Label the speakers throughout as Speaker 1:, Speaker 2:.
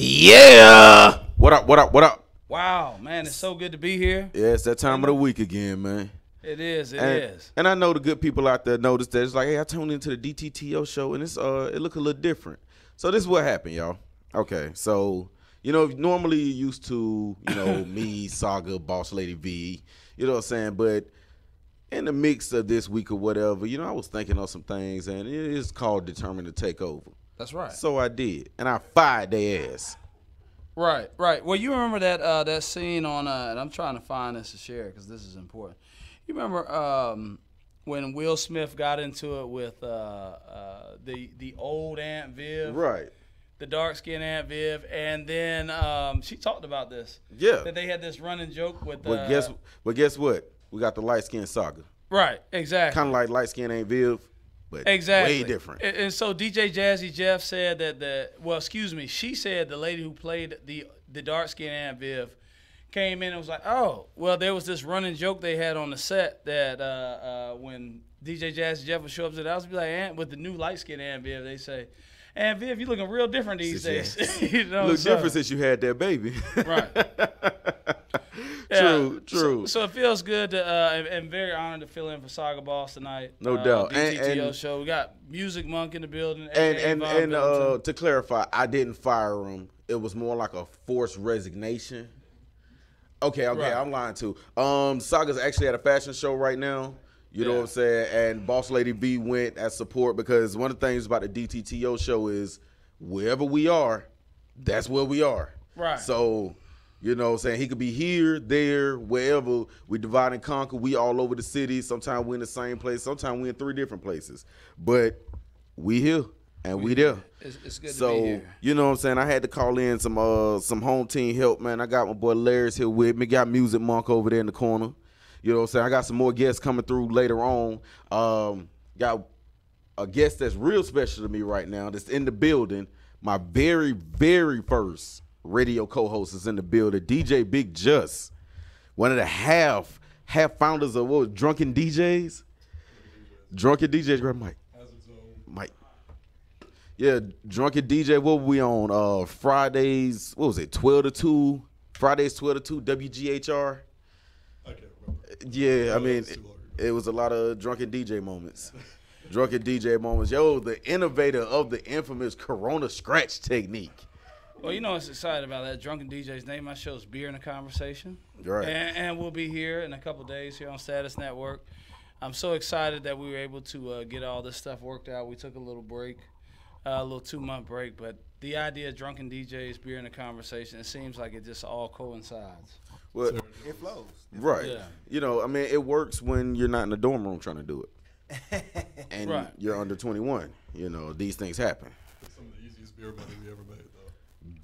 Speaker 1: Yeah. What up, what up, what up?
Speaker 2: Wow, man, it's so good to be here.
Speaker 1: Yeah, it's that time of the week again, man.
Speaker 2: It is.
Speaker 1: And I know the good people out there notice that it's like, hey, I tuned into the DTTO show and it look a little different. So this is what happened, y'all. Okay, so normally you're used to me, Saga, Boss Lady V, you know what I'm saying, but in the mix of this week or whatever, I was thinking of some things, and it is called Determined to Take Over.
Speaker 2: That's right.
Speaker 1: So I did, and I fired their ass.
Speaker 2: Right. Well, you remember that scene on, and I'm trying to find this to share because this is important. You remember when Will Smith got into it with the old Aunt Viv?
Speaker 1: Right.
Speaker 2: The dark-skinned Aunt Viv, and then she talked about this.
Speaker 1: Yeah.
Speaker 2: That they had this running joke with.
Speaker 1: But guess what? We got the light-skinned Saga.
Speaker 2: Right. Exactly.
Speaker 1: Kind of like light-skinned Aunt Viv, but
Speaker 2: exactly.
Speaker 1: way different.
Speaker 2: And so DJ Jazzy Jeff said that she said the lady who played the dark-skinned Aunt Viv came in and was like, oh, well, there was this running joke they had on the set that when DJ Jazzy Jeff would show up to the house, be like, Aunt, with the new light-skinned Aunt Viv, they say, Aunt Viv, you looking real different these days.
Speaker 1: Look different since you had that baby.
Speaker 2: Right.
Speaker 1: True.
Speaker 2: So it feels good to, and very honored to fill in for Saga Boss tonight.
Speaker 1: No doubt.
Speaker 2: DTTO Show. We got Music Monk in the building.
Speaker 1: And to clarify, I didn't fire him. It was more like a forced resignation. Okay, right. I'm lying too. Saga's actually at a fashion show right now. You know what I'm saying? And Boss Lady V went as support because one of the things about the DTTO show is wherever we are, that's where we are.
Speaker 2: Right.
Speaker 1: So, you know what I'm saying? He could be here, there, wherever. We divide and conquer. We all over the city. Sometimes we in the same place. Sometimes we in 3 different places. But we here and we there.
Speaker 2: It's good
Speaker 1: so,
Speaker 2: to be here.
Speaker 1: You know what I'm saying? I had to call in some home team help, man. I got my boy Larry's here with me. Got Music Monk over there in the corner. You know what I'm saying? I got some more guests coming through later on. Got a guest that's real special to me right now that's in the building. My very, very first radio co-host is in the building. DJ Big Just, one of the half founders of what was Drunken DJs? Drunken DJs, grab Mike. Mike. Yeah, Drunken DJ, what were we on? Fridays, what was it, 12 to 2? Fridays 12 to 2, WGHR?
Speaker 3: I can't remember.
Speaker 1: Yeah, I mean, it was a lot of Drunken DJ moments. Drunken DJ moments. Yo, the innovator of the infamous Corona scratch technique.
Speaker 2: Well, what's excited about that? Drunken DJ's name my show is Beer in a Conversation.
Speaker 1: Right.
Speaker 2: And we'll be here in a couple of days here on Status Network. I'm so excited that we were able to get all this stuff worked out. We took a little break, a little 2-month break, but the idea of Drunken DJ's Beer in a Conversation, it seems like it just all coincides.
Speaker 1: Well,
Speaker 4: it flows.
Speaker 1: Right. Yeah. I mean, it works when you're not in the dorm room trying to do it. And you're under 21. These things happen.
Speaker 3: It's some of the easiest beer money we ever made, though.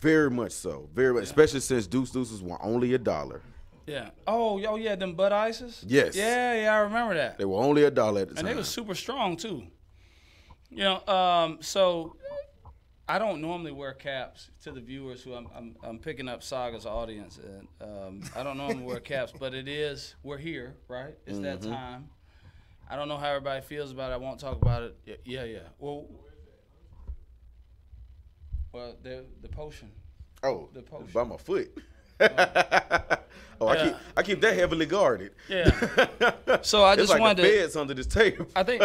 Speaker 1: Very much so. Very much, especially since Deuces were only $1.
Speaker 2: Yeah. Oh, yeah, them Bud Ices?
Speaker 1: Yes.
Speaker 2: Yeah, I remember that.
Speaker 1: They were only $1 at the time.
Speaker 2: And they were super strong, too. So I don't normally wear caps to the viewers who I'm picking up Saga's audience. And I don't normally wear caps, but we're here, right? It's that time. I don't know how everybody feels about it. I won't talk about it. Yeah. Well, the potion.
Speaker 1: Oh,
Speaker 2: the potion.
Speaker 1: by my foot. I keep that heavily guarded.
Speaker 2: Yeah. So I just
Speaker 1: like
Speaker 2: wanted
Speaker 1: the beds under this table.
Speaker 2: I think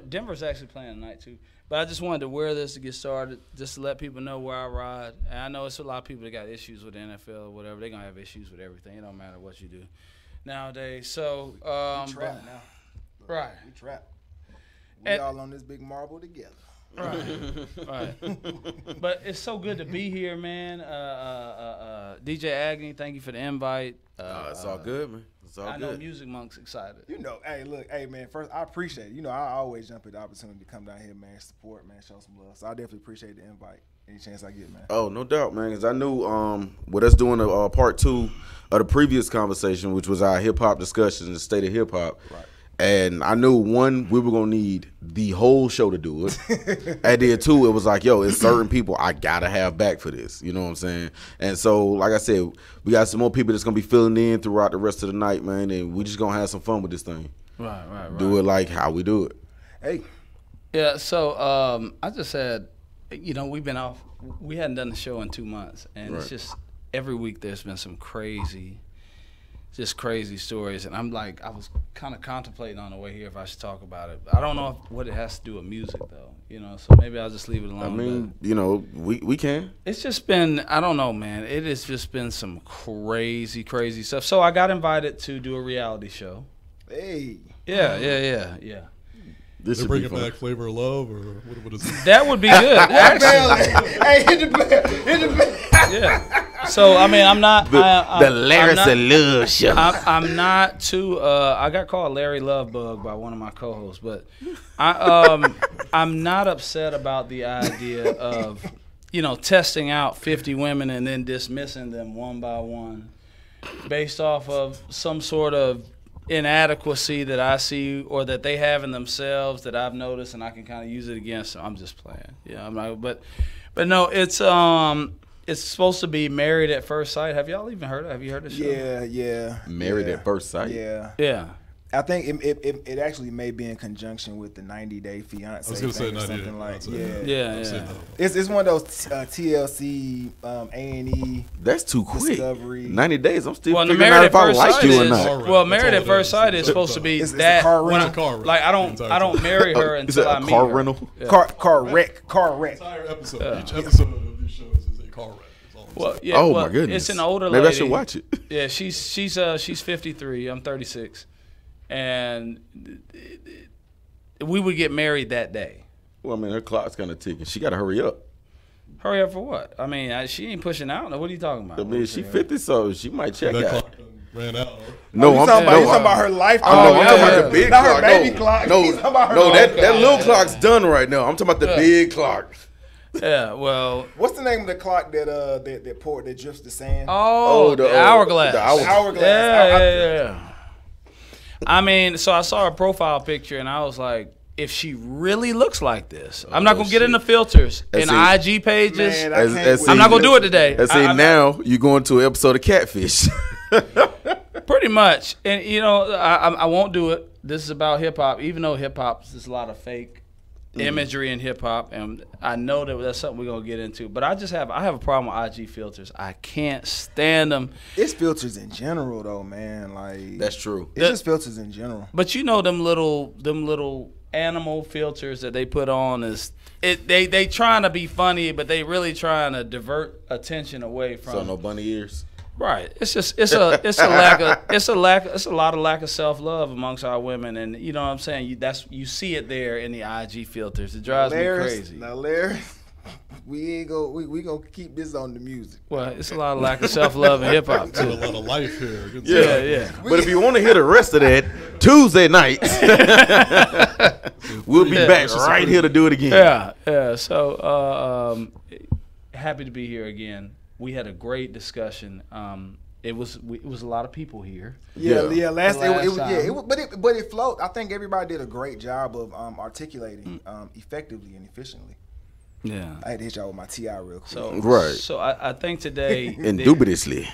Speaker 2: Denver's actually playing tonight too. But I just wanted to wear this to get started, just to let people know where I ride. And I know it's a lot of people that got issues with the NFL or whatever. They're gonna have issues with everything. It don't matter what you do nowadays. So
Speaker 4: we trap now.
Speaker 2: Right.
Speaker 4: We trap. We all on this big marble together.
Speaker 2: Right. But it's so good to be here, man. DJ Agnew, thank you for the invite.
Speaker 1: It's all good, man. It's all good.
Speaker 2: I know Music Monk's excited.
Speaker 4: Hey, man, first, I appreciate it. I always jump at the opportunity to come down here, man, support, man, show some love. So I definitely appreciate the invite. Any chance I get, man.
Speaker 1: Oh, no doubt, man, because I knew with us doing a part 2 of the previous conversation, which was our hip-hop discussion, the state of hip-hop.
Speaker 4: Right.
Speaker 1: And I knew, 1, we were going to need the whole show to do it. And then 2, it was like, it's certain people I got to have back for this. You know what I'm saying? And so, like I said, we got some more people that's going to be filling in throughout the rest of the night, man. And we just going to have some fun with this thing.
Speaker 2: Right.
Speaker 1: Do it like how we do it.
Speaker 4: Hey.
Speaker 2: Yeah, so I just had, you know, we've been off. We hadn't done the show in 2 months, and
Speaker 1: Right.
Speaker 2: it's just every week there's been some crazy stories. And I'm like, I was kind of contemplating on the way here if I should talk about it. I don't know what it has to do with music though, you know. So maybe I'll just leave it alone.
Speaker 1: I mean, you know, we can.
Speaker 2: It's just been, I don't know, man. It has just been some crazy stuff. So I got invited to do a reality show.
Speaker 4: Hey.
Speaker 2: Yeah.
Speaker 1: This
Speaker 3: They're
Speaker 1: should be
Speaker 3: bringing
Speaker 1: fun.
Speaker 3: back Flavor of Love, or what is it?
Speaker 2: That would be good, actually.
Speaker 4: Hey, hit the bell. Hit the bell.
Speaker 2: Yeah. So I mean, I'm not
Speaker 1: The Larry Love Show.
Speaker 2: I'm not too. I got called Larry Love Bug by one of my co-hosts, but I'm not upset about the idea of, you know, testing out 50 women and then dismissing them one by one, based off of some sort of inadequacy that I see or that they have in themselves that I've noticed, and I can kind of use it against them. I'm just playing. Yeah, I'm not. But no, it's supposed to be Married at First Sight. Have y'all even heard? Have you heard the show?
Speaker 4: Yeah.
Speaker 1: Married at First Sight.
Speaker 4: Yeah.
Speaker 2: Yeah.
Speaker 4: I think it actually may be in conjunction with the 90 Day Fiance.
Speaker 3: I was gonna say
Speaker 4: thing or
Speaker 3: 90
Speaker 4: something
Speaker 3: Day
Speaker 4: like
Speaker 3: Fiancé.
Speaker 2: Yeah.
Speaker 3: I've seen that.
Speaker 4: It's one of those TLC A&E.
Speaker 1: That's too quick.
Speaker 4: Discovery.
Speaker 1: 90 days. I'm still
Speaker 2: Well, the
Speaker 1: figuring
Speaker 2: Married
Speaker 1: out
Speaker 2: at
Speaker 1: if I
Speaker 2: First
Speaker 1: like
Speaker 2: Sight
Speaker 1: you or
Speaker 2: is
Speaker 1: not.
Speaker 3: Alright,
Speaker 2: well,
Speaker 3: that's
Speaker 2: Married
Speaker 3: all
Speaker 2: at
Speaker 3: it
Speaker 2: First
Speaker 3: is.
Speaker 2: Sight is
Speaker 3: It's
Speaker 2: supposed to be
Speaker 4: It's a
Speaker 2: that.
Speaker 4: car
Speaker 2: when
Speaker 4: rental.
Speaker 3: Car rental.
Speaker 2: like I don't marry her
Speaker 1: Is it
Speaker 2: until
Speaker 1: a
Speaker 2: I meet
Speaker 1: car
Speaker 2: her.
Speaker 1: rental?
Speaker 2: Yeah.
Speaker 4: Car wreck.
Speaker 3: The entire episode. Each episode of these shows is a car wreck. That's all I'm
Speaker 2: Well,
Speaker 3: saying.
Speaker 2: yeah,
Speaker 1: Oh
Speaker 2: well,
Speaker 1: my goodness.
Speaker 2: It's an older
Speaker 1: Maybe
Speaker 2: lady.
Speaker 1: I should watch it.
Speaker 2: Yeah, she's 53. I'm 36, and we would get married that day.
Speaker 1: Well, I mean, her clock's kind of ticking. She got to hurry up.
Speaker 2: Hurry up for what? I mean, she ain't pushing out. What are you talking about?
Speaker 1: I mean, she 50, so she might check
Speaker 3: That
Speaker 1: out.
Speaker 3: clock ran out.
Speaker 1: No,
Speaker 4: You
Speaker 1: I'm
Speaker 4: talking
Speaker 1: no,
Speaker 4: about her life?
Speaker 1: I know, I'm
Speaker 2: yeah,
Speaker 1: talking
Speaker 2: yeah.
Speaker 1: about the big
Speaker 4: Not
Speaker 1: clock.
Speaker 4: her baby
Speaker 1: no,
Speaker 4: clock.
Speaker 1: No,
Speaker 4: He's talking about her
Speaker 1: no,
Speaker 4: life.
Speaker 1: that little clock's done right now. I'm talking about the big clock.
Speaker 2: Yeah, well.
Speaker 4: What's the name of the clock that drifts the sand?
Speaker 2: Oh, the hourglass.
Speaker 1: the hourglass.
Speaker 2: Yeah. I mean, so I saw her profile picture and I was like, if she really looks like this, I'm not gonna get
Speaker 1: shit.
Speaker 2: into filters
Speaker 1: That's
Speaker 2: and
Speaker 1: it.
Speaker 2: IG pages.
Speaker 4: Man, I can't wait.
Speaker 2: I'm not gonna do it today.
Speaker 1: And see, now you're going to an episode of Catfish.
Speaker 2: Pretty much, and you know, I won't do it. This is about hip hop, even though hip hop is a lot of fake imagery in hip hop, and I know that that's something we're gonna get into. But I have a problem with IG filters. I can't stand them.
Speaker 4: It's filters in general, though, man. Like
Speaker 1: That's true.
Speaker 4: it's just filters in general.
Speaker 2: But you know them little animal filters that they put on is they trying to be funny, but they really trying to divert attention away from.
Speaker 1: So no bunny ears.
Speaker 2: Right. It's a lot of lack of self-love amongst our women, and you know what I'm saying. You see it there in the IG filters. It drives me crazy.
Speaker 4: Now, Larry, we gonna keep this on the music.
Speaker 2: Well, it's a lot of lack of self-love in hip hop
Speaker 3: Got a
Speaker 2: too.
Speaker 3: lot of life here. Good
Speaker 2: Yeah.
Speaker 1: But if you want to hear the rest of that, Tuesday nights, we'll be back right here to do it again.
Speaker 2: Yeah. So happy to be here again. We had a great discussion. It was a lot of people here.
Speaker 4: Yeah.
Speaker 2: Last time.
Speaker 4: But it flowed. I think everybody did a great job of articulating effectively and efficiently.
Speaker 2: Yeah.
Speaker 4: I had to hit y'all with my TI real quick.
Speaker 2: So
Speaker 1: Right.
Speaker 2: So I think today
Speaker 1: Indubitably.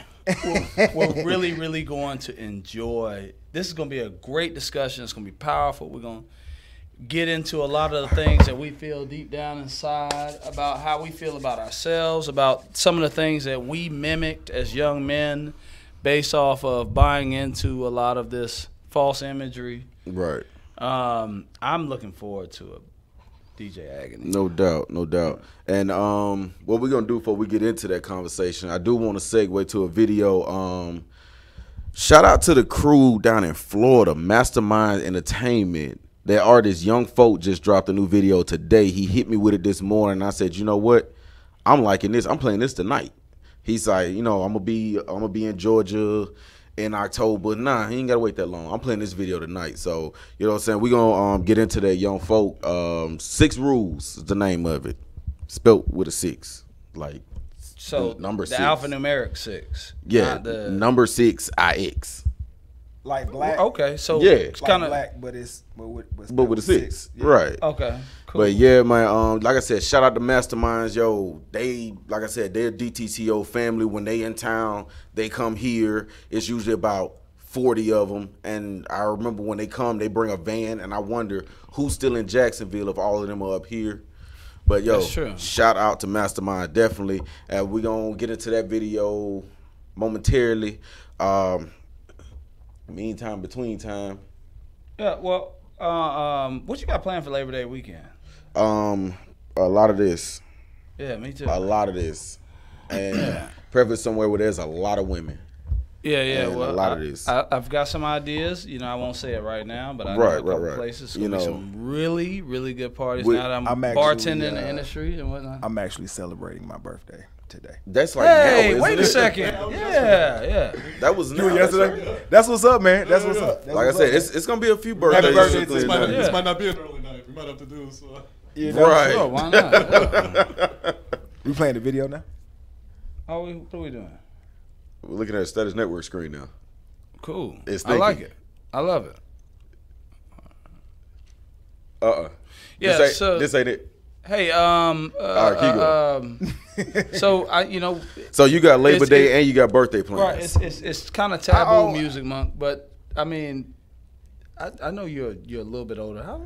Speaker 2: we're really, really going to enjoy. This is going to be a great discussion. It's going to be powerful. We're going to get into a lot of the things that we feel deep down inside about how we feel about ourselves, about some of the things that we mimicked as young men based off of buying into a lot of this false imagery.
Speaker 1: Right.
Speaker 2: I'm looking forward to it. DJ Agony.
Speaker 1: No doubt. And what we're gonna do before we get into that conversation, I do want to segue to a video. Shout out to the crew down in Florida, Mastermind Entertainment. That artist Young Folk just dropped a new video today. He hit me with it this morning. I said, you know what? I'm liking this. I'm playing this tonight. He's like, you know, I'm gonna be in Georgia in October. Nah, he ain't gotta wait that long. I'm playing this video tonight. So, you know what I'm saying? We're gonna get into that Young Folk. 6 Rules is the name of it. Spelt with a 6. Like
Speaker 2: So
Speaker 1: number
Speaker 2: the
Speaker 1: 6.
Speaker 2: alphanumeric 6.
Speaker 1: Yeah,
Speaker 2: not the
Speaker 1: number 6 IX.
Speaker 4: like black.
Speaker 2: Okay, so
Speaker 1: Yeah.
Speaker 2: it's
Speaker 4: Like
Speaker 2: kind of
Speaker 4: black, but
Speaker 1: But with a 6.
Speaker 4: Yeah.
Speaker 1: Right.
Speaker 2: okay. Cool.
Speaker 1: But yeah, man, like I said, shout out to Masterminds, yo. They, like I said, they're DTTO family. When they in town, they come here. It's usually about 40 of them. And I remember when they come, they bring a van, and I wonder who's still in Jacksonville if all of them are up here. But yo,
Speaker 2: That's true.
Speaker 1: shout out to Mastermind, definitely. And we're gonna get into that video momentarily. Meantime, between time.
Speaker 2: Yeah. Well, what you got planned for Labor Day weekend?
Speaker 1: A lot of this.
Speaker 2: Yeah, me too.
Speaker 1: A lot of this. And preferably somewhere where there's a lot of women.
Speaker 2: Yeah, yeah.
Speaker 1: And
Speaker 2: Well,
Speaker 1: a lot of this.
Speaker 2: I've got some ideas. You know, I won't say it right now, but I know
Speaker 1: Right,
Speaker 2: a couple
Speaker 1: right.
Speaker 2: places.
Speaker 1: You
Speaker 2: Gonna be
Speaker 1: know,
Speaker 2: some really, really good parties.
Speaker 1: we-
Speaker 2: Now that I'm
Speaker 4: I'm
Speaker 2: bartending
Speaker 4: actually,
Speaker 2: in the industry and whatnot.
Speaker 4: I'm actually celebrating my birthday today.
Speaker 1: That's like
Speaker 2: Hey,
Speaker 1: now,
Speaker 2: wait a
Speaker 1: isn't it?
Speaker 2: second. Yeah, yeah.
Speaker 1: That was now.
Speaker 4: You
Speaker 1: That's
Speaker 4: yesterday?
Speaker 1: right.
Speaker 4: That's what's up, man. That's what's up. That's
Speaker 1: Like I
Speaker 4: what's
Speaker 1: said,
Speaker 4: up.
Speaker 1: it's gonna be a few birthdays.
Speaker 4: Happy birthday to
Speaker 1: This
Speaker 3: This might, not,
Speaker 2: Yeah.
Speaker 3: this might not be an early night. We might have to do this.
Speaker 4: You know?
Speaker 1: Right.
Speaker 2: Sure, why not?
Speaker 4: We playing the video now?
Speaker 2: Oh, what are we doing?
Speaker 1: We're looking at a Status Network screen now.
Speaker 2: Cool.
Speaker 1: It's
Speaker 2: I like
Speaker 1: thinking.
Speaker 2: it. I love it. Yeah.
Speaker 1: This ain't it.
Speaker 2: Hey,
Speaker 1: right, keep going.
Speaker 2: so you know,
Speaker 1: So you got Labor
Speaker 2: It's-
Speaker 1: Day
Speaker 2: it-
Speaker 1: and you got birthday plans.
Speaker 2: right? It's kind of taboo
Speaker 4: Oh.
Speaker 2: music, Monk. But I mean, I know you're a little bit older. How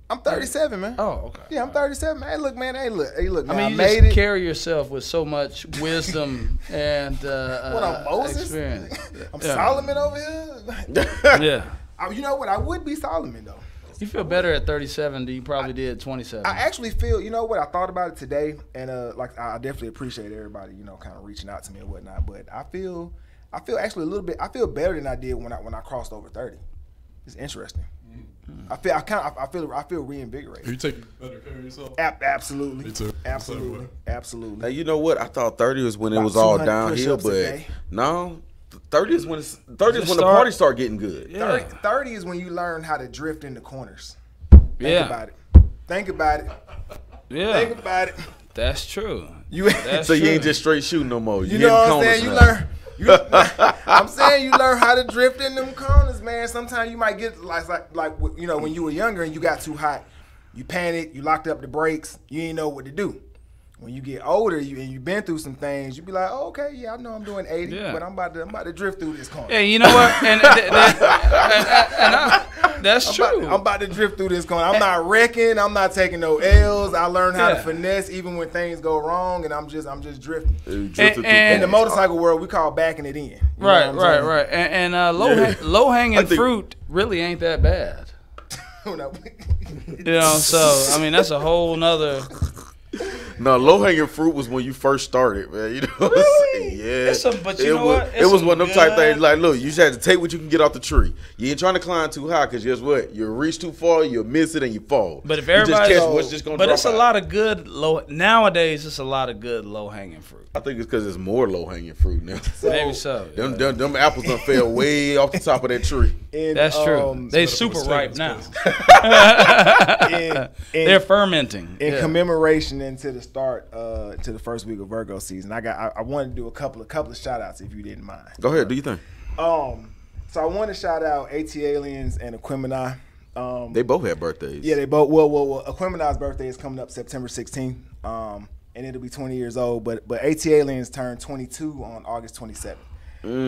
Speaker 4: I'm 37, man.
Speaker 2: oh, okay.
Speaker 4: Yeah, I'm 37, man. Hey, look, man. Hey, look. Man,
Speaker 2: I mean, you
Speaker 4: made
Speaker 2: just
Speaker 4: it.
Speaker 2: carry yourself with so much wisdom and
Speaker 4: What, I'm Moses?
Speaker 2: experience.
Speaker 4: I'm
Speaker 2: Yeah.
Speaker 4: Solomon over here.
Speaker 2: Yeah.
Speaker 4: You know what? I would be Solomon, though.
Speaker 2: You feel better at 37 than you probably did at 27.
Speaker 4: I actually feel, you know what? I thought about it today, and like I definitely appreciate everybody, you know, kind of reaching out to me and whatnot. But I feel actually a little bit. I feel better than I did when I crossed over 30. It's interesting. I feel reinvigorated.
Speaker 3: You take better care of yourself.
Speaker 4: Absolutely.
Speaker 3: Me too.
Speaker 4: Absolutely. Absolutely.
Speaker 1: Now you know what? I thought 30 was when it
Speaker 4: About
Speaker 1: was all
Speaker 4: 200
Speaker 1: downhill,
Speaker 4: push-ups a
Speaker 1: but
Speaker 4: day.
Speaker 1: no, 30 is when
Speaker 2: Just
Speaker 1: the
Speaker 2: start-
Speaker 1: party start getting good.
Speaker 2: Yeah.
Speaker 4: 30 is when you learn how to drift in the corners.
Speaker 2: Yeah.
Speaker 4: Think about it. Think about it.
Speaker 2: Yeah.
Speaker 4: Think about it.
Speaker 2: That's true.
Speaker 4: You
Speaker 2: That's
Speaker 1: So you
Speaker 2: true.
Speaker 1: ain't just straight shooting no more.
Speaker 4: You know what I'm saying? You learn. I'm saying you learn how to drift in them corners, man. Sometimes you might get like you know, when you were younger and you got too hot, you panicked, you locked up the brakes, you didn't know what to do. When you get older, and you've been through some things, you be like, oh, okay, yeah, I know I'm doing 80,
Speaker 2: Yeah.
Speaker 4: but I'm about to drift through this corner.
Speaker 2: Yeah, you know what? That's true.
Speaker 4: I'm about to drift through this corner. I'm not wrecking. I'm not taking no L's. I learned how to
Speaker 2: Yeah.
Speaker 4: finesse even when things go wrong, and I'm just drifting. In the
Speaker 2: And-
Speaker 4: motorcycle world, we call backing it in. You know
Speaker 2: Right,
Speaker 4: what I'm
Speaker 2: right,
Speaker 4: saying?
Speaker 2: right. And low hanging
Speaker 1: I think-
Speaker 2: fruit really ain't that bad.
Speaker 4: No.
Speaker 2: You know, so I mean that's a whole nother.
Speaker 1: No, low hanging fruit was when you first started, man. You know what I'm saying? Yeah.
Speaker 2: It's some- but you
Speaker 1: it
Speaker 2: know
Speaker 1: was,
Speaker 2: what?
Speaker 1: It
Speaker 2: It's
Speaker 1: was
Speaker 2: some
Speaker 1: one of them type
Speaker 2: good-
Speaker 1: things like, look, you just had to take what you can get off the tree. You ain't trying to climb too high because guess what? You'll reach too far, you'll miss it, and you fall.
Speaker 2: But if
Speaker 1: you just
Speaker 2: everybody,
Speaker 1: catch what's just gonna
Speaker 2: but
Speaker 1: drop
Speaker 2: it's a
Speaker 1: out.
Speaker 2: lot of good low nowadays. It's a lot of good low hanging fruit.
Speaker 1: I think it's because it's more low hanging fruit now.
Speaker 2: Maybe so. yeah.
Speaker 1: Them apples done fell way off the top of that tree.
Speaker 4: And,
Speaker 2: That's true. They
Speaker 3: better
Speaker 2: super
Speaker 3: for
Speaker 2: ripe
Speaker 3: statements,
Speaker 2: now.
Speaker 4: in
Speaker 2: They're fermenting.
Speaker 4: in
Speaker 2: Yeah.
Speaker 4: commemoration into the start to the first week of Virgo season. I wanted to do a couple of shout outs if you didn't mind.
Speaker 1: Go ahead, do you think?
Speaker 4: So I want to shout out AT Aliens and Aquemini.
Speaker 1: They both had birthdays.
Speaker 4: Yeah, they both. Well, Aquemini's birthday is coming up September 16th, and it'll be 20 years old. But AT Aliens turned 22 on August 27th.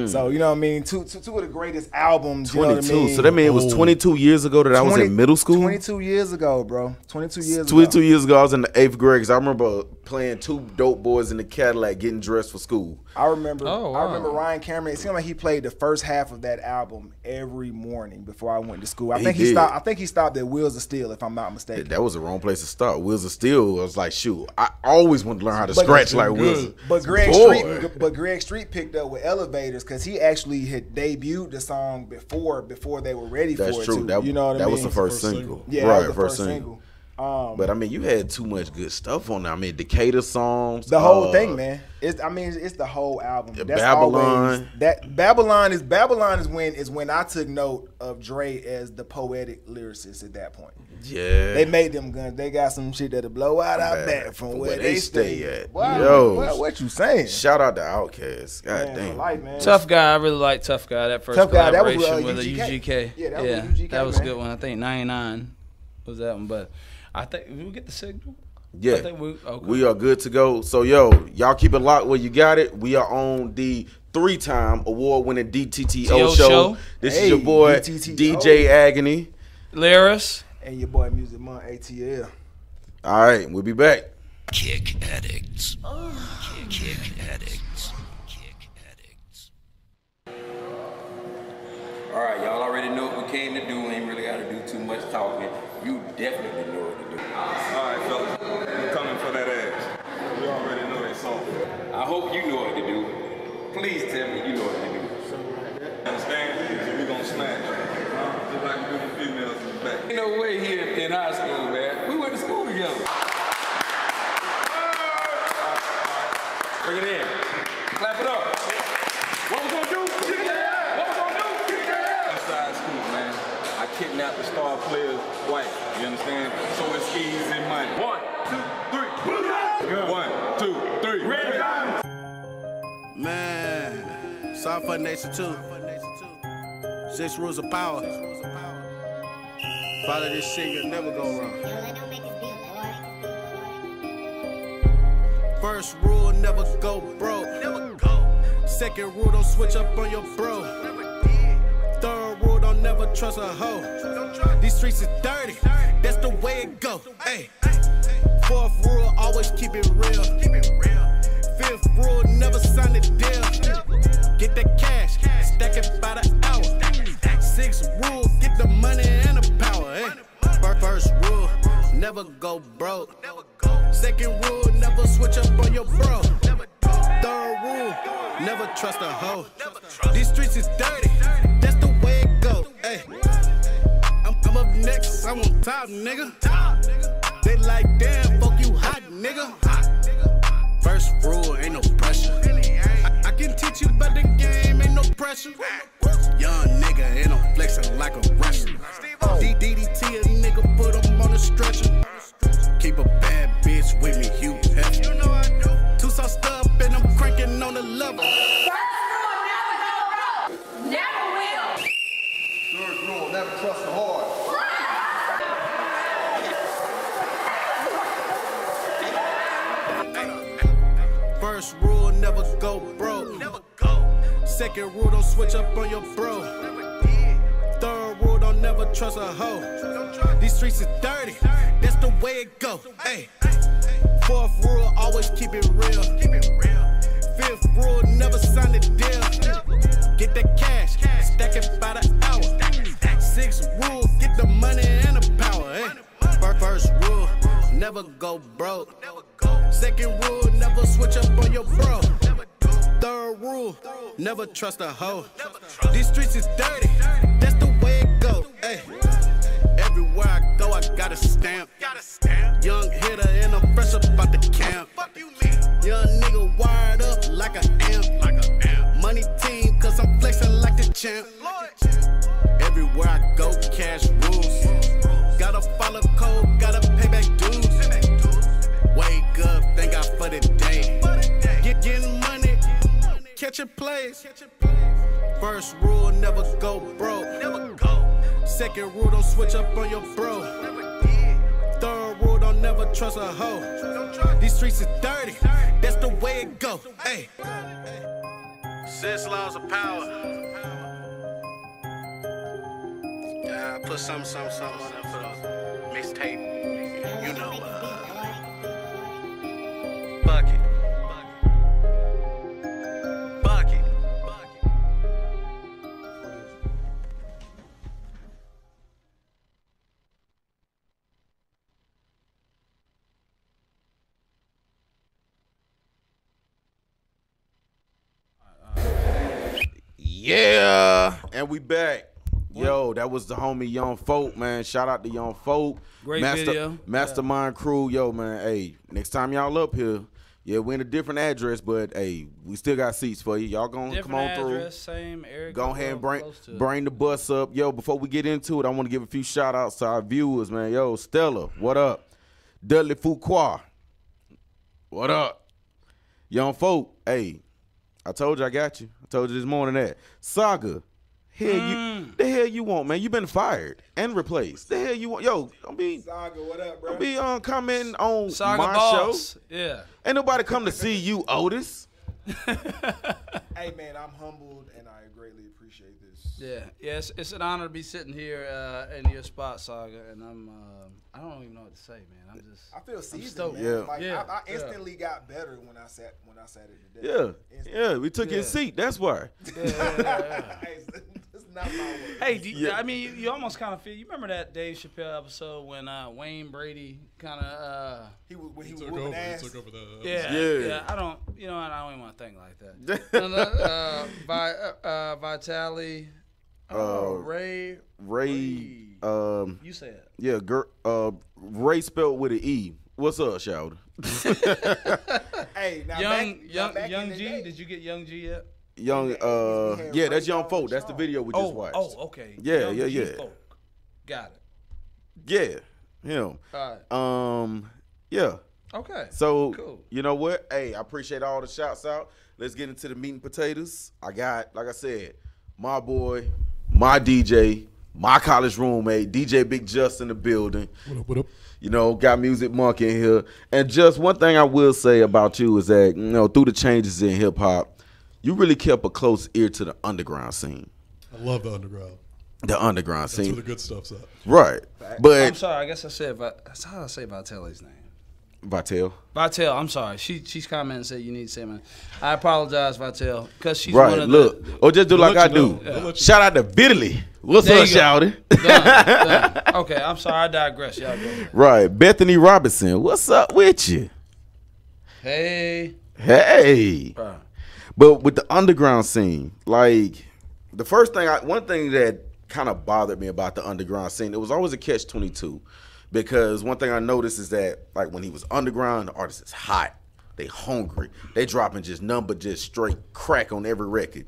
Speaker 4: So you know what I mean. Two of the greatest albums.
Speaker 1: 22.
Speaker 4: You know what I mean?
Speaker 1: So that mean it was 22 years ago that I was in middle school?
Speaker 4: 22 years ago, bro. 22 years
Speaker 1: 22
Speaker 4: ago.
Speaker 1: years ago, I was in the 8th grade because I remember playing two dope boys in the Cadillac getting dressed for school.
Speaker 4: I remember.
Speaker 2: Oh, wow.
Speaker 4: I remember Ryan Cameron. It seemed like he played the first half of that album every morning before I went to school. I
Speaker 1: He
Speaker 4: think he
Speaker 1: did.
Speaker 4: stopped. I think he stopped at Wheels of Steel, if I'm not mistaken.
Speaker 1: That was the wrong place to start. Wheels of Steel, I was like, shoot, I always wanted to learn how to scratch like Wheels.
Speaker 4: But Greg
Speaker 1: Boy.
Speaker 4: Greg Street picked up with Elevators because he actually had debuted the song before they were ready
Speaker 1: That's
Speaker 4: for it.
Speaker 1: true.
Speaker 4: Too. You know what I
Speaker 1: that
Speaker 4: mean?
Speaker 1: was the first
Speaker 3: First
Speaker 1: single.
Speaker 3: single.
Speaker 4: Yeah, that
Speaker 1: right,
Speaker 4: was the first single.
Speaker 1: But I mean, you had too much good stuff on there. I mean, Decatur songs.
Speaker 4: The whole thing, man. It's the whole album.
Speaker 1: Yeah,
Speaker 4: That's
Speaker 1: Babylon.
Speaker 4: always that Babylon is when I took note of Dre as the poetic lyricist at that point.
Speaker 1: Yeah.
Speaker 4: They made them guns. They got some shit that'll blow out our back from where they stay at. Wow.
Speaker 1: Yo.
Speaker 4: What you saying?
Speaker 1: Shout out to Outkast. God
Speaker 4: Man, for
Speaker 1: damn.
Speaker 4: life, man.
Speaker 2: Tough Guy, I really like Tough Guy. That first
Speaker 4: Tough Guy, that was
Speaker 2: collaboration
Speaker 4: with,
Speaker 2: with a
Speaker 4: UGK.
Speaker 2: UGK.
Speaker 4: Yeah, that was with UGK,
Speaker 2: that was a
Speaker 4: man.
Speaker 2: good one. I think 99 was that one, but I think did we get the signal?
Speaker 1: Yeah.
Speaker 2: I think okay.
Speaker 1: We are good to go. So, yo, y'all keep it locked where you got it. We are on the 3-time award-winning DTTO
Speaker 2: TO
Speaker 1: show.
Speaker 2: show.
Speaker 1: This
Speaker 4: Hey,
Speaker 1: is your boy,
Speaker 4: DTTO.
Speaker 1: DJ Agony.
Speaker 2: Lyris.
Speaker 4: And your boy Music Month ATL.
Speaker 1: All right, we'll be back.
Speaker 5: Kick addicts. Kick addicts. Kick addicts.
Speaker 6: All right, y'all already know what we came to do. We ain't really got to do too much talking. You definitely know what to do.
Speaker 7: All right, fellas, we're coming for that ass. We already know they soft.
Speaker 6: I hope you know what to do. Please tell me you know what to do.
Speaker 7: Understand? We gonna smash. Just like we do the females in the back.
Speaker 6: Ain't no way here in high school, man. We went to school together. Bring it in. Clap it up. What we gonna do? Kick it out. What we gonna do? Kick it out.
Speaker 7: Inside school, man. I kidnapped the star player's wife. You understand? So it's easy money. 1, 2, 3. 1, 2, 3. Ready?
Speaker 8: Man, sorry for the nation too. 6 rules of power. Follow this shit, you'll never go wrong. First rule, never go broke. Second rule, don't switch up on your bro. Third rule, don't never trust a hoe. These streets is dirty, that's the way it go. Hey. Fourth rule, always keep it real. Fifth rule, never sign a deal. Get that cash, stack it by the hour. Sixth rule, get the money and the power. Hey. First rule, never go broke. Second rule, never switch up on your bro. Third rule, never trust a hoe. These streets is dirty, that's the way it go. Hey. I'm up next, I'm on top, nigga. They like, damn, fuck you hot, nigga. First rule, ain't no pressure. I can teach you about the game, ain't no pressure. Young nigga, ain't no flexing like a wrestler. DTT a nigga, put him on a stretcher. Keep a bad bitch with me, Hugh Hefner. You know I do. Two sauced up and I'm cranking on the level.
Speaker 9: First rule, never will.
Speaker 8: Third rule, never trust the hard. First rule, never go broke. Second rule, don't switch up on your bro. Third rule, don't never trust a hoe. These streets is dirty, that's the way it go. Hey. Fourth rule, always keep it real. Fifth rule, never sign a deal. Get that cash, stack it by the hour. Sixth rule, get the money and the power. Hey. First rule, never go broke. Second rule, never switch up on your bro. Third rule, never trust a hoe. These streets is dirty, that's the way it go. Hey. Everywhere I go, I got a stamp. Young hitter and I'm fresh up out the camp. Young nigga wired up like an amp. Money team, cause I'm flexing like the champ. Everywhere I go, cash rules. Gotta follow code, gotta pay back dues. Wake up, thank God for the day. Getting money, catching plays. First rule, never go broke. Second rule, don't switch up on your bro. Third rule, don't never trust a hoe. These streets is dirty, that's the way it go. Hey. 6 laws of power. Yeah, I put some on there for the mixtape. You know, bucket.
Speaker 1: Yeah, and we back. Yo, that was the homie Young Folk, man. Shout out to Young Folk.
Speaker 2: Great video.
Speaker 1: Mastermind crew. Yo, man, hey, next time y'all up here, yeah, we're in a different address, but hey, we still got seats for you. Y'all gonna come on through.
Speaker 2: Same area.
Speaker 1: Go ahead and bring the bus up. Yo, before we get into it, I want to give a few shout outs to our viewers, man. Yo, Stella, what up? Dudley Fuqua, what up? Young Folk, hey, I told you I got you. I told you this morning that. Saga, the hell you want, man? You been fired and replaced. The hell you want? Yo, don't be
Speaker 4: Saga, what up, bro?
Speaker 1: don't be commenting on
Speaker 2: Saga
Speaker 1: my
Speaker 2: boss.
Speaker 1: show.
Speaker 2: Yeah.
Speaker 1: Ain't nobody come to see you, Otis.
Speaker 4: Hey, man, I'm humbled and I greatly appreciate this.
Speaker 2: Yeah, it's an honor to be sitting here in your spot, Saga, and I don't even know what to say, man.
Speaker 4: I feel seasoned,
Speaker 2: stoked.
Speaker 4: man.
Speaker 1: Yeah.
Speaker 4: Like,
Speaker 2: Yeah.
Speaker 4: I instantly got better when I sat at the desk.
Speaker 1: Yeah, we took his seat. That's why.
Speaker 4: It's not my word.
Speaker 2: Hey, I mean, you almost kind of feel. You remember that Dave Chappelle episode when Wayne Brady kind of
Speaker 3: He took over the.
Speaker 2: Yeah. I don't even want to think like that. Vitali, Ray. You say it.
Speaker 1: Yeah, Ray spelled with an E. What's up, Shouter?
Speaker 4: Hey, now
Speaker 2: Young G. Did you get Young G yet?
Speaker 1: Yeah, that's Young Folk. That's the video we just watched.
Speaker 2: Oh, okay.
Speaker 1: Yeah,
Speaker 2: Young G
Speaker 1: yeah.
Speaker 2: Folk. Got it.
Speaker 1: Yeah, him.
Speaker 2: All right.
Speaker 1: Yeah.
Speaker 2: Okay.
Speaker 1: So,
Speaker 2: cool.
Speaker 1: You know what? Hey, I appreciate all the shouts out. Let's get into the meat and potatoes. I got, like I said, my boy, my DJ, my college roommate, DJ Big Just in the building.
Speaker 3: What up?
Speaker 1: You know, got Music Monk in here. And just one thing I will say about you is that, you know, through the changes in hip hop, you really kept a close ear to the underground scene.
Speaker 3: I love the underground.
Speaker 1: The underground
Speaker 3: That's
Speaker 1: scene.
Speaker 3: where the good stuff's at.
Speaker 1: Right. But
Speaker 2: I'm sorry. I guess I said, that's how I say Vitali's name.
Speaker 1: Vitel.
Speaker 2: Vitel, I'm sorry. She's commenting and said you need to say my. I apologize, Vitel, because she's
Speaker 1: Right,
Speaker 2: one of
Speaker 1: look.
Speaker 2: the.
Speaker 1: Or just do like I do.
Speaker 3: Yeah.
Speaker 1: Shout out to Vitaly. What's
Speaker 2: There
Speaker 1: up,
Speaker 2: you go.
Speaker 1: Shouty?
Speaker 2: Done. Okay, I'm sorry. I digress. Y'all go ahead.
Speaker 1: Right. Bethany Robinson. What's up with you?
Speaker 2: Hey.
Speaker 1: Hey. But with the underground scene, like the first thing, one thing that kind of bothered me about the underground scene, it was always a catch-22. Because one thing I noticed is that, like, when he was underground, the artist is hot. They hungry. They dropping just nothing but just straight crack on every record.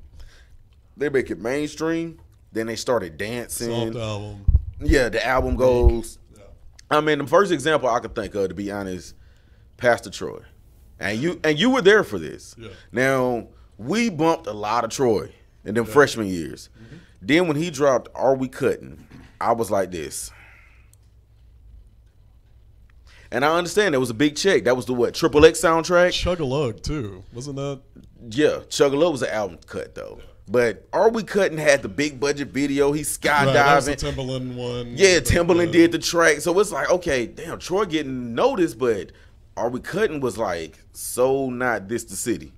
Speaker 1: They make it mainstream. Then they started dancing.
Speaker 3: Soft album.
Speaker 1: Yeah, the album goes.
Speaker 3: Yeah.
Speaker 1: I mean, the first example I could think of, to be honest, Pastor Troy. And you were there for this.
Speaker 3: Yeah.
Speaker 1: Now, we bumped a lot of Troy in them freshman years. Mm-hmm. Then when he dropped Are We Cutting, I was like this. And I understand it was a big check. That was the what? Triple X soundtrack?
Speaker 3: Chug-a-Lug, too. Wasn't that?
Speaker 1: Yeah, Chug-a-Lug was an album cut, though. Yeah. But Are We Cutting had the big budget video. He's skydiving. Right, that was
Speaker 3: the Timbaland one.
Speaker 1: Yeah, Timbaland did the track. So it's like, okay, damn, Troy getting noticed, but Are We Cutting was like, so not this the city.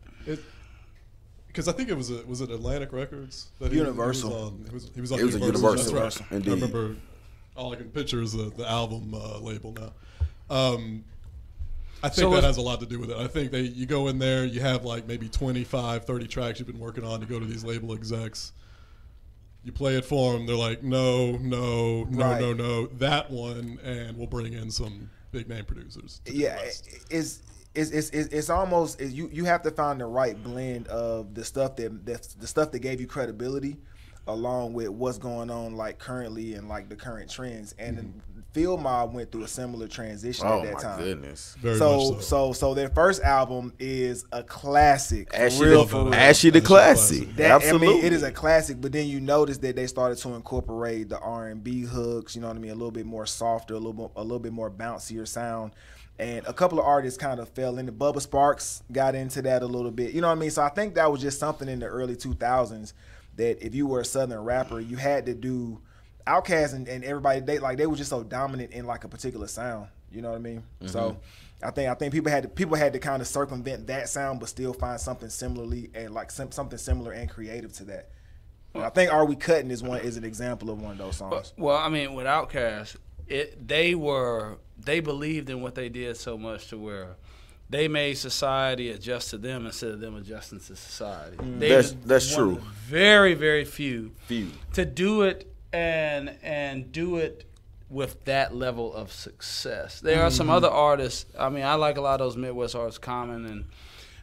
Speaker 3: Because I think it was it Atlantic Records? That
Speaker 4: Universal.
Speaker 3: He was on
Speaker 1: It was
Speaker 3: Universal.
Speaker 1: a Universal.
Speaker 3: That's right.
Speaker 1: Indeed.
Speaker 3: I remember all I can picture is the album label now. I think that has a lot to do with it. I think you go in there, you have like maybe 25, 30 tracks you've been working on. You go to these label execs, you play it for them. They're like, no, that one, and we'll bring in some big name producers.
Speaker 4: Yeah, it's almost you have to find the right blend of the stuff that gave you credibility, along with what's going on like currently and like the current trends. And Field Mob went through a similar transition at that time.
Speaker 1: Oh my goodness!
Speaker 3: Very much
Speaker 4: So their first album is a classic.
Speaker 1: Ashy the Classy. Absolutely,
Speaker 4: I mean, it is a classic. But then you notice that they started to incorporate the R&B hooks. You know what I mean? A little bit more softer, a little bit more bouncier sound. And a couple of artists kind of fell into. Bubba Sparks got into that a little bit. You know what I mean? So I think that was just something in the early 2000s that if you were a Southern rapper, you had to do. Outkast and everybody, they were just so dominant in like a particular sound. You know what I mean? Mm-hmm. So I think people had to kind of circumvent that sound, but still find something similarly and like something similar and creative to that. And I think Are We Cutting is an example of one of those songs.
Speaker 2: Well, I mean, with Outkast, they believed in what they did so much to where they made society adjust to them instead of them adjusting to society.
Speaker 1: That's true.
Speaker 2: Very, very few to do it. And do it with that level of success. There are some other artists. I mean, I like a lot of those Midwest artists, Common, and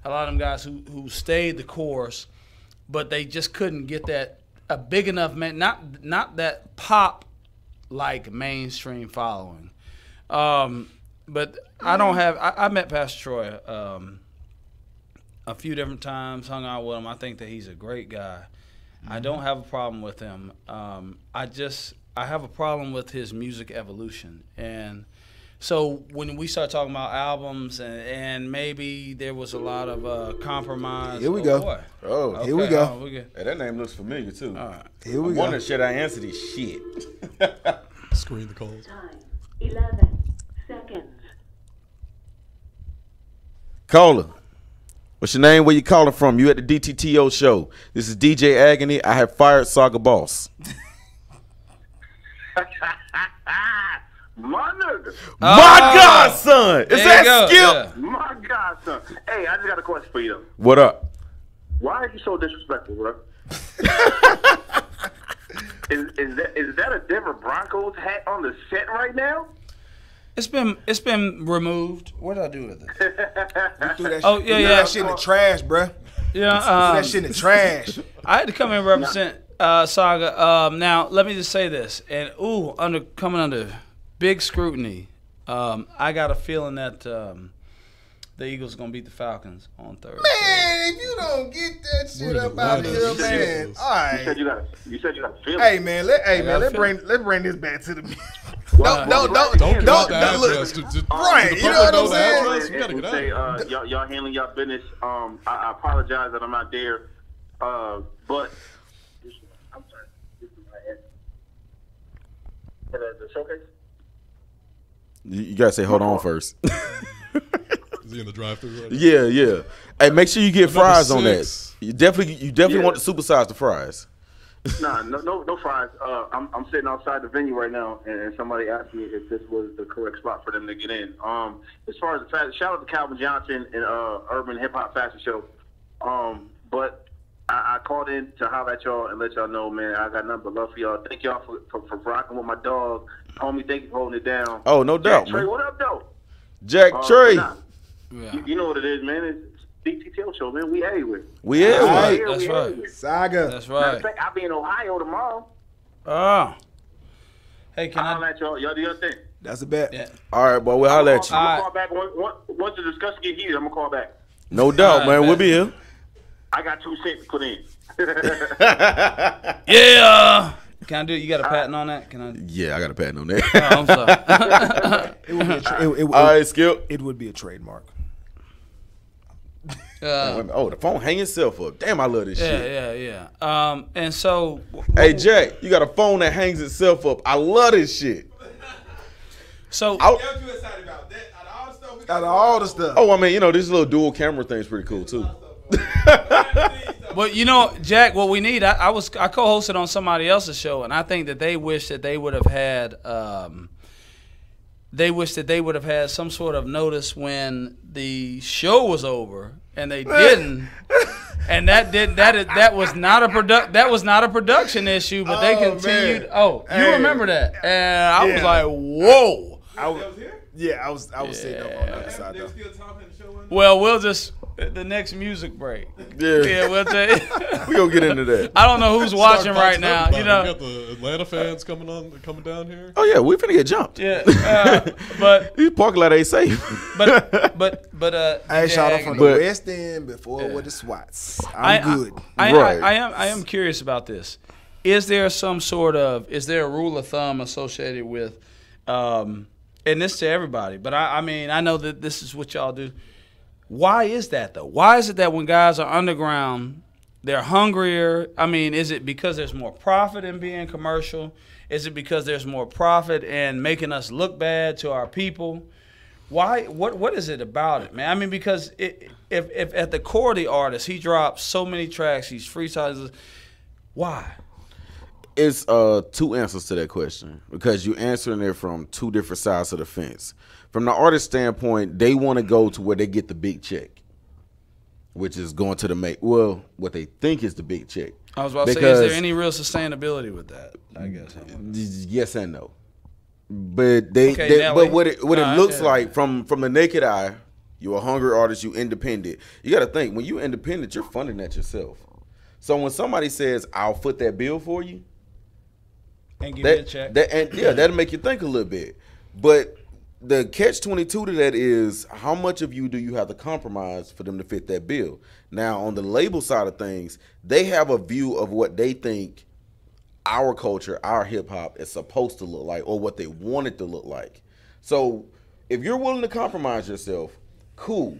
Speaker 2: a lot of them guys who stayed the course, but they just couldn't get a big enough not that pop like mainstream following. But I don't have. I met Pastor Troy a few different times, hung out with him. I think that he's a great guy. I don't have a problem with him. I have a problem with his music evolution. And So when we start talking about albums and maybe there was a lot of compromise.
Speaker 4: Here we go.
Speaker 2: Boy.
Speaker 1: Oh,
Speaker 2: Okay,
Speaker 4: here we go.
Speaker 2: we good.
Speaker 1: hey, that name looks familiar too.
Speaker 2: All right.
Speaker 4: Here we
Speaker 1: I
Speaker 4: go.
Speaker 1: wonder should I answer this shit?
Speaker 3: Screen the calls.
Speaker 10: Time 11 seconds.
Speaker 1: Caller, what's your name? Where you calling from? You at the DTTO Show. This is DJ Agony. I have fired Saga Boss.
Speaker 6: My nigga.
Speaker 1: My godson! Is
Speaker 2: There you
Speaker 1: that
Speaker 2: go,
Speaker 1: Skip?
Speaker 2: yeah.
Speaker 6: My godson. Hey, I just got a question for you, though.
Speaker 1: What up?
Speaker 6: Why are you so disrespectful, bro? Is that a Denver Broncos hat on the set right now?
Speaker 2: It's been removed. What did I do with it?
Speaker 4: You threw that
Speaker 2: Oh,
Speaker 4: shit,
Speaker 2: yeah,
Speaker 4: you threw
Speaker 2: yeah.
Speaker 4: that shit in the trash, bruh.
Speaker 2: Yeah,
Speaker 4: Threw that shit in the trash.
Speaker 2: I had to come and represent Saga. Now, let me just say this, and coming under big scrutiny. I got a feeling that the Eagles are gonna beat the Falcons on Thursday.
Speaker 4: Man, if you don't get that shit
Speaker 3: Where's
Speaker 4: up
Speaker 3: the
Speaker 4: out of
Speaker 3: weather?
Speaker 4: here,
Speaker 3: You
Speaker 4: man.
Speaker 3: said-
Speaker 4: All
Speaker 6: You said
Speaker 4: right.
Speaker 6: you said you got a feeling.
Speaker 4: Hey, man. Let's bring this back to the. Don't
Speaker 3: Don't give out the
Speaker 4: look.
Speaker 3: address.
Speaker 4: Right, you know what I'm saying?
Speaker 3: We gotta get out of here.
Speaker 6: Y'all handling y'all business. I apologize that I'm not there. But I'm sorry. This is my head. The showcase.
Speaker 1: You gotta say hold on first.
Speaker 3: Is he in the drive-thru right now?
Speaker 1: Yeah. Hey, make sure you get
Speaker 3: Number
Speaker 1: fries on that.
Speaker 3: 6.
Speaker 1: You definitely
Speaker 6: Yeah.
Speaker 1: want to supersize the fries.
Speaker 6: Nah, no fries. I'm sitting outside the venue right now, and somebody asked me if this was the correct spot for them to get in. As far as the fashion, shout out to Calvin Johnson and Urban Hip Hop Fashion Show. But I called in to holler at y'all and let y'all know, man, I got nothing but love for y'all. Thank y'all for rocking with my dog. Homie, thank you for holding it down.
Speaker 1: Oh, no doubt,
Speaker 6: Trey,
Speaker 1: man.
Speaker 6: what up, though?
Speaker 1: Jack Trey.
Speaker 6: Nah,
Speaker 2: Yeah.
Speaker 6: you know what it is, man. It's DTTO Show, man. We everywhere.
Speaker 1: We is.
Speaker 4: Right.
Speaker 2: That's
Speaker 6: We
Speaker 2: right.
Speaker 6: everywhere.
Speaker 4: Saga.
Speaker 2: That's
Speaker 6: Matter of
Speaker 2: right.
Speaker 6: fact, I'll be in Ohio tomorrow.
Speaker 2: Oh. Hey, can
Speaker 6: I'll holler
Speaker 2: I?
Speaker 6: at y'all. Y'all do your thing.
Speaker 4: That's a bet.
Speaker 2: Yeah.
Speaker 1: All right, boy. We'll holler at you.
Speaker 6: I'm
Speaker 2: Alright.
Speaker 6: gonna call back once the discussion get heated. I'm gonna call back.
Speaker 1: No doubt,
Speaker 2: All right,
Speaker 1: man. We'll
Speaker 2: man.
Speaker 1: be here.
Speaker 6: I got 2 cents to put in.
Speaker 2: Yeah. Can I do it? You got a patent on that? Can I?
Speaker 1: Yeah, I got a patent on that.
Speaker 2: Oh, I'm sorry.
Speaker 4: It would be a
Speaker 1: All right, Skip.
Speaker 4: it would be a trademark.
Speaker 1: Oh, the phone hang itself up. Damn, I love this shit.
Speaker 2: Yeah. And so.
Speaker 1: Hey, Jack, you got a phone that hangs itself up. I love this shit.
Speaker 2: So.
Speaker 1: I-
Speaker 4: you excited about that? Out of all the stuff.
Speaker 1: oh, I mean, this little dual camera thing's pretty cool, too.
Speaker 2: Well, Jack, what we need, I co-hosted on somebody else's show, and I think that they wish that they would have had some sort of notice when the show was over, and they didn't. And that was not a production issue, but they
Speaker 4: Oh,
Speaker 2: continued.
Speaker 4: man.
Speaker 2: Oh, you
Speaker 4: Hey.
Speaker 2: remember that? And I was
Speaker 4: Yeah.
Speaker 2: like, whoa.
Speaker 4: I was sitting up on the other side though.
Speaker 2: Well, we'll just the next music break.
Speaker 1: Yeah.
Speaker 2: Yeah, we'll tell you.
Speaker 1: We gonna get into that.
Speaker 2: I don't know who's watching
Speaker 3: Start
Speaker 2: right
Speaker 3: boxing
Speaker 2: now.
Speaker 3: everybody.
Speaker 2: You know.
Speaker 3: We got the Atlanta fans coming down here.
Speaker 1: Oh, yeah, we finna get jumped.
Speaker 2: Yeah, but
Speaker 1: These parking lot ain't safe.
Speaker 2: but
Speaker 4: I
Speaker 2: DJ
Speaker 4: shot up from
Speaker 2: Agony,
Speaker 4: the
Speaker 1: But-
Speaker 4: West End before with the SWATs. I'm good.
Speaker 1: Right.
Speaker 2: I am curious about this. Is there a rule of thumb associated with, and this to everybody, but I mean, I know that this is what y'all do. Why is that though? Why is it that when guys are underground, they're hungrier? I mean, is it because there's more profit in being commercial? Is it because there's more profit in making us look bad to our people? Why? What is it about it, man? I mean, because if at the core of the artist, he drops so many tracks, he's freestyles. Why?
Speaker 1: It's two answers to that question because you're answering it from two different sides of the fence. From the artist standpoint, they want to go to where they get the big check, which is going to what they think is the big check.
Speaker 2: I was about to say, is there any real sustainability with that? I guess.
Speaker 1: Yes and no. But what it looks like from the naked eye, you're a hungry artist, you independent. You got to think when you're independent, you're funding that yourself. So when somebody says, "I'll foot that bill for you,"
Speaker 2: and give you a check,
Speaker 1: that'll make you think a little bit. But the catch-22 to that is how much of you do you have to compromise for them to fit that bill? Now, on the label side of things, they have a view of what they think our culture, our hip-hop is supposed to look like or what they want it to look like. So if you're willing to compromise yourself, cool.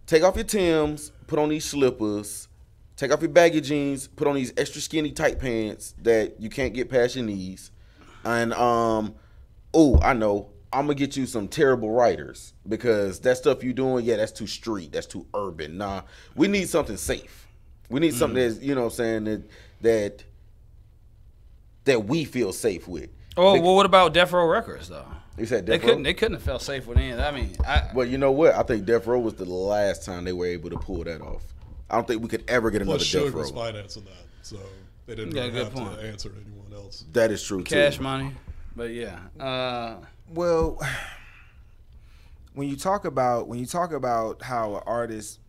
Speaker 1: Take off your Timbs, put on these slippers, take off your baggy jeans, put on these extra skinny tight pants that you can't get past your knees. And I know, I'm gonna get you some terrible writers because that stuff you doing, that's too street, that's too urban. Nah, we need something safe. We need something that's, you know what I'm saying, that we feel safe with.
Speaker 2: Oh, well, what about Death Row Records though?
Speaker 1: You said Death Row?
Speaker 2: They couldn't have felt safe with any. I mean,
Speaker 1: well, you know what? I think Death Row was the last time they were able to pull that off. I don't think we could ever get another
Speaker 3: Plus,
Speaker 1: Death
Speaker 3: Suge
Speaker 1: Row.
Speaker 3: was financing that, so they didn't really have to answer to anyone else.
Speaker 1: That is true too.
Speaker 2: Cash money, but yeah.
Speaker 4: Well, when you talk about how an artist,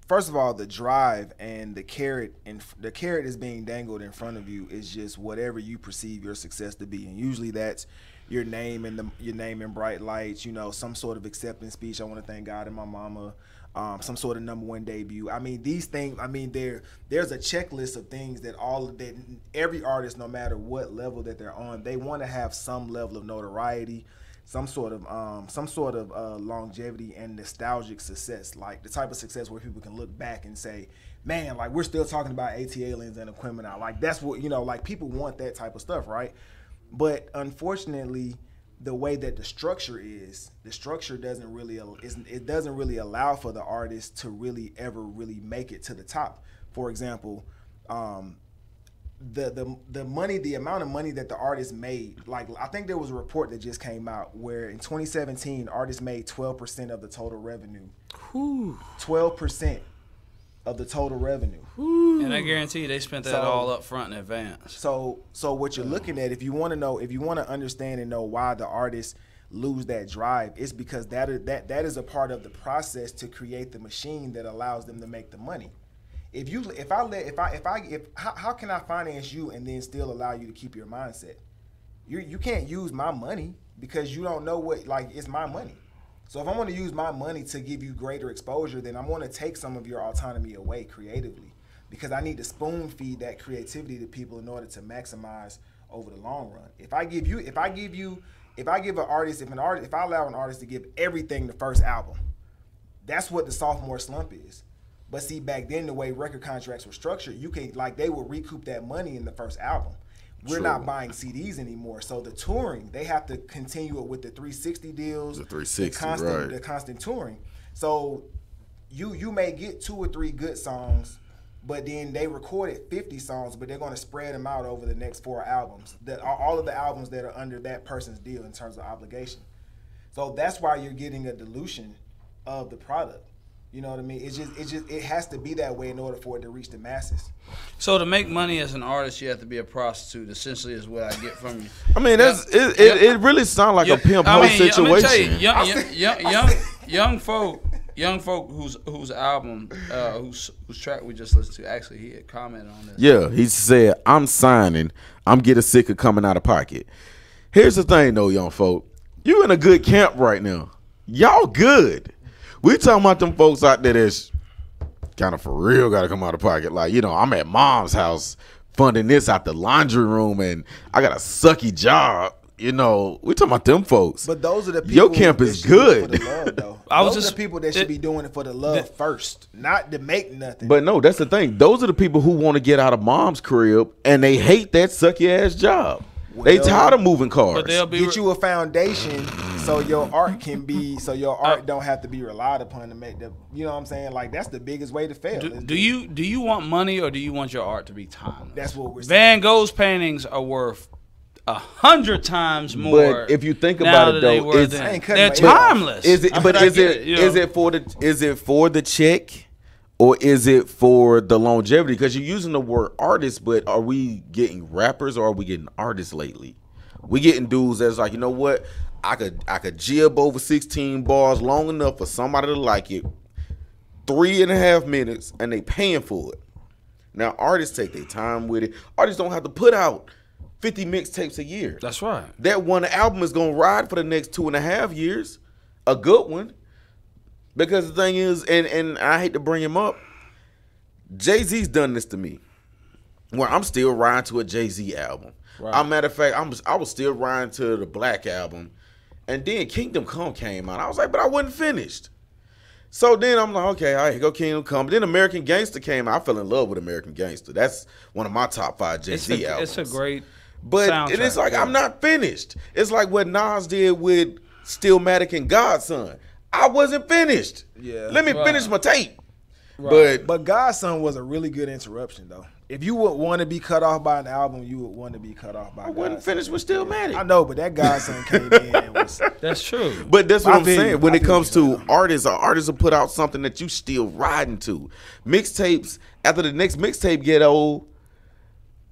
Speaker 4: first of all, the drive and the carrot is being dangled in front of you is just whatever you perceive your success to be, and usually that's your name and your name in bright lights. You know, some sort of acceptance speech. I want to thank God and my mama. Some sort of #1 debut. I mean, these things. I mean, there's a checklist of things that every artist, no matter what level that they're on, they want to have some level of notoriety, some sort of longevity and nostalgic success, like the type of success where people can look back and say, man, like we're still talking about AT-Aliens and Aquemini. Like that's what, like people want that type of stuff, right? But unfortunately, the way that the structure doesn't really allow for the artist to really ever really make it to the top. For example, the amount of money that the artist made, like I think there was a report that just came out where in 2017 artists made 12% of the total revenue. 12% of the total revenue.
Speaker 2: And I guarantee you they spent that all up front in advance.
Speaker 4: So what you're looking at, if you want to understand and know why the artists lose that drive, it's because that is a part of the process to create the machine that allows them to make the money. How can I finance you and then still allow you to keep your mindset? You can't use my money because you don't know what, like, it's my money. So if I'm going to use my money to give you greater exposure, then I'm going to take some of your autonomy away creatively, because I need to spoon feed that creativity to people in order to maximize over the long run. If I allow an artist to give everything the first album, that's what the sophomore slump is. But see, back then, the way record contracts were structured, they would recoup that money in the first album. We're not buying CDs anymore, so the touring, they have to continue it with the 360 deals, the constant touring. So you may get 2 or 3 good songs, but then they recorded 50 songs, but they're going to spread them out over the next 4 albums. All of the albums that are under that person's deal in terms of obligation. So that's why you're getting a dilution of the product. You know what I mean? It has to be that way in order for it to reach the masses.
Speaker 2: So to make money as an artist, you have to be a prostitute. Essentially, is what I get from you.
Speaker 1: I mean, it really sounds like a pimp hoe situation.
Speaker 2: Let me tell you, young folk whose album, whose track we just listened to, actually he had commented on this.
Speaker 1: Yeah, he said, "I'm signing. I'm getting sick of coming out of pocket." Here's the thing, though, young folk, you in a good camp right now. Y'all good. We talking about them folks out there that's kind of for real got to come out of pocket. Like, I'm at mom's house funding this out the laundry room and I got a sucky job. We talking about them folks.
Speaker 4: But those are the people.
Speaker 1: Your camp is good.
Speaker 4: For the love, though. Those are the people that should be doing it for the love first, not to make nothing.
Speaker 1: But no, that's the thing. Those are the people who want to get out of mom's crib and they hate that sucky ass job. They tired of moving cars.
Speaker 2: But they'll
Speaker 4: get you a foundation so your art don't have to be relied upon to make the, you know what I'm saying? Like, that's the biggest way to fail.
Speaker 2: Do you want money or do you want your art to be timeless?
Speaker 4: That's what we're saying.
Speaker 2: Van Gogh's paintings are worth 100 times more.
Speaker 1: But if you think about it, though,
Speaker 2: they're timeless.
Speaker 1: Is it for the check? Or is it for the longevity? Because you're using the word artist, but are we getting rappers or are we getting artists lately? We getting dudes that's like, you know what? I could jib over 16 bars long enough for somebody to like it. 3.5 minutes, and they paying for it. Now, artists take their time with it. Artists don't have to put out 50 mixtapes a year.
Speaker 2: That's right.
Speaker 1: That one album is going to ride for the next 2.5 years. A good one. Because the thing is, and I hate to bring him up, Jay-Z's done this to me, where I'm still riding to a Jay-Z album. Right. As a matter of fact, I was still riding to the Black album, And then Kingdom Come came out. I was like, but I wasn't finished. So then I'm like, okay, all right, here go Kingdom Come. But then American Gangster came out. I fell in love with American Gangster. That's one of my top 5 Jay-Z albums.
Speaker 2: It's a great
Speaker 1: But it's like, I'm not finished. It's like what Nas did with Stillmatic and Godson. I wasn't finished.
Speaker 4: Yeah.
Speaker 1: Let me finish my tape.
Speaker 4: Right. But Godson was a really good interruption, though. If you would want to be cut off by an album, you would want to be cut off by
Speaker 1: I wasn't finished with Stillmatic.
Speaker 4: I know, but that Godson came in and was...
Speaker 2: That's true.
Speaker 1: But that's what I'm saying. When it comes to artists, artists will put out something that you still riding to. Mixtapes, after the next mixtape get old,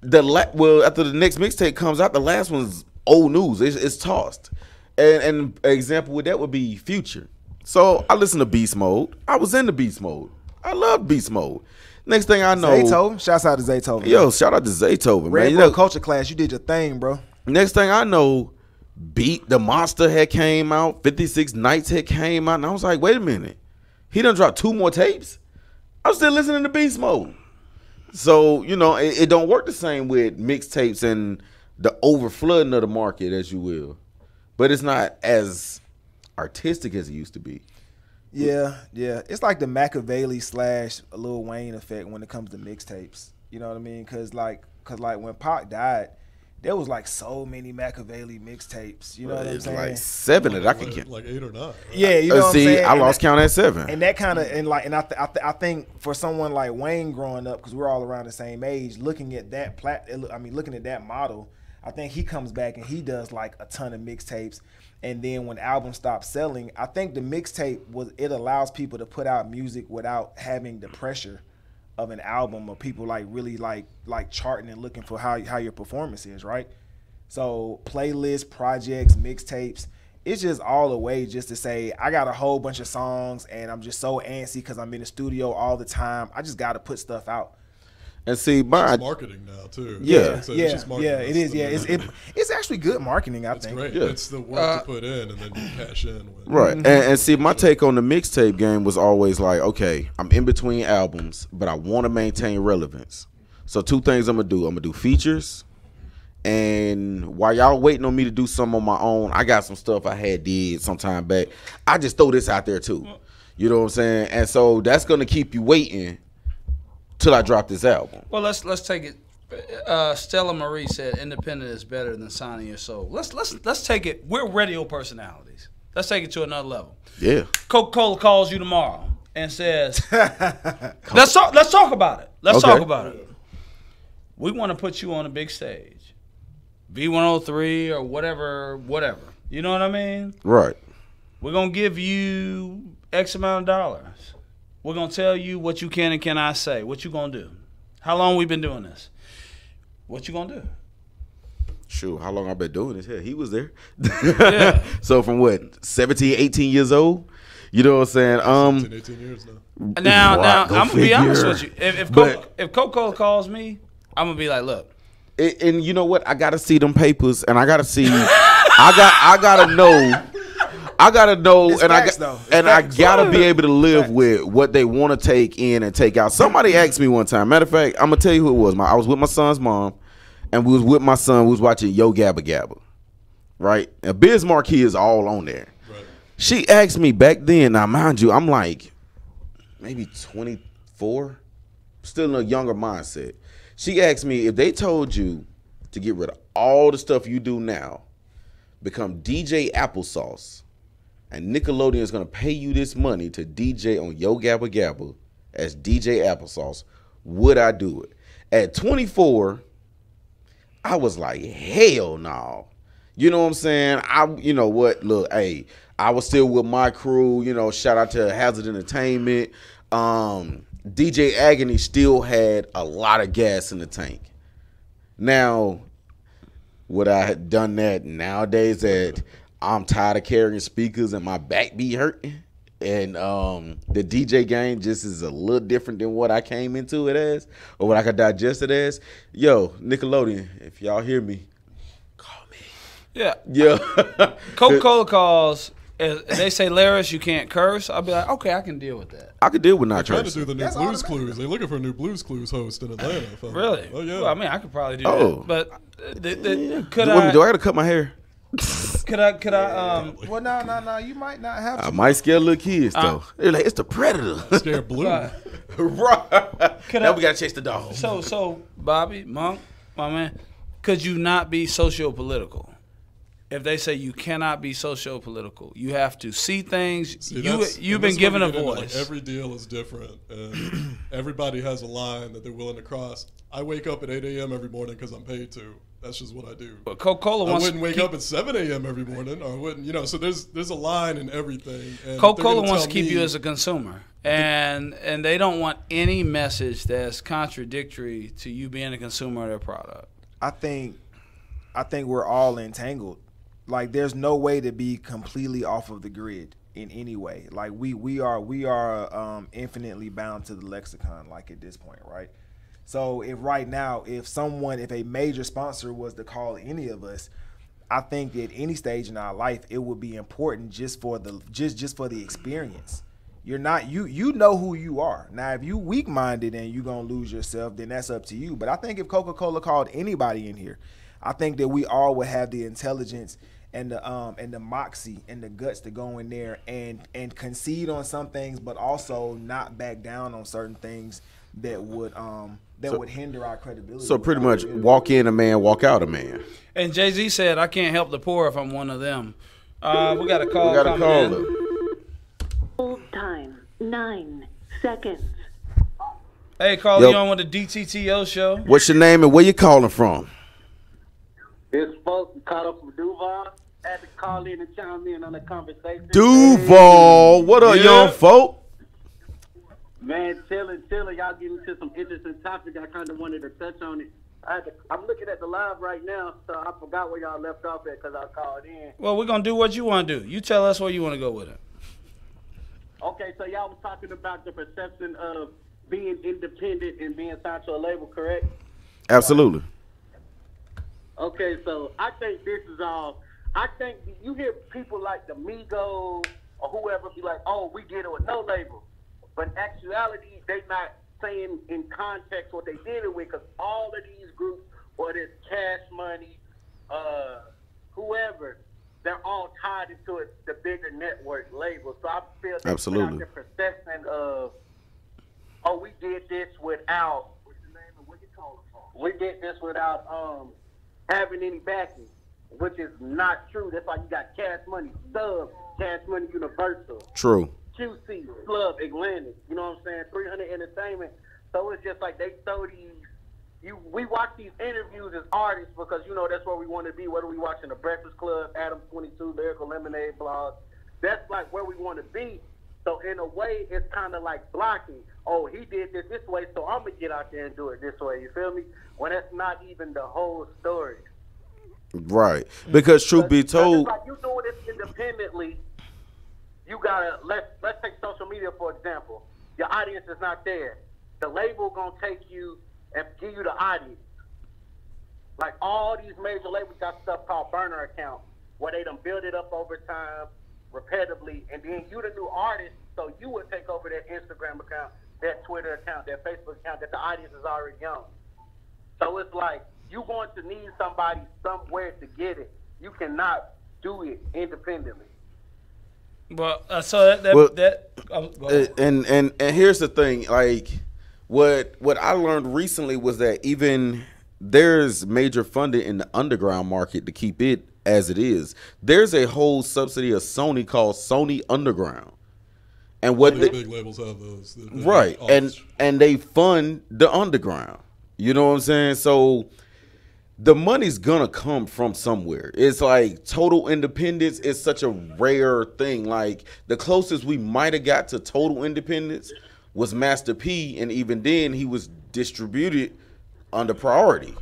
Speaker 1: after the next mixtape comes out, the last one's old news. It's tossed. And an example with that would be Future. So I listened to Beast Mode. I was into Beast Mode. I love Beast Mode. Next thing I know,
Speaker 4: Zaytoven. Shouts out to Zaytoven.
Speaker 1: Yo, shout out to Zaytoven, man.
Speaker 4: Red Bull Culture Class, you did your thing, bro.
Speaker 1: Next thing I know, Beat the Monster had came out, 56 Nights had came out, and I was like, wait a minute, he done dropped 2 more tapes. I'm still listening to Beast Mode. So it don't work the same with mixtapes and the overflooding of the market, as you will, but it's not as artistic as it used to be.
Speaker 4: Yeah. It's like the Machiavelli / Lil Wayne effect when it comes to mixtapes. You know what I mean? Cause when Pac died, there was like so many Machiavelli mixtapes. You know what I'm saying?
Speaker 1: Like 7 that I can get.
Speaker 3: Like 8 or 9. Right?
Speaker 4: Yeah, you know what I'm saying?
Speaker 1: I lost count at 7.
Speaker 4: And that kind of I think for someone like Wayne growing up, because we're all around the same age, looking at that model, I think he comes back and he does like a ton of mixtapes. And then when albums stop selling, I think the mixtape it allows people to put out music without having the pressure of an album or people like really like charting and looking for how your performance is, right? So playlists, projects, mixtapes, it's just all a way just to say I got a whole bunch of songs and I'm just so antsy because I'm in the studio all the time. I just got to put stuff out.
Speaker 1: And see,
Speaker 3: it's marketing now too.
Speaker 1: Yeah,
Speaker 3: so
Speaker 4: it is. Yeah, it's actually good marketing. I think.
Speaker 3: Great.
Speaker 1: Yeah.
Speaker 3: It's the work to put in, and then you cash in.
Speaker 1: Right. And see, my take on the mixtape game was always like, okay, I'm in between albums, but I want to maintain relevance. So 2 things I'm gonna do. I'm gonna do features, and while y'all waiting on me to do something on my own, I got some stuff I had did some time back. I just throw this out there too. You know what I'm saying? And so that's gonna keep you waiting till I drop this album.
Speaker 2: Well, let's take it. Stella Marie said, "Independent is better than signing your soul." Let's take it. We're radio personalities. Let's take it to another level.
Speaker 1: Yeah.
Speaker 2: Coca-Cola calls you tomorrow and says, "Let's talk about it. Let's talk about it. We want to put you on a big stage, V103 or whatever. You know what I mean?
Speaker 1: Right.
Speaker 2: We're gonna give you X amount of dollars. We're going to tell you what you can and cannot say. What you going to do? How long we been doing this? What you going to do?
Speaker 1: Sure. How long I been doing this? Hell, he was there.
Speaker 2: Yeah.
Speaker 1: So from what, 17, 18 years old? You know what I'm saying?
Speaker 3: 17, 18 years now.
Speaker 2: Now, I'm going to be honest with you. If Coca-Cola calls me, I'm going to be like, look.
Speaker 1: And you know what? I got to see them papers, and I got to see. I got to know. I gotta know,
Speaker 4: it's
Speaker 1: and
Speaker 4: facts,
Speaker 1: I gotta be able to live with what they want to take in and take out. Somebody asked me one time. Matter of fact, I'm gonna tell you who it was. I was with my son's mom, and we was with my son. We was watching Yo Gabba Gabba, right? And Biz Marquee is all on there. Right. She asked me back then. Now, mind you, I'm like maybe 24, still in a younger mindset. She asked me if they told you to get rid of all the stuff you do now, become DJ Applesauce. And Nickelodeon is going to pay you this money to DJ on Yo Gabba Gabba as DJ Applesauce. Would I do it? At 24, I was like, hell no. You know what I'm saying? You know what? Look, hey, I was still with my crew. You know, shout out to Hazard Entertainment. DJ Agony still had a lot of gas in the tank. Now, would I have done that nowadays that I'm tired of carrying speakers and my back be hurting? And the DJ game just is a little different than what I came into it as or what I could digest it as. Yo, Nickelodeon, if y'all hear me, call me.
Speaker 2: Yeah.
Speaker 1: Yeah.
Speaker 2: Coca-Cola calls. They say, Laris, you can't curse. I'll be like, okay, I can deal with that.
Speaker 1: I could deal with not
Speaker 3: trying
Speaker 1: cursing.
Speaker 3: to do the new Blues Clues. They're looking for a new Blues Clues host in Atlanta.
Speaker 2: Really?
Speaker 3: Oh, yeah.
Speaker 2: Well, I mean, I could probably do that. But
Speaker 1: do I got to cut my hair?
Speaker 2: Could I
Speaker 4: Well, no. You might not have to.
Speaker 1: I might scare little kids though. They're like, it's the predator.
Speaker 3: Scare Blue.
Speaker 1: Right.
Speaker 2: Could
Speaker 1: Now
Speaker 2: I-
Speaker 1: we gotta chase the dog.
Speaker 2: So Bobby, Monk, my man, could you not be socio-political? If they say you cannot be socio-political, you have to see things. You've been given a voice.
Speaker 3: Like, every deal is different, and everybody has a line that they're willing to cross. I wake up at 8 a.m. every morning because I'm paid to. That's just what I do.
Speaker 2: But Coca-Cola
Speaker 3: I
Speaker 2: wants
Speaker 3: wouldn't wake up at 7 a.m. every morning, or I wouldn't, So there's a line in everything. And
Speaker 2: Coca-Cola wants to keep you as a consumer, and they don't want any message that's contradictory to you being a consumer of their product.
Speaker 4: I think we're all entangled. Like, there's no way to be completely off of the grid in any way. Like, we are infinitely bound to the lexicon, like, at this point, right? So if a major sponsor was to call any of us, I think at any stage in our life it would be important just for the experience. You're not you know who you are. Now if you weak-minded and you're gonna lose yourself, then that's up to you. But I think if Coca-Cola called anybody in here, I think that we all would have the intelligence and the moxie and the guts to go in there and concede on some things, but also not back down on certain things that would hinder our credibility.
Speaker 1: So pretty much, walk in a man, walk out a man.
Speaker 2: And Jay-Z said, "I can't help the poor if I'm one of them." We got a call.
Speaker 1: We got a
Speaker 2: coming in.
Speaker 1: caller.
Speaker 10: Hold time. 9 seconds.
Speaker 2: Hey, caller, you on with the DTTO show?
Speaker 1: What's your name and where you calling from?
Speaker 11: This folks caught up from Duval. Had to call in and chime in on the conversation.
Speaker 1: Duval, what up, young folk?
Speaker 11: Man, chilling. Y'all getting into some interesting topic. I kind of wanted to touch on it. I'm looking at the live right now, so I forgot where y'all left off at because I called in.
Speaker 2: Well, we're going to do what you want to do. You tell us where you want to go with it.
Speaker 11: Okay, so y'all was talking about the perception of being independent and being signed to a label, correct?
Speaker 1: Absolutely.
Speaker 11: Okay, so I think this is all. I think you hear people like the Migos or whoever be like, "Oh, we did it with no label," but in actuality, they not saying in context what they did it with, because all of these groups, whether it's Cash Money, whoever, they're all tied into the bigger network label. So I feel that
Speaker 1: absolutely
Speaker 11: the perception of, "Oh, we did this without," what's the name of what you call it? We did this without having any backing, which is not true. That's why you got Cash Money Sub, Cash Money Universal.
Speaker 1: True.
Speaker 11: QC, Club, Atlantic. You know what I'm saying? 300 Entertainment. So it's just like they throw these. We watch these interviews as artists because, that's where we want to be. Whether we watching The Breakfast Club, Adam 22, Lyrical Lemonade blog. That's like where we want to be. So in a way, it's kind of like blocking. Oh, he did this way, so I'm going to get out there and do it this way. You feel me? When that's not even the whole story.
Speaker 1: Right. Because truth be told,
Speaker 11: like you doing this independently, you gotta let's take social media for example. Your audience is not there. The label gonna take you and give you the audience. Like all these major labels got stuff called burner account, where they done build it up over time, repetitively, and then you the new artist, so you would take over their Instagram account, their Twitter account, their Facebook account that the audience is already on. So it's like you're going to need somebody somewhere to get it. You cannot do it independently.
Speaker 2: Well,
Speaker 1: and here's the thing, like what I learned recently was that even there's major funding in the underground market to keep it as it is. There's a whole subsidy of Sony called Sony Underground. And what the
Speaker 3: big labels have those.
Speaker 1: Right. And they fund the underground. You know what I'm saying? So the money's gonna come from somewhere. It's like total independence is such a rare thing. Like the closest we might have got to total independence was Master P, and even then he was distributed under priority.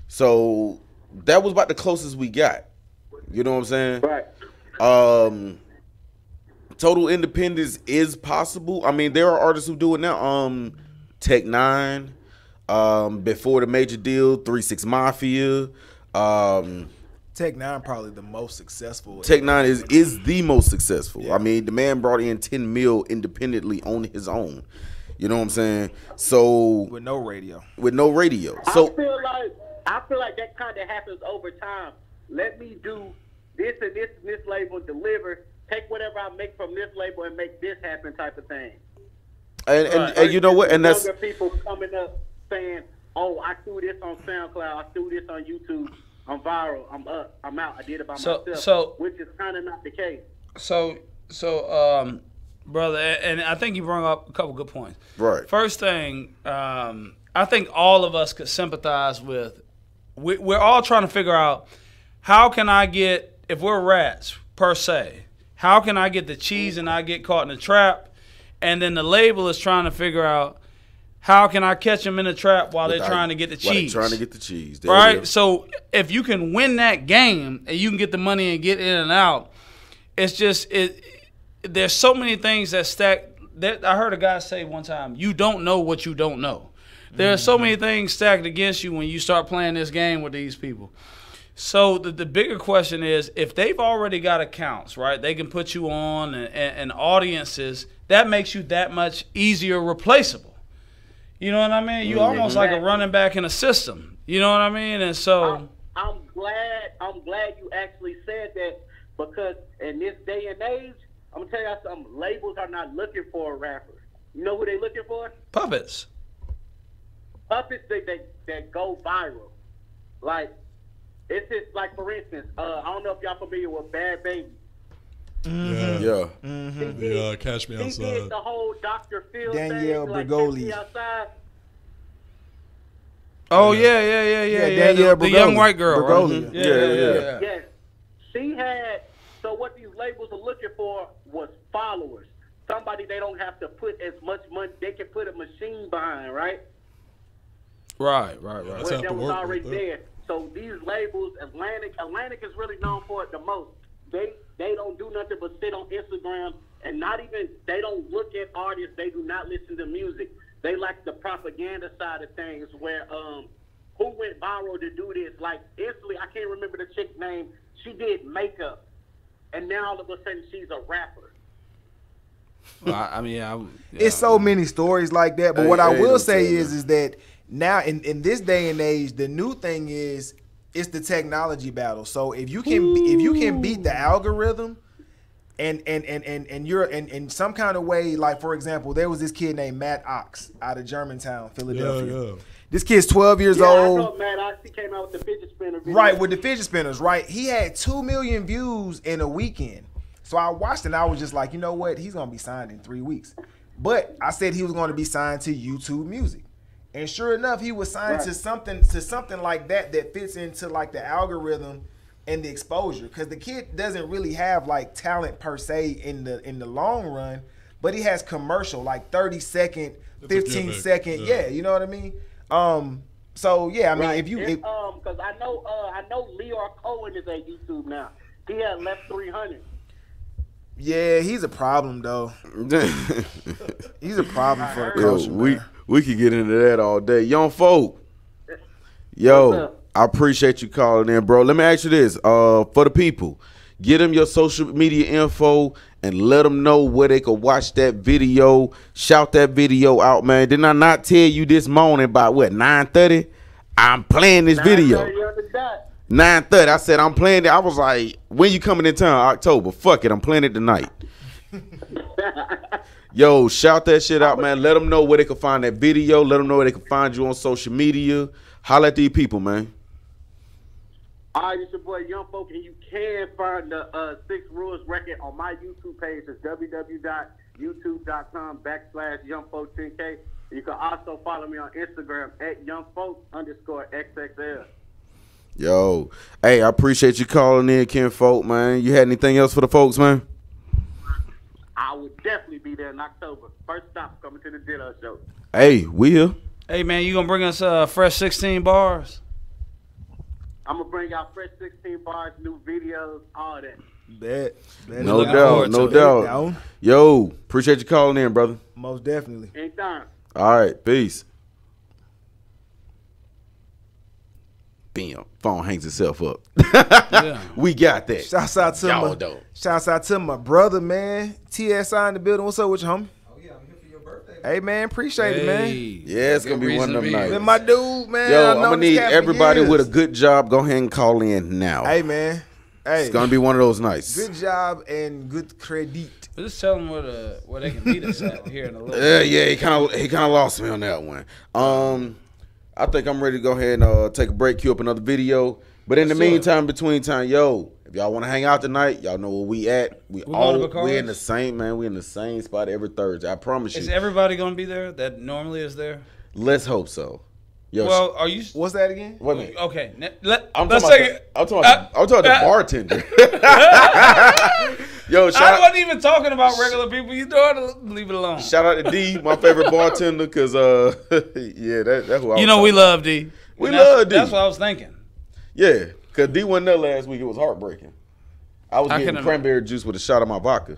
Speaker 1: So that was about the closest we got. You know what I'm saying?
Speaker 11: Right.
Speaker 1: Total independence is possible. I mean, there are artists who do it now. Tech Nine, before the major deal, 3-6 Mafia.
Speaker 4: Tech Nine probably the most successful.
Speaker 1: Tech Nine is the most successful. Yeah. I mean, the man brought in 10 mil independently on his own. You know what I'm saying? So
Speaker 4: with no radio.
Speaker 1: So
Speaker 11: I feel like that kind of happens over time. Let me do this and this and this label deliver. Take whatever I make from this label and make this happen type of thing.
Speaker 1: And you know what? And that's
Speaker 11: younger people coming up saying, "Oh, I threw this on SoundCloud. I threw this on YouTube. I'm viral. I'm up. I'm out. I did it by myself." Which is kind of not the case.
Speaker 2: So, brother, and I think you brought up a couple good points.
Speaker 1: Right.
Speaker 2: First thing, I think all of us could sympathize with. We're all trying to figure out how can I get, if we're rats per se, how can I get the cheese and not get caught in the trap? And then the label is trying to figure out how can I catch them in the trap while they're trying to get the cheese.
Speaker 1: Trying to get the cheese. There
Speaker 2: right? So if you can win that game and you can get the money and get in and out, it's just there's so many things that stack. I heard a guy say one time, you don't know what you don't know. There are so many things stacked against you when you start playing this game with these people. So the bigger question is, if they've already got accounts, right, they can put you on and audiences, that makes you that much easier replaceable. You know what I mean? You almost like a running back in a system. You know what I mean? And so
Speaker 11: I'm glad you actually said that, because in this day and age, I'm gonna tell you something. Labels are not looking for a rapper. You know who they looking for?
Speaker 2: Puppets.
Speaker 11: Puppets that go viral. Like, it's just like, for instance, I don't know if y'all familiar with Bad Baby.
Speaker 3: Yeah.
Speaker 11: Mm-hmm.
Speaker 3: Catch Me Outside.
Speaker 11: He did the whole Dr. Phil
Speaker 4: Danielle
Speaker 11: thing, like
Speaker 4: Bregoli.
Speaker 11: Catch Me Outside.
Speaker 2: Oh yeah.
Speaker 4: Danielle
Speaker 2: the young white girl.
Speaker 4: Bregoli.
Speaker 2: Right? Yeah.
Speaker 11: Yes. She had, so what these labels are looking for was followers. Somebody they don't have to put as much money, they can put a machine behind, right?
Speaker 2: Right.
Speaker 11: Where that was already there. So these labels, Atlantic is really known for it the most. They don't do nothing but sit on Instagram and they don't look at artists. They do not listen to music. They like the propaganda side of things, where who went viral to do this? Like, instantly, I can't remember the chick's name. She did makeup, and now all of a sudden she's a rapper.
Speaker 2: Well,
Speaker 4: it's so many stories like that. But what I will say is that now in this day and age, the new thing is it's the technology battle. So if you can beat the algorithm, and you're in some kind of way, like, for example, there was this kid named Matt Ox out of Germantown, Philadelphia.
Speaker 3: Yeah.
Speaker 4: This kid's 12 years old.
Speaker 11: I know Matt Ox. He came out with the fidget spinner video.
Speaker 4: Right, with the fidget spinners, right? He had 2 million views in a weekend. So I watched it and I was just like, you know what? He's going to be signed in 3 weeks. But I said he was going to be signed to YouTube Music. And sure enough, he was signed to something like that fits into like the algorithm and the exposure. Because the kid doesn't really have like talent per se in the long run, but he has commercial, like 30-second, 15-second. Yeah, you know what I mean? So yeah, I mean, if you
Speaker 11: because I know Leor Cohen is at YouTube now. He had left 300.
Speaker 4: Yeah, he's a problem though. He's a problem for the culture.
Speaker 1: We could get into that all day. Young folk. Yo, I appreciate you calling in, bro. Let me ask you this. For the people, get them your social media info and let them know where they could watch that video. Shout that video out, man. Didn't I not tell you this morning by what, 9:30? I'm playing this video. 9:30. I said I'm playing it. I was like, when you coming in town? October. Fuck it. I'm playing it tonight. Yo, shout that shit out, man. Let them know where they can find that video. Let them know where they can find you on social media. Holla at these people, man.
Speaker 11: All right, it's your boy Young Folk, and you can find the 6 Rules record on my YouTube page. It's www.youtube.com/YoungFolk10K. You can also follow me on Instagram at YoungFolk_XXL.
Speaker 1: Yo, hey, I appreciate you calling in, Ken Folk, man. You had anything else for the folks, man?
Speaker 11: I would definitely be there in October. First stop coming to the DTTO Show.
Speaker 1: Hey, we here.
Speaker 2: Hey, man, you gonna bring us fresh 16 bars?
Speaker 11: I'm gonna bring out fresh 16 bars, new videos, all that.
Speaker 1: No doubt. Yo, appreciate you calling in, brother.
Speaker 4: Most definitely.
Speaker 11: Anytime.
Speaker 1: All right, peace. Bam, phone hangs itself up. Yeah. We got that.
Speaker 4: Shouts out to my brother, man. TSI in the building. What's up with you, homie?
Speaker 12: Oh yeah, I'm here for your birthday.
Speaker 4: Hey man, appreciate it, man.
Speaker 1: Yeah, it's gonna be one of them nights.
Speaker 4: Been my dude, man.
Speaker 1: Yo, I'm gonna need everybody with a good job. Go ahead and call in now.
Speaker 4: Hey man.
Speaker 1: It's gonna be one of those nights.
Speaker 4: Good job and good credit.
Speaker 2: Just tell them where they can meet us at here in a little.
Speaker 1: Yeah, he kind of lost me on that one. I think I'm ready to go ahead and take a break, queue up another video. But in the meantime, between time, yo, if y'all want to hang out tonight, y'all know where we at. We in the same, man. We in the same spot every Thursday. I promise you.
Speaker 2: Is everybody gonna be there that normally is there?
Speaker 1: Let's hope so. Yo,
Speaker 2: well, are you?
Speaker 4: What's that again?
Speaker 1: Wait a minute.
Speaker 2: Okay,
Speaker 1: I'm talking about the bartender. Yo,
Speaker 2: I wasn't even talking about regular people. You know how to leave it alone.
Speaker 1: Shout out to D, my favorite bartender, because yeah, that's who I.
Speaker 2: You know we love D.
Speaker 1: We love D.
Speaker 2: That's what I was thinking.
Speaker 1: Yeah, because D wasn't there last week. It was heartbreaking. I was getting cranberry juice with a shot of my vodka.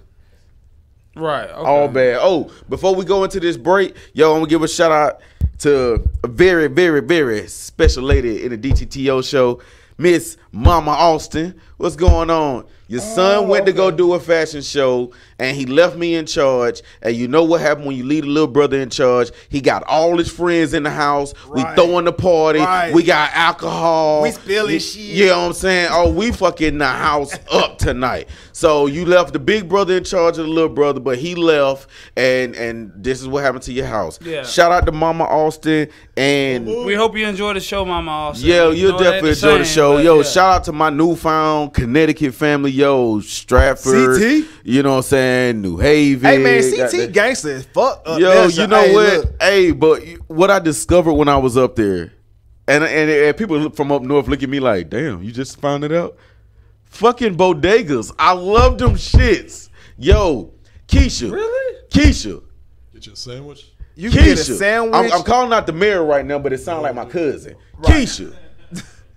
Speaker 2: Right. Okay.
Speaker 1: All bad. Oh, before we go into this break, yo, I'm gonna give a shout out to a very, very, very special lady in the DTTO show, Miss Mama Austin. What's going on? Your son went to go do a fashion show, and he left me in charge. And you know what happened when you leave a little brother in charge? He got all his friends in the house. We throwing the party. We got alcohol.
Speaker 4: We spilling shit.
Speaker 1: You know what I'm saying? Oh, we fucking the house up tonight. So you left the big brother in charge of the little brother, but he left, and this is what happened to your house.
Speaker 2: Yeah.
Speaker 1: Shout out to Mama Austin, and
Speaker 2: we hope you enjoy the show, Mama Austin.
Speaker 1: Yeah, you'll definitely enjoy the show. Yo, shout out to my newfound Connecticut family. Yo, Stratford,
Speaker 4: CT,
Speaker 1: you know what I'm saying, New Haven.
Speaker 4: Hey man, CT gangster as fuck.
Speaker 1: Yo, you know what? Hey, but what I discovered when I was up there, and people from up north look at me like, damn, you just found it out? Fucking bodegas. I love them shits. Yo, Keisha.
Speaker 2: Really?
Speaker 1: Keisha.
Speaker 3: Get you a sandwich?
Speaker 4: You can get a sandwich?
Speaker 1: I'm calling out the mayor right now, but it sounds like my cousin. Right. Keisha.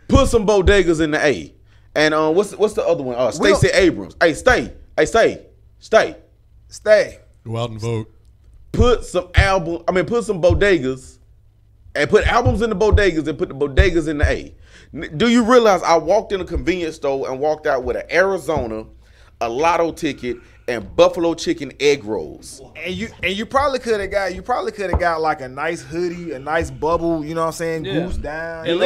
Speaker 1: Put some bodegas in the A. And what's the other one? Stacey Abrams. Hey, stay.
Speaker 3: Go out and vote.
Speaker 1: Put some bodegas, and put albums in the bodegas, and put the bodegas in the A. Do you realize I walked in a convenience store and walked out with an Arizona, a lotto ticket, and buffalo chicken egg rolls?
Speaker 4: And you probably could have got like a nice hoodie, a nice bubble, you know what I'm saying, goose down.
Speaker 1: It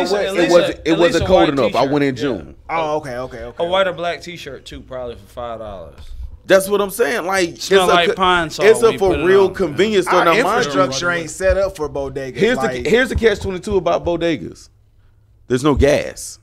Speaker 1: wasn't cold enough. I went in June.
Speaker 4: Oh, okay.
Speaker 2: A white or black T-shirt too, probably for $5.
Speaker 1: That's what I'm saying. Like,
Speaker 2: smell like pine salt.
Speaker 1: It's a for real convenience store.
Speaker 4: Our infrastructure ain't set up for bodegas.
Speaker 1: Here's the catch-22 about bodegas. There's no gas.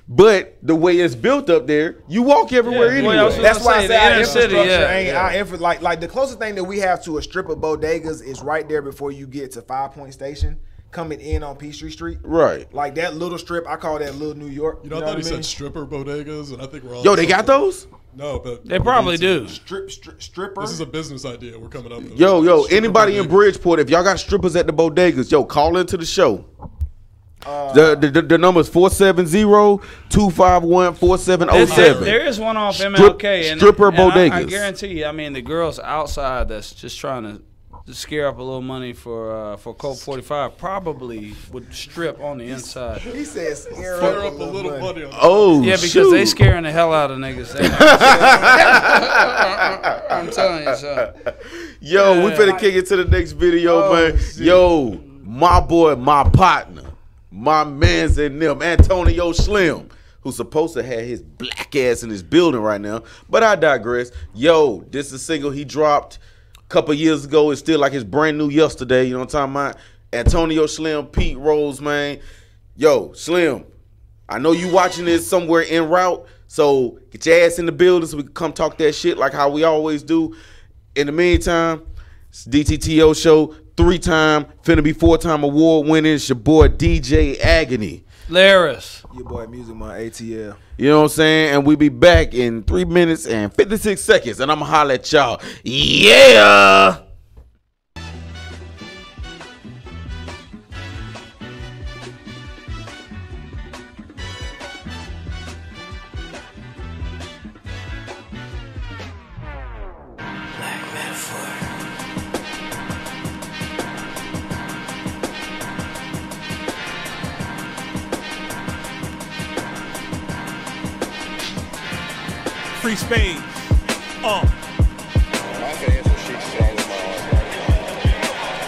Speaker 1: But the way it's built up there, you walk everywhere anyway.
Speaker 4: That's why I say our infrastructure ain't like the closest thing that we have to a strip of bodegas is right there before you get to 5 Point Station, coming in on Peachtree Street.
Speaker 1: Right.
Speaker 4: Like that little strip, I call that Little New York.
Speaker 3: You know, I thought he said stripper bodegas, and I think we're all.
Speaker 1: Yo, they got those?
Speaker 3: No, but
Speaker 2: they probably do.
Speaker 4: Stripper.
Speaker 3: This is a business idea. We're coming up with.
Speaker 1: Yo, anybody in Bridgeport, if y'all got strippers at the bodegas, yo, call into the show. The number is 470-251-4707.
Speaker 2: There is one off MLK and
Speaker 1: stripper bodegas.
Speaker 2: I guarantee you. I mean, the girls outside that's just trying to scare up a little money for Colt 45 probably would strip on the inside.
Speaker 4: He says scare
Speaker 3: up a little money.
Speaker 1: Oh,
Speaker 2: yeah, because they scaring the hell out of niggas. I'm telling you, son.
Speaker 1: Yo, we finna kick it to the next video, man. Shit. Yo, my boy, my partner, my man's in them, Antonio Slim, who's supposed to have his black ass in his building right now. But I digress. Yo, this is a single he dropped a couple years ago. It's still like it's brand new yesterday. You know what I'm talking about? Antonio Slim, Pete Rose, man. Yo, Slim, I know you watching this somewhere en route, so get your ass in the building so we can come talk that shit like how we always do. In the meantime, it's DTTO Show, 3-time, finna be 4-time award winning. It's your boy DJ Agony.
Speaker 2: Laris.
Speaker 4: Your boy Music Man ATL.
Speaker 1: You know what I'm saying? And we be back in 3 minutes and 56 seconds. And I'm going to holler at y'all. Yeah!
Speaker 12: Free Spain.
Speaker 13: My financial sheets is all in my arm.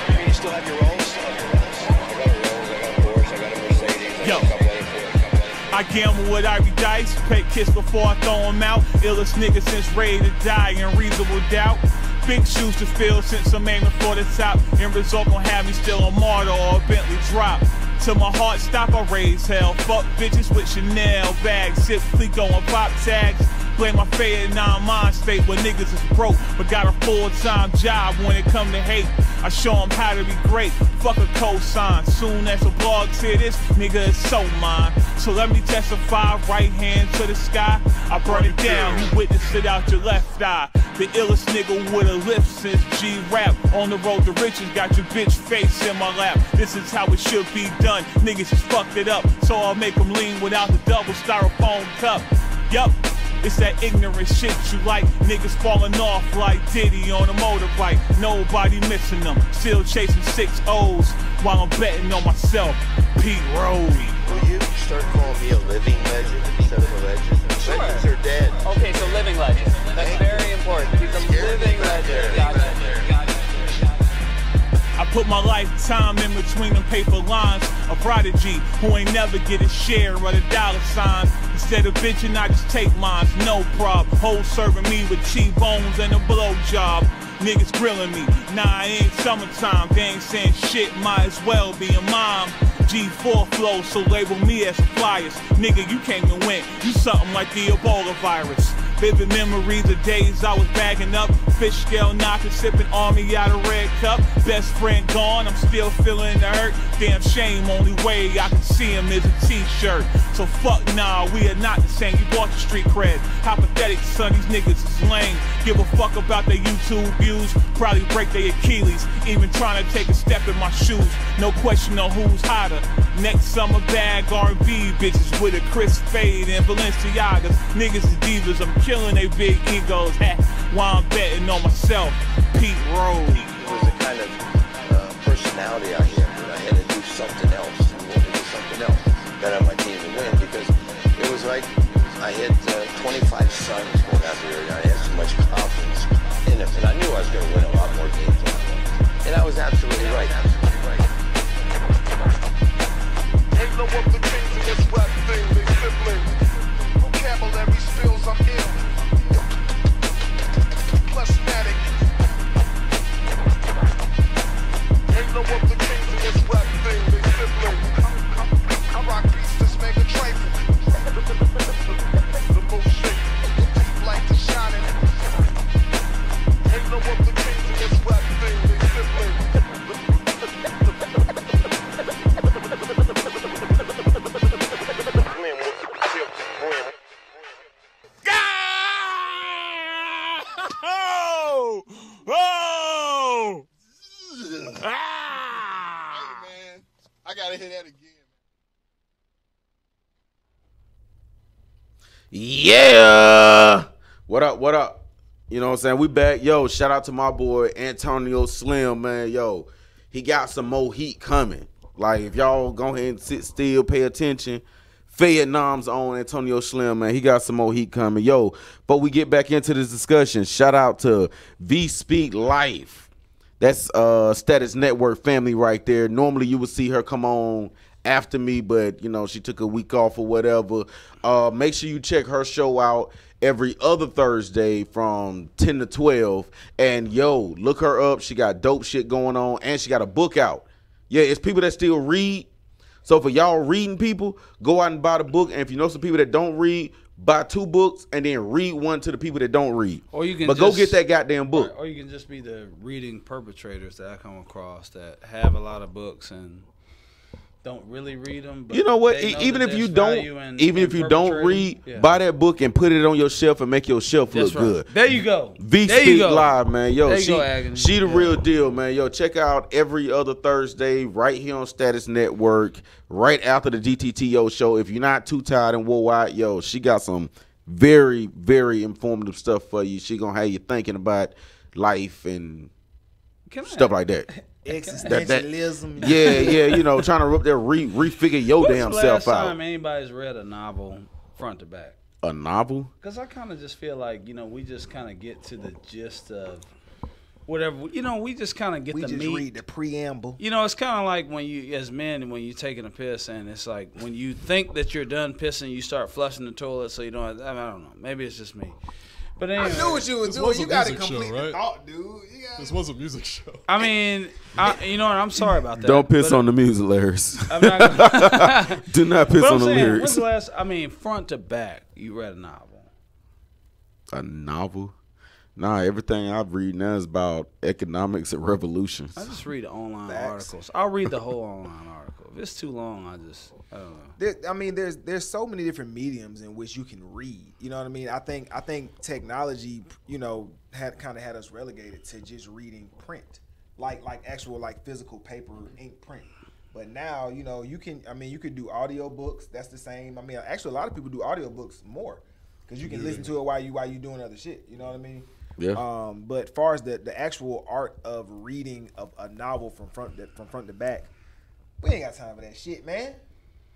Speaker 13: You mean you still have your Rolls? I got a Rolls, I got a Porsche, I got a Mercedes, I got a couple other things.
Speaker 12: I gamble with every dice, pay kiss before I throw them out. Illest nigga since ready to die in reasonable doubt. Big shoes to fill since I'm aiming for the top. End result gon' have me still a martyr or a Bentley drop. Till my heart stop, I raise hell. Fuck bitches with Chanel bags, sip Clico and pop tags. Blame my fate in mind state where niggas is broke, but got a full-time job when it come to hate. I show them how to be great, fuck a cosign. Soon as the blog say this, nigga is so mine. So let me testify, right hand to the sky. I burn it down, you witness it out your left eye. The illest nigga with a lift since G-Rap. On the road to riches, got your bitch face in my lap. This is how it should be done, niggas just fucked it up. So I'll make them lean without the double styrofoam cup. Yup. It's that ignorant shit you like. Niggas falling off like Diddy on a motorbike. Nobody missing them. Still chasing 6 O's while I'm betting on myself. Pete Rose.
Speaker 14: Will you start calling me a living legend instead of a legend?
Speaker 15: Sure.
Speaker 14: Legends are dead.
Speaker 15: Okay, so living legend. That's very important. He's a living legend. Gotcha.
Speaker 12: I put my lifetime in between them paper lines. A prodigy who ain't never get a share of the dollar sign. Instead of bitching, I just take mines, no prob. Hoes serving me with cheap bones and a blowjob. Niggas grilling me, nah, it ain't summertime. They ain't saying shit, might as well be a mom. G4 flow, so label me as a flyers. Nigga, you came and went, you something like the Ebola virus. Vivid memories of days I was bagging up. Fish scale knocking, sipping Army out of red cup. Best friend gone, I'm still feeling the hurt. Damn shame, only way I can see him is a t-shirt. So fuck nah, we are not the same. You bought the street cred. How pathetic, son, these niggas is lame. Give a fuck about their YouTube views. Probably break their Achilles. Even trying to take a step in my shoes. No question on who's hotter. Next summer bag R&B bitches with a crisp fade and Balenciagas. Niggas is divas, I'm killing they big egos. While I'm betting on myself, Pete Rose.
Speaker 14: It was a kind of personality I had that I had to do something else. I wanted to do something else. Bet on my team to win because it was like I had 25 sons going out there and I had so much confidence in them. And I knew I was going to win a lot more games than I won. And I was absolutely right.
Speaker 13: Ain't no other kings in this rap thing, they siblings. Vocabulary spills, I'm ill. Plasmatic. Ain't no other kings in this rap thing, they siblings. I rock beats that's mega trifle. The most shit, deep light to shining. Ain't no other kings in this rap thing, they siblings. I gotta hear that again.
Speaker 1: Yeah. What up? What up? You know what I'm saying? We back. Yo, shout out to my boy Antonio Slim, man. Yo, he got some more heat coming. Like, if y'all go ahead and sit still, pay attention. Vietnam's own Antonio Slim, man. He got some more heat coming. Yo, but we get back into this discussion. Shout out to V Speak Life. That's Status Network family right there. Normally you would see her come on after me, but you know, she took a week off or whatever. Make sure you check her show out every other Thursday from 10 to 12. And yo, look her up. She got dope shit going on and she got a book out. Yeah, it's people that still read. So for y'all reading people, go out and buy the book. And if you know some people that don't read, buy 2 books and then read one to the people that don't read.
Speaker 2: Or you can
Speaker 1: go get that goddamn book.
Speaker 2: Or you can just be the reading perpetrators that I come across that have a lot of books and don't really read them. But
Speaker 1: you know what?
Speaker 2: know
Speaker 1: Even
Speaker 2: that
Speaker 1: if you
Speaker 2: there's
Speaker 1: don't,
Speaker 2: value in
Speaker 1: if you don't read,
Speaker 2: yeah.
Speaker 1: buy that book and put it on your shelf and make your shelf
Speaker 2: That's
Speaker 1: look
Speaker 2: right.
Speaker 1: good.
Speaker 2: There you go.
Speaker 1: V
Speaker 2: There you
Speaker 1: Speak
Speaker 2: go.
Speaker 1: Live, man. Yo,
Speaker 2: There you go, Agony.
Speaker 1: she the real deal, man. Yo, check out every other Thursday right here on Status Network, right after the DTTO show. If you're not too tired and wore out, yo, she got some very, very informative stuff for you. She gonna have you thinking about life and stuff like that.
Speaker 4: Existentialism.
Speaker 1: Yeah, you know, trying to rip there, refigure your
Speaker 2: When's
Speaker 1: damn
Speaker 2: the
Speaker 1: self
Speaker 2: last
Speaker 1: out.
Speaker 2: time anybody's read a novel front to back?
Speaker 1: A novel?
Speaker 2: Because I kind of just feel like, you know, we just kind of get to the gist of whatever. You know, we just kind of get
Speaker 4: We
Speaker 2: the
Speaker 4: just
Speaker 2: meat.
Speaker 4: read the preamble.
Speaker 2: You know, it's kind of like when you, as men, when you're taking a piss, and it's like when you think that you're done pissing, you start flushing the toilet, so you don't. I don't know. Maybe it's just me. But anyway,
Speaker 4: I knew what you was
Speaker 3: This
Speaker 4: doing.
Speaker 3: was a
Speaker 4: You got to
Speaker 3: music
Speaker 4: complete
Speaker 3: show,
Speaker 4: the
Speaker 3: right?
Speaker 4: thought, dude.
Speaker 3: This was a music show.
Speaker 2: I mean, you know what? I'm sorry about that.
Speaker 1: Don't piss
Speaker 2: but
Speaker 1: on the music, Larry.
Speaker 2: I'm not gonna,
Speaker 1: Do not piss
Speaker 2: but
Speaker 1: on
Speaker 2: I'm
Speaker 1: the
Speaker 2: saying,
Speaker 1: lyrics.
Speaker 2: when's the last? I mean, front to back, you read a novel.
Speaker 1: A novel? Nah, everything I read now is about economics and revolutions.
Speaker 2: I just read online
Speaker 4: Facts.
Speaker 2: articles. I'll read the whole online article. If it's too long, I don't know.
Speaker 4: There's so many different mediums in which you can read. You know what I mean? I think technology, you know, had us relegated to just reading print, like actual like physical paper ink print. But now, you know, you could do audio books. That's the same. I mean, actually, a lot of people do audio books more because you can listen to it while you doing other shit. You know what I mean?
Speaker 1: Yeah.
Speaker 4: But as far as the actual art of reading a novel from front to back, we ain't got time for that shit, man.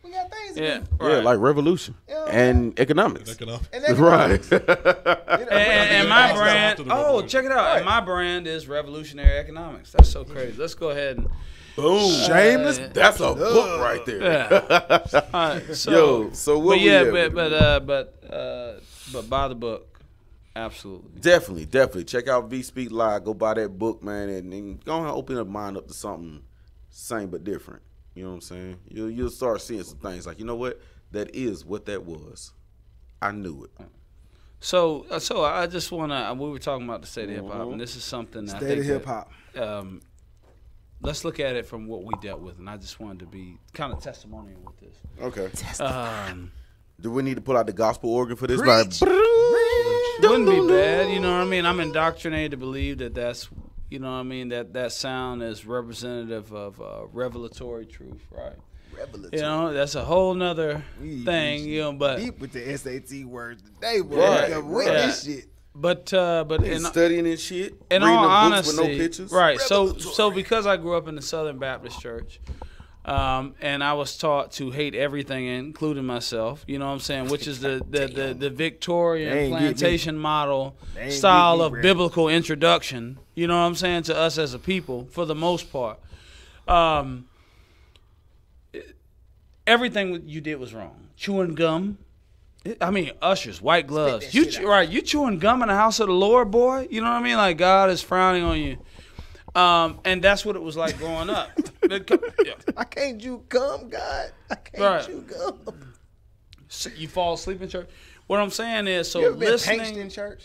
Speaker 4: We got things to do.
Speaker 1: Yeah, like revolution and economics.
Speaker 4: And
Speaker 1: right.
Speaker 2: And my brand, check it out. And my brand is Revolutionary Economics. That's so crazy. Let's go ahead and
Speaker 1: boom. Shameless. That's a book right there.
Speaker 2: Yeah. All right, so,
Speaker 1: so what?
Speaker 2: But buy the book. Absolutely.
Speaker 1: Definitely. Check out V Speak Live. Go buy that book, man, and then go ahead and open your mind up to something same but different. You know what I'm saying? You'll start seeing some things like, you know what? That is what that was. I knew it.
Speaker 2: So I just want to. We were talking about the state of hip hop, and this is something that I think
Speaker 4: State of hip hop.
Speaker 2: Let's look at it from what we dealt with, and I just wanted to be kind of testimonial with this.
Speaker 1: Okay. Do we need to pull out the gospel organ for this?
Speaker 2: Preach. Wouldn't be bad, you know what I mean? I'm indoctrinated to believe that's, you know what I mean, that sound is representative of revelatory truth, right?
Speaker 4: Revelatory.
Speaker 2: You know, that's a whole nother thing, you know, but
Speaker 4: deep with the SAT words today, boy.
Speaker 1: Right.
Speaker 4: With this shit.
Speaker 2: But in
Speaker 1: studying and shit,
Speaker 2: in
Speaker 1: reading
Speaker 2: all
Speaker 1: the
Speaker 2: honesty,
Speaker 1: books with no pictures.
Speaker 2: right? So because I grew up in the Southern Baptist Church, and I was taught to hate everything, including myself. You know what I'm saying? Which is the Victorian plantation model style of biblical introduction. You know what I'm saying, to us as a people, for the most part. Everything you did was wrong. Chewing gum. I mean, ushers, white gloves. You chewing gum in the house of the Lord, boy. You know what I mean? Like, God is frowning on you. And that's what it was like growing up.
Speaker 4: I can't chew gum, God. I can't chew gum.
Speaker 2: So you fall asleep in church. What I'm saying is, so
Speaker 4: you ever been
Speaker 2: listening
Speaker 4: pinched in church?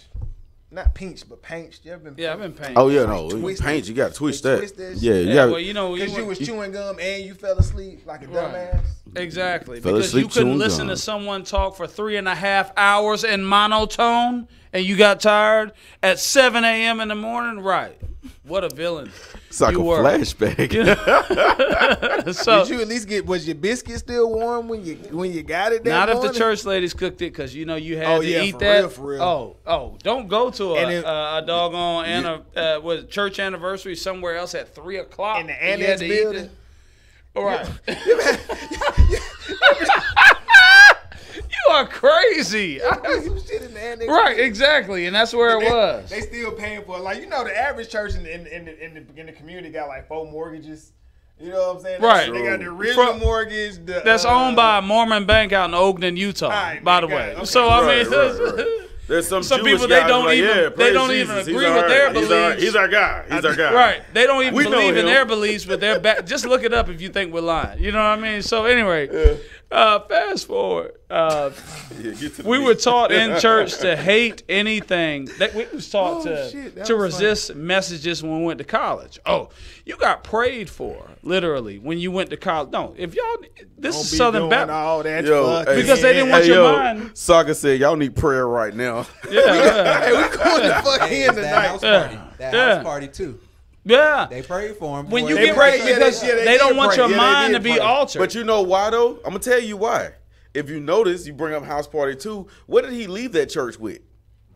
Speaker 4: Not pinched, but pinched. You ever been?
Speaker 2: Yeah, I've been pinched.
Speaker 1: Oh yeah, no, paint. You got to twist that. Yeah, you got.
Speaker 2: Well, you know,
Speaker 4: because you was chewing gum and you fell asleep like a dumbass.
Speaker 2: Exactly,
Speaker 1: Fell
Speaker 2: because
Speaker 1: asleep
Speaker 2: you couldn't
Speaker 1: chewing
Speaker 2: listen
Speaker 1: gum.
Speaker 2: to someone talk for 3.5 hours in monotone, and you got tired at 7 a.m. in the morning. Right? What a villain!
Speaker 1: It's like
Speaker 2: you
Speaker 1: a
Speaker 2: were.
Speaker 1: flashback.
Speaker 2: So,
Speaker 4: did you at least was your biscuit still warm when you got it?
Speaker 2: Not
Speaker 4: that
Speaker 2: if the
Speaker 4: morning?
Speaker 2: church ladies cooked it, because you know you had to eat
Speaker 4: for
Speaker 2: that.
Speaker 4: For real.
Speaker 2: Oh! Don't go to a doggone church anniversary somewhere else at 3 o'clock.
Speaker 4: In the annex building.
Speaker 2: All right. You are crazy.
Speaker 4: Some shit in the annex.
Speaker 2: Right, exactly, and that's where it was.
Speaker 4: They still paying for it. Like, you know, the average church in the community got like 4 mortgages. You know what I'm saying?
Speaker 2: Right.
Speaker 4: They got the original mortgage.
Speaker 2: That's owned by a Mormon bank out in Ogden, Utah. By the way,
Speaker 4: okay.
Speaker 2: So I mean,
Speaker 1: There's some
Speaker 2: people
Speaker 1: Jewish
Speaker 2: they
Speaker 1: guys
Speaker 2: don't
Speaker 1: like,
Speaker 2: even
Speaker 1: yeah,
Speaker 2: they don't
Speaker 1: praise
Speaker 2: even
Speaker 1: Jesus.
Speaker 2: agree
Speaker 1: He's
Speaker 2: with
Speaker 1: our-
Speaker 2: their
Speaker 1: he's
Speaker 2: beliefs.
Speaker 1: He's our guy. He's our guy.
Speaker 2: Right. They don't even
Speaker 1: We know
Speaker 2: believe in
Speaker 1: him.
Speaker 2: their beliefs, but they're back. Just look it up if you think we're lying. You know what I mean? So anyway, fast forward. We were taught in church to hate anything. We was taught to resist messages when we went to college. Oh, you got prayed for, literally, when you went to college. No, if y'all, this is Southern Baptist.
Speaker 4: All that
Speaker 2: because they didn't want your mind.
Speaker 1: Soccer said, y'all need prayer right now.
Speaker 4: Hey, we going the fuck in tonight.
Speaker 16: That house party too.
Speaker 2: Yeah.
Speaker 16: They prayed for him.
Speaker 2: When you get prayed, because they don't want your mind to be altered.
Speaker 1: But you know why, though? I'm going to tell you why. If you notice, you bring up house party too. What did he leave that church with?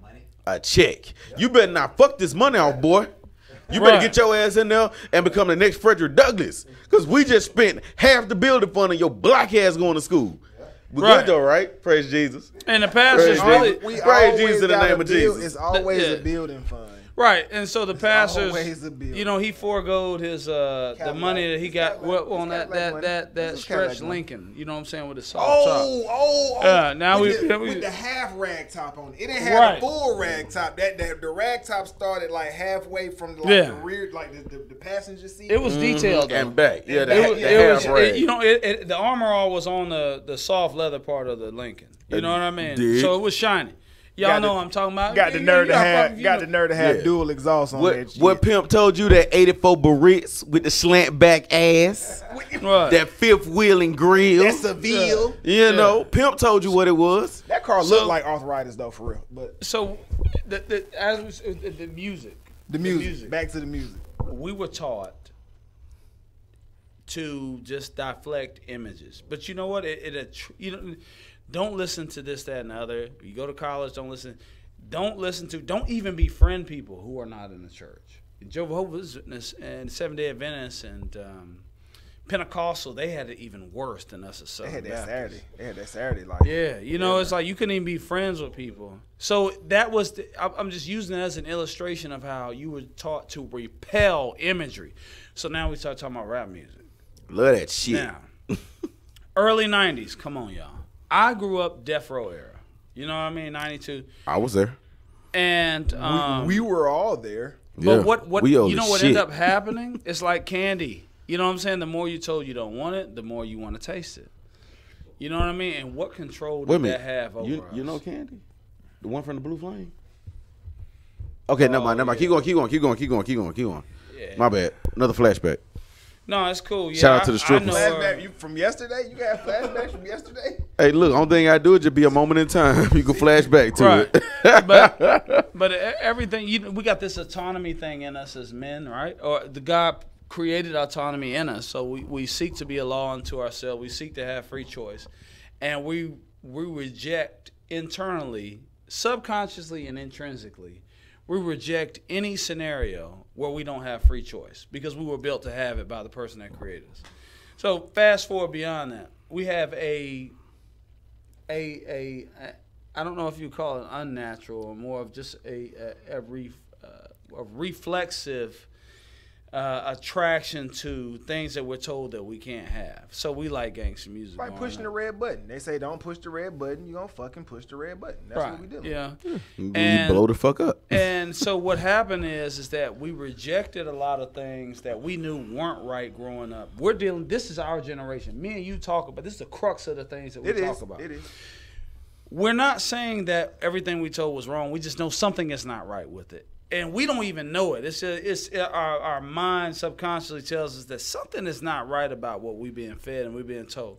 Speaker 16: Money.
Speaker 1: A check. You better not fuck this money off, boy. You better get your ass in there and become the next Frederick Douglass. Because we just spent half the building fund of your black ass going to school. We good though, right? Praise Jesus.
Speaker 2: And the pastors
Speaker 1: Praise
Speaker 2: really
Speaker 1: Jesus. Praise Jesus in the name of Jesus.
Speaker 4: It's always a building fund.
Speaker 2: Right, and so the pastors,
Speaker 4: always a bill.
Speaker 2: you know, he foregoed his the money that he got on that stretch Lincoln. You know what I'm saying, with the soft top. Now
Speaker 4: with the half rag top on it. It didn't have a full rag top. The rag top started like halfway from the rear, like the passenger seat.
Speaker 2: It was detailed
Speaker 1: and back. Yeah,
Speaker 2: you know, the Armor All was on the soft leather part of the Lincoln. You know what I mean? So it was shiny. Y'all know what I'm talking about.
Speaker 4: Got the nerve to have dual exhaust on that shit.
Speaker 1: What Pimp told you, that 84 Barrettes with the slant back ass, that fifth wheel and grill.
Speaker 4: That's a Seville.
Speaker 1: You know, Pimp told you what it was.
Speaker 4: That car looked like arthritis though, for real. But
Speaker 2: so the music.
Speaker 4: Back to the music.
Speaker 2: We were taught to just deflect images, but you know what? Don't listen to this, that, and the other. You go to college, don't listen. Don't even befriend people who are not in the church. Jehovah's Witness and Seventh-day Adventists and Pentecostal, they had it even worse than us as Southern Baptists.
Speaker 4: They had that Saturday life.
Speaker 2: Yeah, it's like you couldn't even be friends with people. So that was, I'm just using it as an illustration of how you were taught to repel imagery. So now we start talking about rap music.
Speaker 1: Love that shit.
Speaker 2: Now, early 90s, come on, y'all. I grew up Death Row era. You know what I mean? 92.
Speaker 1: I was there.
Speaker 2: And
Speaker 4: we were all there.
Speaker 2: But what you know what ended up happening? It's like candy. You know what I'm saying? The more you told you don't want it, the more you want to taste it. You know what I mean? And what control did that have over us?
Speaker 1: You know Candy? The one from the Blue Flame? Okay, never mind. Keep going.
Speaker 2: Yeah.
Speaker 1: My bad. Another flashback.
Speaker 2: No, it's cool. Yeah,
Speaker 1: Shout out to the strippers.
Speaker 4: Flashback from yesterday? You got flashbacks from yesterday?
Speaker 1: Hey, look, only thing I do is just be a moment in time. You can flash back to
Speaker 2: it. but everything, we got this autonomy thing in us as men, right? Or the God created autonomy in us. So we seek to be a law unto ourselves. We seek to have free choice. And we reject internally, subconsciously and intrinsically, we reject any scenario where we don't have free choice because we were built to have it by the person that created us. So fast forward beyond that, we have I don't know if you call it unnatural or more of just a reflexive attraction to things that we're told that we can't have. So we like gangster music.
Speaker 4: Like pushing the red button. They say don't push the red button. You're going to fucking push the red button. That's what we do.
Speaker 2: Yeah.
Speaker 1: You blow the fuck up.
Speaker 2: And so what happened is that we rejected a lot of things that we knew weren't right growing up. This is our generation. Me and you talk about, this is the crux of the things that we talk about.
Speaker 4: It is.
Speaker 2: We're not saying that everything we told was wrong. We just know something is not right with it. And we don't even know it. It's our mind subconsciously tells us that something is not right about what we're being fed and we're being told.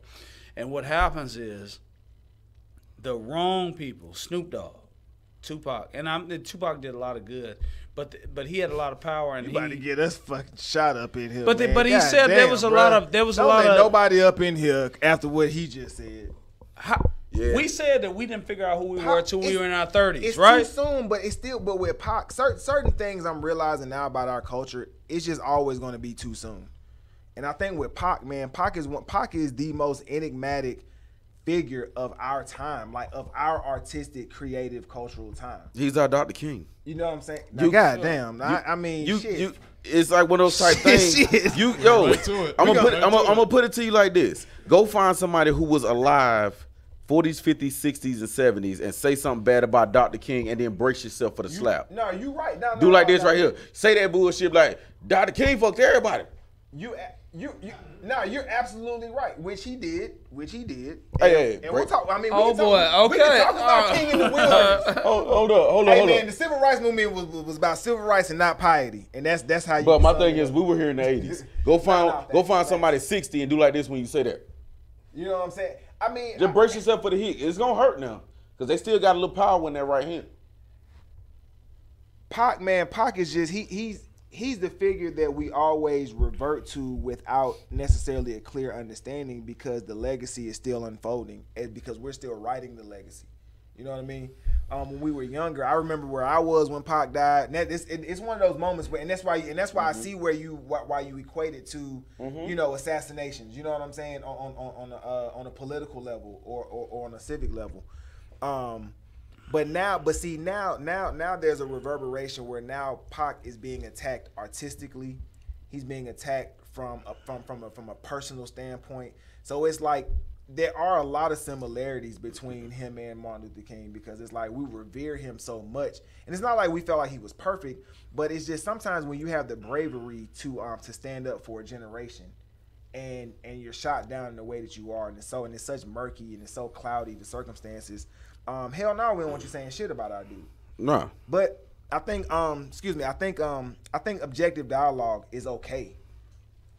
Speaker 2: And what happens is the wrong people, Snoop Dogg, Tupac, and Tupac did a lot of good, but he had a lot of power. And
Speaker 4: you about to get us fucking shot up in here.
Speaker 2: But he
Speaker 4: God
Speaker 2: said
Speaker 4: damn,
Speaker 2: there was a lot of
Speaker 4: Don't let nobody up in here after what he just said.
Speaker 1: Yeah.
Speaker 2: We said that we didn't figure out who we were until we were in our 30s,
Speaker 4: it's
Speaker 2: right?
Speaker 4: It's too soon, but with Pac, certain things I'm realizing now about our culture, it's just always going to be too soon. And I think with Pac, man, Pac is the most enigmatic figure of our time, like of our artistic, creative, cultural time.
Speaker 1: He's our Dr. King.
Speaker 4: You know what I'm saying? God damn. I mean, shit.
Speaker 1: It's like one of those type things. I'm gonna put it to you like this: go find somebody who was alive 40s, 50s, 60s, and 70s, and say something bad about Dr. King, and then brace yourself for the slap.
Speaker 4: No, you right.
Speaker 1: Do like this right here. Say that bullshit like Dr. King fucked everybody.
Speaker 4: You're absolutely right. Which he did.
Speaker 1: Hey,
Speaker 4: and we'll talk. I mean,
Speaker 2: okay.
Speaker 4: We can talk about King in the wilderness.
Speaker 1: Hold up.
Speaker 4: Man, the civil rights movement was about civil rights and not piety, and that's how you.
Speaker 1: But my thing is, we were here in the 80s. Go find somebody 60 and do like this when you say that.
Speaker 4: You know what I'm saying? I mean,
Speaker 1: just brace yourself for the heat. It's gonna hurt now because they still got a little power in that right hand.
Speaker 4: Pac is just he's the figure that we always revert to without necessarily a clear understanding because the legacy is still unfolding and because we're still writing the legacy. You know what I mean? When we were younger, I remember where I was when Pac died. And it's one of those moments where, and that's why I see why you equate it to, you know, assassinations. You know what I'm saying? On a political level or on a civic level. But see, now there's a reverberation where now Pac is being attacked artistically. He's being attacked from a personal standpoint. So it's like there are a lot of similarities between him and Martin Luther King, because it's like we revere him so much, and it's not like we felt like he was perfect, but it's just sometimes when you have the bravery to stand up for a generation, and you're shot down in the way that you are, and it's such murky and it's so cloudy, the circumstances. Hell no, we don't want you saying shit about our dude.
Speaker 1: No.
Speaker 4: But I think I think objective dialogue is okay.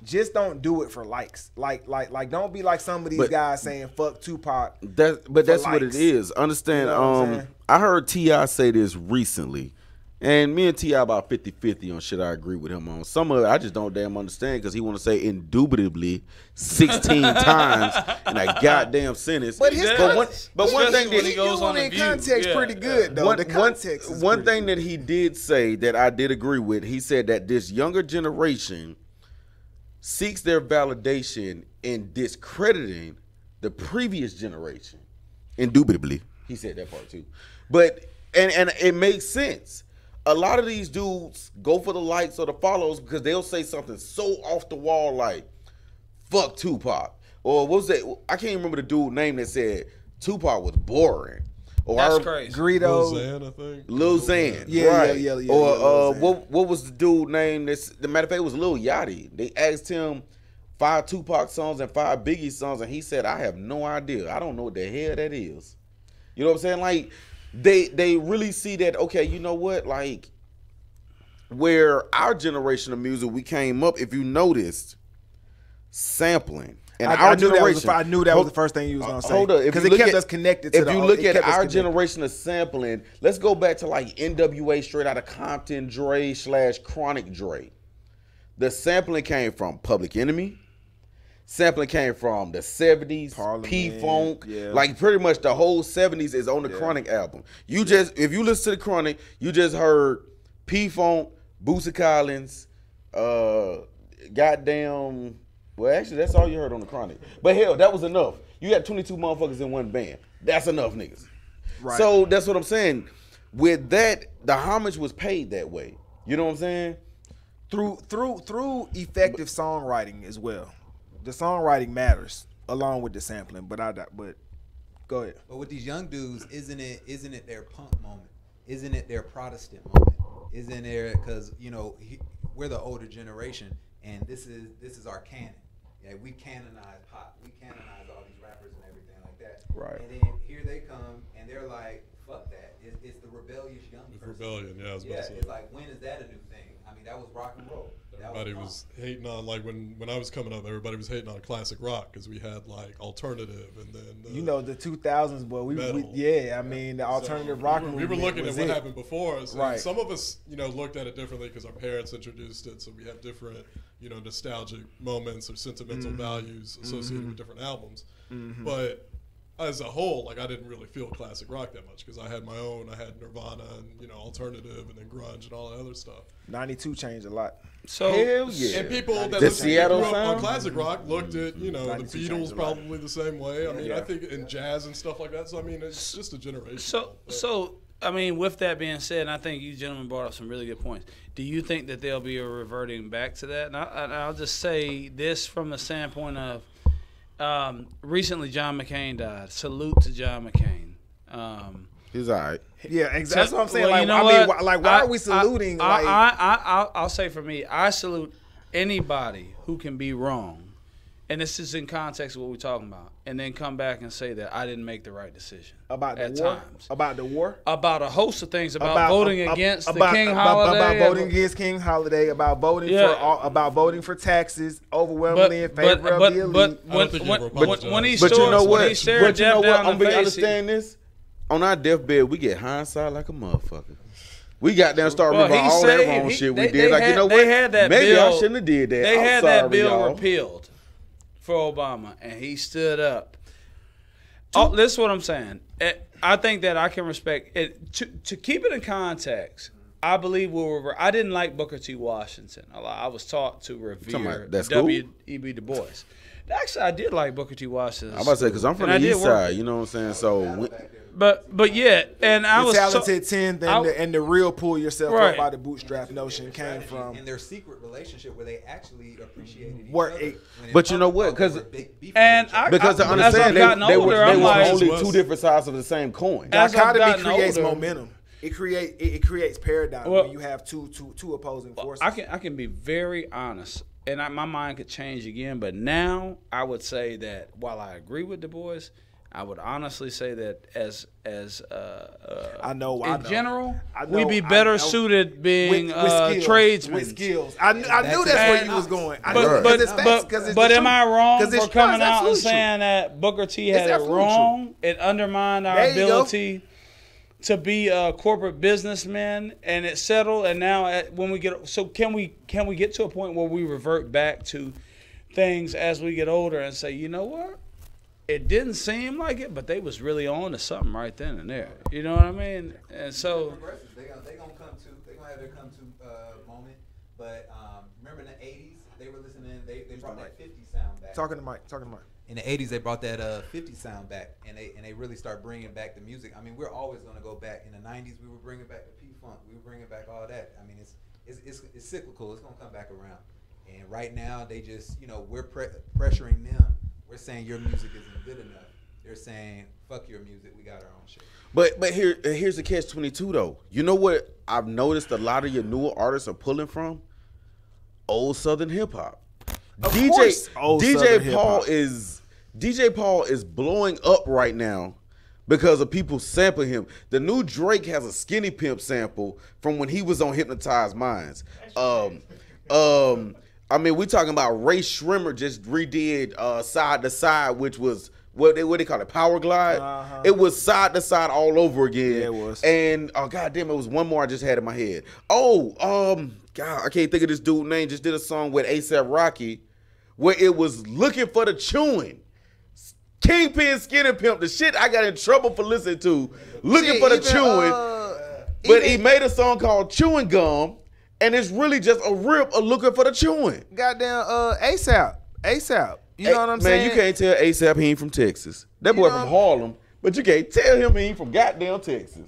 Speaker 4: Just don't do it for likes. Like don't be like some of these guys saying fuck Tupac.
Speaker 1: That's what it is. Understand,
Speaker 4: You know what I'm saying?
Speaker 1: I heard T.I. say this recently. And me and T.I. about 50-50 on shit I agree with him on. Some of it I just don't damn understand, because he want to say indubitably 16 times in a goddamn sentence.
Speaker 4: But
Speaker 1: one thing that
Speaker 4: he goes on in context pretty good though. The context is
Speaker 1: one thing that he did say that I did agree with, he said that this younger generation seeks their validation in discrediting the previous generation. Indubitably. He said that part too. But and it makes sense. A lot of these dudes go for the likes or the follows because they'll say something so off the wall like, fuck Tupac. Or what was that? I can't remember the dude's name that said Tupac was boring. Or
Speaker 2: That's crazy.
Speaker 4: Greedo.
Speaker 3: Lil Xan, I think.
Speaker 1: Lil Xan.
Speaker 4: Yeah,
Speaker 1: right.
Speaker 4: yeah.
Speaker 1: Or what was the dude name? The matter of fact, it was Lil Yachty. They asked him 5 Tupac songs and 5 Biggie songs, and he said, I have no idea. I don't know what the hell that is. You know what I'm saying? Like, they really see that, okay, you know what? Like, where our generation of music, we came up, if you noticed, sampling. And
Speaker 4: I knew that was the first thing you was gonna say.
Speaker 1: Hold up,
Speaker 4: because it kept us connected.
Speaker 1: If you look at our generation of sampling, let's go back to like NWA, straight out of Compton, Dre / Chronic Dre. The sampling came from Public Enemy. Sampling came from the 70s, P-Funk.
Speaker 4: Yeah.
Speaker 1: Like pretty much the whole 70s is on the Chronic album. If you listen to the Chronic, you just heard P-Funk, Bootsy Collins, goddamn. Well, actually, that's all you heard on the Chronic. But hell, that was enough. You got 22 motherfuckers in one band. That's enough, niggas.
Speaker 4: Right.
Speaker 1: So that's what I'm saying. With that, the homage was paid that way. You know what I'm saying?
Speaker 4: Through effective songwriting as well. The songwriting matters along with the sampling. But go ahead.
Speaker 16: But with these young dudes, isn't it their punk moment? Isn't it their Protestant moment? Isn't there, because we're the older generation, and this is our canon. Yeah, we canonize pop. We canonize all these rappers and everything like that.
Speaker 1: Right.
Speaker 16: And then here they come, and they're like, fuck that. It's the rebellious young person.
Speaker 3: Rebellion, yeah, I was about to say.
Speaker 16: It's like, when is that a new thing? I mean, that was rock and roll.
Speaker 3: Everybody was hating on, like, when I was coming up, everybody was hating on classic rock because we had, like, alternative and then...
Speaker 4: the 2000s, boy. I mean, the alternative rock movement.
Speaker 3: We were looking at what happened before us.
Speaker 4: Right.
Speaker 3: And some of us, looked at it differently because our parents introduced it, so we have different, nostalgic moments or sentimental values associated with different albums. But as a whole, like, I didn't really feel classic rock that much because I had my own. I had Nirvana and, alternative and then grunge and all that other stuff.
Speaker 4: 92 changed a lot.
Speaker 1: So hell yeah.
Speaker 3: And people that
Speaker 1: the
Speaker 3: listen
Speaker 1: Seattle
Speaker 3: grew up
Speaker 1: sound
Speaker 3: on classic rock looked at, the Beatles probably the same way. I mean, I think in jazz and stuff like that. So I mean, it's just a generation.
Speaker 2: So I mean, with that being said, and I think you gentlemen brought up some really good points. Do you think that there'll be a reverting back to that? And I'll just say this from the standpoint of recently John McCain died. Salute to John McCain.
Speaker 1: He's all right.
Speaker 4: Yeah, exactly. That's what I'm saying.
Speaker 2: Well,
Speaker 4: why are we saluting?
Speaker 2: I'll say for me, I salute anybody who can be wrong, and this is in context of what we're talking about, and then come back and say that I didn't make the right decision
Speaker 4: about the
Speaker 2: at
Speaker 4: war.
Speaker 2: Times.
Speaker 4: About the war.
Speaker 2: About a host of things. About voting against the King holiday.
Speaker 4: About voting against King holiday. About voting for taxes overwhelmingly in favor of the elite.
Speaker 2: When he stared Jeff down
Speaker 1: I'm gonna understand this. On our deathbed, we get hindsight like a motherfucker. We got down and started remembering all that wrong shit we did. Like, you know what? Maybe I shouldn't have did that.
Speaker 2: They had that bill repealed for Obama, and he stood up. This is what I'm saying. I think that I can respect it. To keep it in context, I believe I didn't like Booker T. Washington. I was taught to revere W.E.B. Du Bois. Actually, I did like Booker T. Washington.
Speaker 1: I'm about to say, because I'm from the east side, you know what I'm saying? So,
Speaker 2: but yeah, and I was
Speaker 4: talented 10th and the real pull yourself up by the bootstrap notion came from
Speaker 16: in their secret relationship where they actually appreciated each
Speaker 1: Work-
Speaker 16: other.
Speaker 1: but you know what? Because to
Speaker 2: I
Speaker 1: understand, they were
Speaker 2: like,
Speaker 1: only two different sides of the same coin.
Speaker 4: Dichotomy creates momentum. It creates paradigm when you have two opposing forces.
Speaker 2: I can be very honest, and my mind could change again. But now I would say that while I agree with Du Bois, I would honestly say that as in general, we'd be better suited being
Speaker 4: with
Speaker 2: tradesmen.
Speaker 4: With skills. I knew that's where you was going.
Speaker 2: But am I wrong for coming out and saying that Booker T had it wrong? It undermined our ability to be a corporate businessman, and it settled. And now, when we get can we get to a point where we revert back to things as we get older and say, you know what? It didn't seem like it, but they was really on to something right then and there. You know what I mean? And so
Speaker 16: they gonna have their come to moment. But remember in the '80s, they were listening. They brought that 50 sound back.
Speaker 4: Talking to Mike.
Speaker 16: In the '80s, they brought that 50 sound back, and they really start bringing back the music. I mean, we're always gonna go back. In the '90s, we were bringing back the P-Funk. We were bringing back all that. I mean, it's cyclical. It's gonna come back around. And right now, they just we're pressuring them. We're saying your music isn't good enough. They're saying, fuck your music, we got our own shit.
Speaker 1: But here's the catch-22 though. You know what I've noticed a lot of your newer artists are pulling from? Old Southern hip hop. DJ Paul is blowing up right now because of people sampling him. The new Drake has a Skinny Pimp sample from when he was on Hypnotized Minds. I mean, we talking about Ray Shrimmer just redid Side to Side, which was what they call it, Power Glide. It was side to side all over again.
Speaker 4: Yeah, it was.
Speaker 1: And goddamn, it was one more I just had in my head. God, I can't think of this dude's name. Just did a song with A$AP Rocky, where it was Looking for the Chewing. Kingpin, Skinny Pimp, the shit I got in trouble for listening to. Looking for the Chewing, but he made a song called Chewing Gum. And it's really just a rip of Looking for the Chewing.
Speaker 4: Goddamn ASAP. You know what I'm saying?
Speaker 1: Man, you can't tell A$AP he ain't from Texas. That boy from Harlem, but you can't tell him he ain't from goddamn Texas.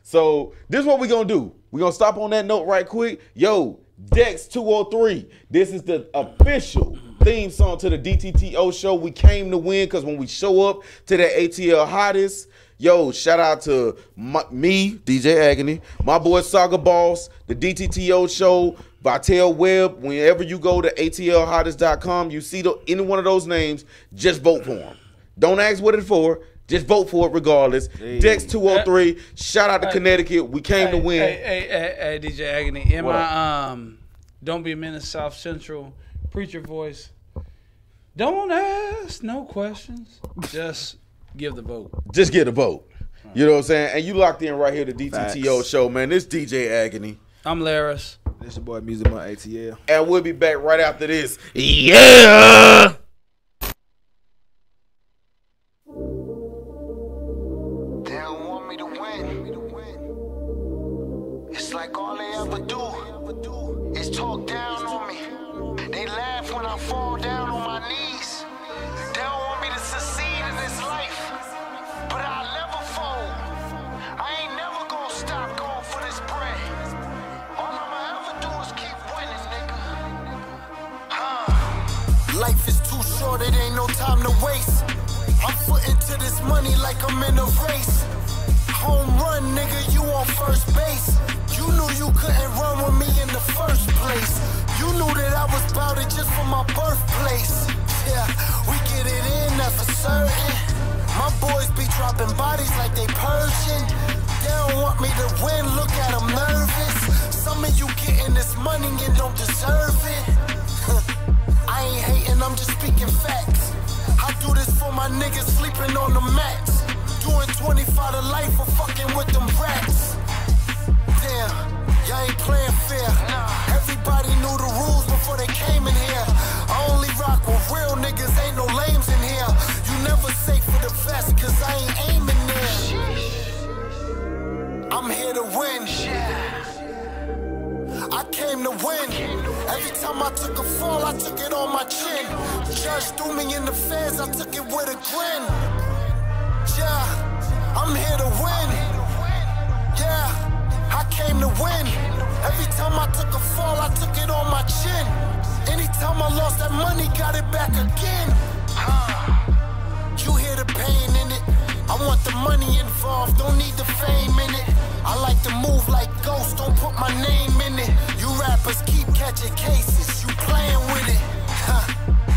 Speaker 1: So this is what we gonna do. We gonna stop on that note right quick. Yo, Dex 203. This is the official theme song to the DTTO show. We came to win because when we show up to the ATL Hottest, yo, shout out to me, DJ Agony, my boy Saga Boss, the DTTO show, Vitel Webb. Whenever you go to atlhottest.com, you see any one of those names, just vote for them. Don't ask what it's for. Just vote for it regardless. Hey. Dex 203, shout out to Connecticut. We came to win.
Speaker 2: Hey, DJ Agony. In my Don't Be a Menace South Central preacher voice, don't ask no questions. Just give the vote.
Speaker 1: Just get a vote. You know what I'm saying? And you locked in right here to DTTO show, man. This DJ Agony.
Speaker 2: I'm Laris.
Speaker 4: This your boy Music Month ATL.
Speaker 1: And we'll be back right after this. Yeah!
Speaker 13: They don't want me to win. It's like all they ever do is talk down on me. They laugh when I fall down on my knees. They don't want me to succeed in this life, but I'll never fold. I ain't never gonna stop going for this bread. All I'ma ever do is keep winning, nigga. Life is too short, it ain't no time to waste. I'm footing to this money like I'm in a race. Home run, nigga, you on first base. You knew you couldn't run with me in the first place. You knew that I was bout it just for my birthplace. Yeah, we get it in, that's for certain. My boys be dropping bodies like they Persian. They don't want me to win, look at them nervous. Some of you getting this money and don't deserve it. I ain't hating, I'm just speaking facts. I do this for my niggas sleeping on the mats. Doing 25 to life for fucking with them rats. Damn, y'all ain't playing fair. Everybody knew the rules before they came in here. I only rock with real niggas, ain't no lames in here. You never safe for the vest, cause I ain't aiming there. I'm here to win. I came to win. Every time I took a fall, I took it on my chin. Judge threw me in the feds, I took it with a grin. Yeah, I'm here to win. Yeah, I came to win. Every time I took a fall, I took it on my chin. Anytime I lost that money, got it back again. You hear the pain in it. I want the money involved, don't need the fame in it. I like to move like ghosts, don't put my name in it. You rappers keep catching cases, you playing with it.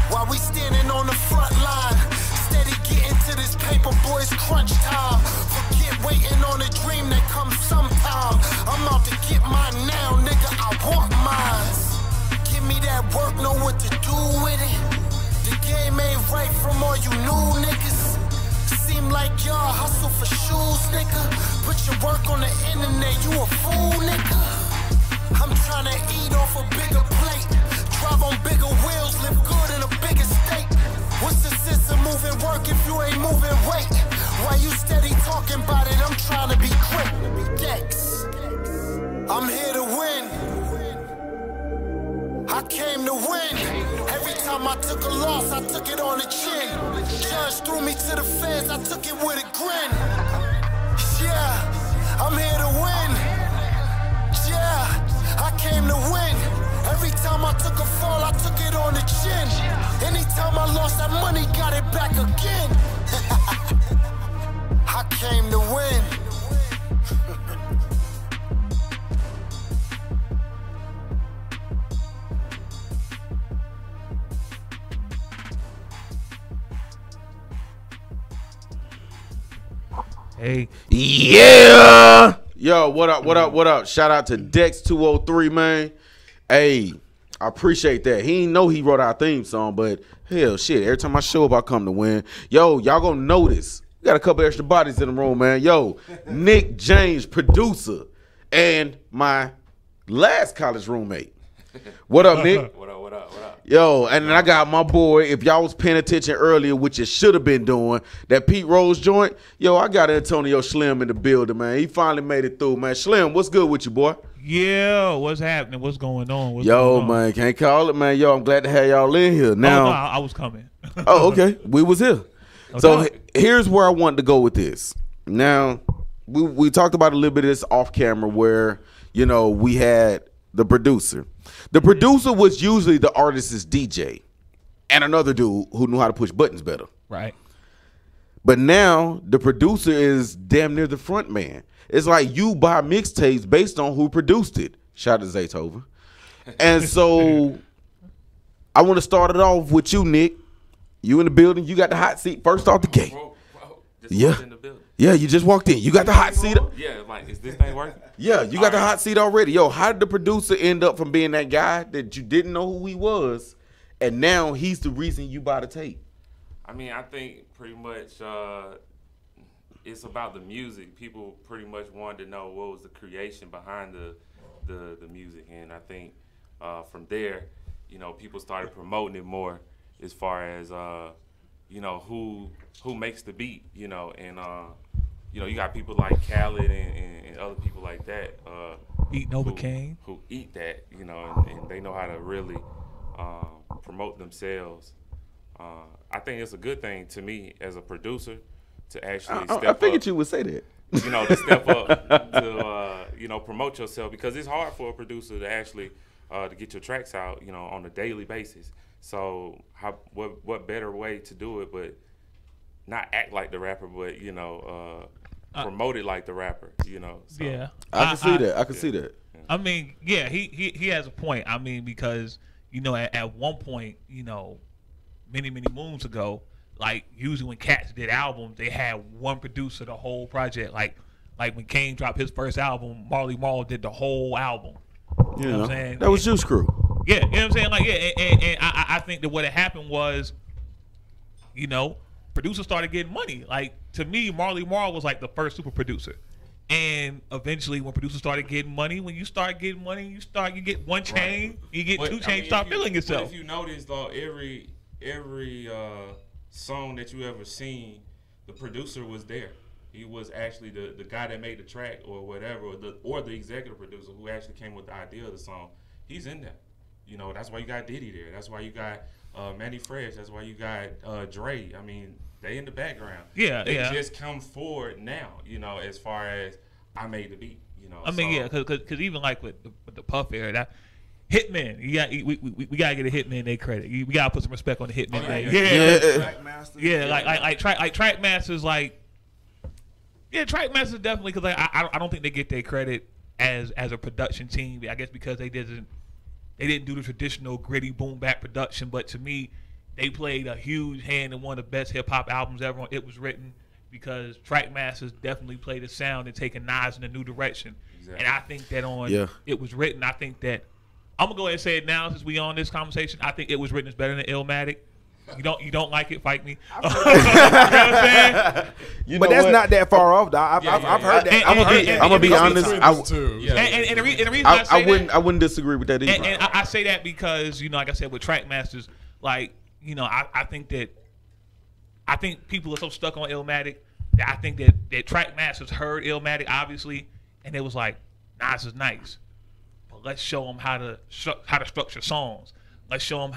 Speaker 13: While we standing on the front line, steady getting to this paper, boys, crunch time. Forget waiting on a dream that comes sometime. I'm out to get mine now, nigga, I want mine. Give me that work, know what to do with it. The game ain't right from all you new niggas. Seem like y'all hustle for shoes, nigga. Put your work on the internet, you a fool, nigga. I'm tryna eat off a bigger plate. Drive on bigger wheels, live good in a bigger state. What's the sense of moving work if you ain't moving weight? Why you steady talking about it? I'm tryna be great. Dex, I'm here to win. I came to win. Every time I took a loss, I took it on the chin. Judge threw me to the feds, I took it with a grin. Yeah, I'm here to win. Yeah, I came to win. Every time I took a fall, I took it on the chin. Anytime I lost that money, got it back again. I came to win.
Speaker 17: Hey.
Speaker 1: Yeah. Yo, what up, what up, what up? Shout out to Dex 203, man. Hey, I appreciate that. He ain't know he wrote our theme song, but hell, shit, every time I show up, I come to win. Yo, y'all gonna notice. We got a couple extra bodies in the room, man. Yo, Nick James, producer, and my last college roommate. What up, Nick?
Speaker 18: What up, what up, what up?
Speaker 1: Yo, and then I got my boy, if y'all was paying attention earlier, which you should have been doing, that Pete Rose joint. Yo, I got Antonio Slim in the building, man. He finally made it through, man. Slim, what's good with you, boy?
Speaker 17: Yeah, what's happening? What's going on? What's
Speaker 1: Yo,
Speaker 17: going on?
Speaker 1: man, can't call it, man. Yo, I'm glad to have y'all in here. Now,
Speaker 17: no, I was coming.
Speaker 1: Oh, okay. We was here.
Speaker 17: Okay.
Speaker 1: So here's where I wanted to go with this. Now, we talked about a little bit of this off camera where, you know, we had the producer. The producer was usually the artist's DJ and another dude who knew how to push buttons better.
Speaker 17: Right.
Speaker 1: But now the producer is damn near the front man. It's like you buy mixtapes based on who produced it. Shout out to Zaytoven. And so I want to start it off with you, Nick. You in the building. You got the hot seat first off the gate.
Speaker 18: Just in the building.
Speaker 1: Yeah, you just walked in. You got the hot seat.
Speaker 18: Yeah, like, is this thing working?
Speaker 1: Yeah, you got the hot seat already. Yo, how did the producer end up from being that guy that you didn't know who he was, and now he's the reason you buy the tape?
Speaker 18: I mean, I think pretty much it's about the music. People pretty much wanted to know what was the creation behind the music, and I think from there, you know, people started promoting it more as far as you know, who makes the beat, you know, and you know, you got people like Khaled and other people like that
Speaker 17: Eat Nova King,
Speaker 18: who eat that, you know, and they know how to really promote themselves. I think it's a good thing to me as a producer to actually step up.
Speaker 1: I figured you would say that.
Speaker 18: You know, to step up to you know, promote yourself, because it's hard for a producer to actually to get your tracks out, you know, on a daily basis. So what better way to do it but not act like the rapper, but, you know, promote it like the rapper, you know. So.
Speaker 17: Yeah,
Speaker 1: I can see that. I can see that.
Speaker 17: I mean, yeah, he has a point. I mean, because, you know, at one point, you know, many moons ago, like usually when cats did albums, they had one producer the whole project. Like when Kane dropped his first album, Marley Marl did the whole album. You know what I'm saying?
Speaker 1: That was Juice Crew.
Speaker 17: Yeah, you know what I'm saying? Like, yeah, and I think that what had happened was, you know, producers started getting money. Like, to me, Marley Marl was like the first super producer. And eventually, when producers started getting money, when you start getting money, you get one chain, you get two chains, start feeling yourself.
Speaker 18: But if you notice, though, every song that you ever seen, the producer was there. He was actually the guy that made the track or whatever, or the executive producer who actually came with the idea of the song. He's in there. You know, that's why you got Diddy there. That's why you got Manny Fresh. That's why you got Dre. I mean, they in the background.
Speaker 17: Yeah,
Speaker 18: they
Speaker 17: yeah.
Speaker 18: just come forward now. You know, as far as I made the beat. You know,
Speaker 17: I mean,
Speaker 18: so,
Speaker 17: yeah, because even like with the Puff era, that Hitman, we gotta get a Hitman their credit. We gotta put some respect on the Hitman name. Yeah, like Trackmasters, like Trackmasters definitely, because I don't think they get their credit as a production team. I guess because they didn't do the traditional gritty boom bap production, but to me, they played a huge hand in one of the best hip hop albums ever on It Was Written, because Trackmasters definitely played a sound and taking Nas in a new direction. Exactly. And I think that on It Was Written, I think that I'm gonna go ahead and say it now since we on this conversation. I think It Was Written is better than Illmatic. You don't like it? Fight me. You know what I'm saying?
Speaker 4: But that's not that far off, dog. I've heard that.
Speaker 1: I'm gonna be honest.
Speaker 17: And the reason I say
Speaker 1: I wouldn't disagree with that either.
Speaker 17: And I say that because, like I said, with Trackmasters, like, I think people are so stuck on Illmatic that I think that Trackmasters heard Illmatic, obviously, and it was like, Nas is nice, but let's show him how to structure songs. Let's show him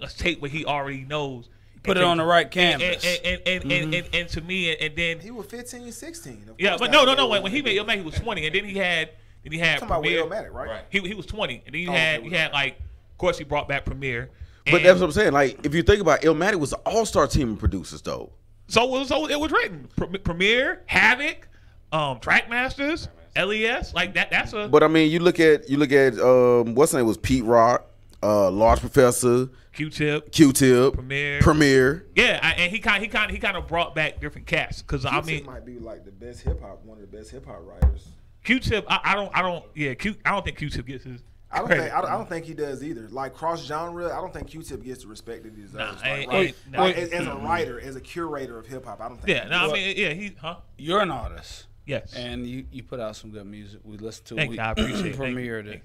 Speaker 17: let's take what he already knows,
Speaker 2: put it on the right canvas.
Speaker 17: And to me, and then
Speaker 4: he was 15, 16.
Speaker 17: Yeah, but no. When he made Illmatic, he was 20, and then he had
Speaker 4: Premier. Illmatic, right?
Speaker 17: He was 20, and then he had like, of course, he brought back Premier.
Speaker 1: But that's what I'm saying. Like, if you think about it, Illmatic was an all-star team of producers, though.
Speaker 17: So it was written. Premier, Havoc, Trackmasters, LES, like that. That's a.
Speaker 1: But I mean, you look at what's name was Pete Rock, Large Professor,
Speaker 17: Q-Tip,
Speaker 1: Premier.
Speaker 17: Yeah, and he kind of brought back different cats, because I mean,
Speaker 4: might be like the best hip hop, one of the best hip hop writers.
Speaker 17: Q-Tip, I don't think Q-Tip gets his.
Speaker 4: I don't think he does either. Like cross genre, I don't think Q-Tip gets the respect that he deserves. As a writer, as a curator of hip hop, I don't think.
Speaker 17: Yeah, I mean,
Speaker 2: You're an artist.
Speaker 17: Yes.
Speaker 2: And you put out some good music. We listened to.
Speaker 17: Thank you. I appreciate it.
Speaker 2: Premiered it.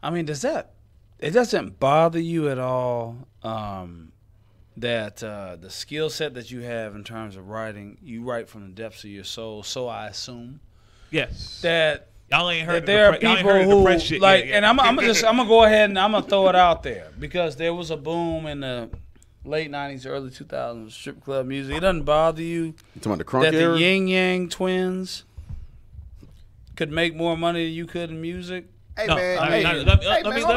Speaker 2: I mean, it doesn't bother you at all that the skill set that you have in terms of writing, you write from the depths of your soul. So I assume.
Speaker 17: Yes.
Speaker 2: That.
Speaker 17: Y'all ain't heard
Speaker 2: there are people who like,
Speaker 17: yet.
Speaker 2: And I'm gonna go ahead and I'm gonna throw it out there, because there was a boom in the late '90s, early 2000s strip club music. It doesn't bother you
Speaker 1: You talking about the crunk
Speaker 2: that
Speaker 1: era?
Speaker 2: the Yin Yang Twins could make more money than you could in music?
Speaker 4: Hey
Speaker 17: No,
Speaker 4: man,
Speaker 17: let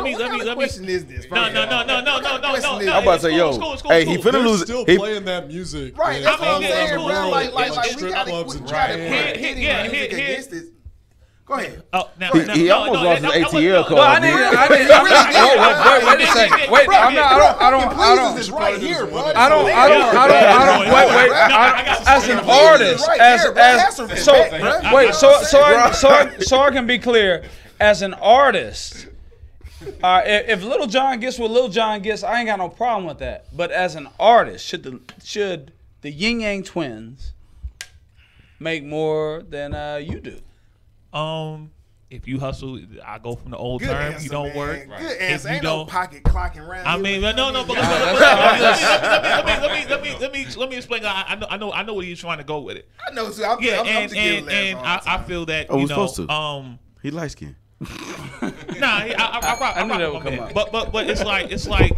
Speaker 17: me.
Speaker 4: What question is this?
Speaker 17: No.
Speaker 1: I'm about to say, yo, hey, he finna lose.
Speaker 3: Still playing that music.
Speaker 4: Right,
Speaker 3: in
Speaker 4: that's what
Speaker 3: all
Speaker 4: I'm saying,
Speaker 3: over the
Speaker 4: bro.
Speaker 3: world,
Speaker 4: Like
Speaker 3: in
Speaker 4: we
Speaker 3: strip
Speaker 4: gotta
Speaker 3: clubs
Speaker 4: put
Speaker 3: and
Speaker 4: music against this. Go ahead.
Speaker 17: Oh, now,
Speaker 1: He almost lost his ATL card.
Speaker 2: No, I didn't. Wait a second. Wait, I'm not. I don't.
Speaker 4: This right here, bro.
Speaker 2: I don't. Wait. As an artist, so I can be clear. As an artist, if Lil Jon gets what Lil Jon gets, I ain't got no problem with that. But as an artist, should the Yin Yang Twins make more than you do?
Speaker 17: If you hustle, I go from the old
Speaker 4: Good
Speaker 17: term.
Speaker 4: answer,
Speaker 17: You don't
Speaker 4: man.
Speaker 17: work.
Speaker 4: Good answer.
Speaker 17: If you
Speaker 4: Ain't no
Speaker 17: don't,
Speaker 4: pocket clocking around.
Speaker 17: I
Speaker 4: here.
Speaker 17: mean, but no. But let me explain. I know where he's trying to go with it.
Speaker 4: I know. So I'm just giving laughs
Speaker 17: I feel that
Speaker 1: Oh,
Speaker 17: you
Speaker 1: we're supposed to.
Speaker 17: know.
Speaker 1: He light skinned.
Speaker 17: I
Speaker 2: knew that would come up.
Speaker 17: But it's like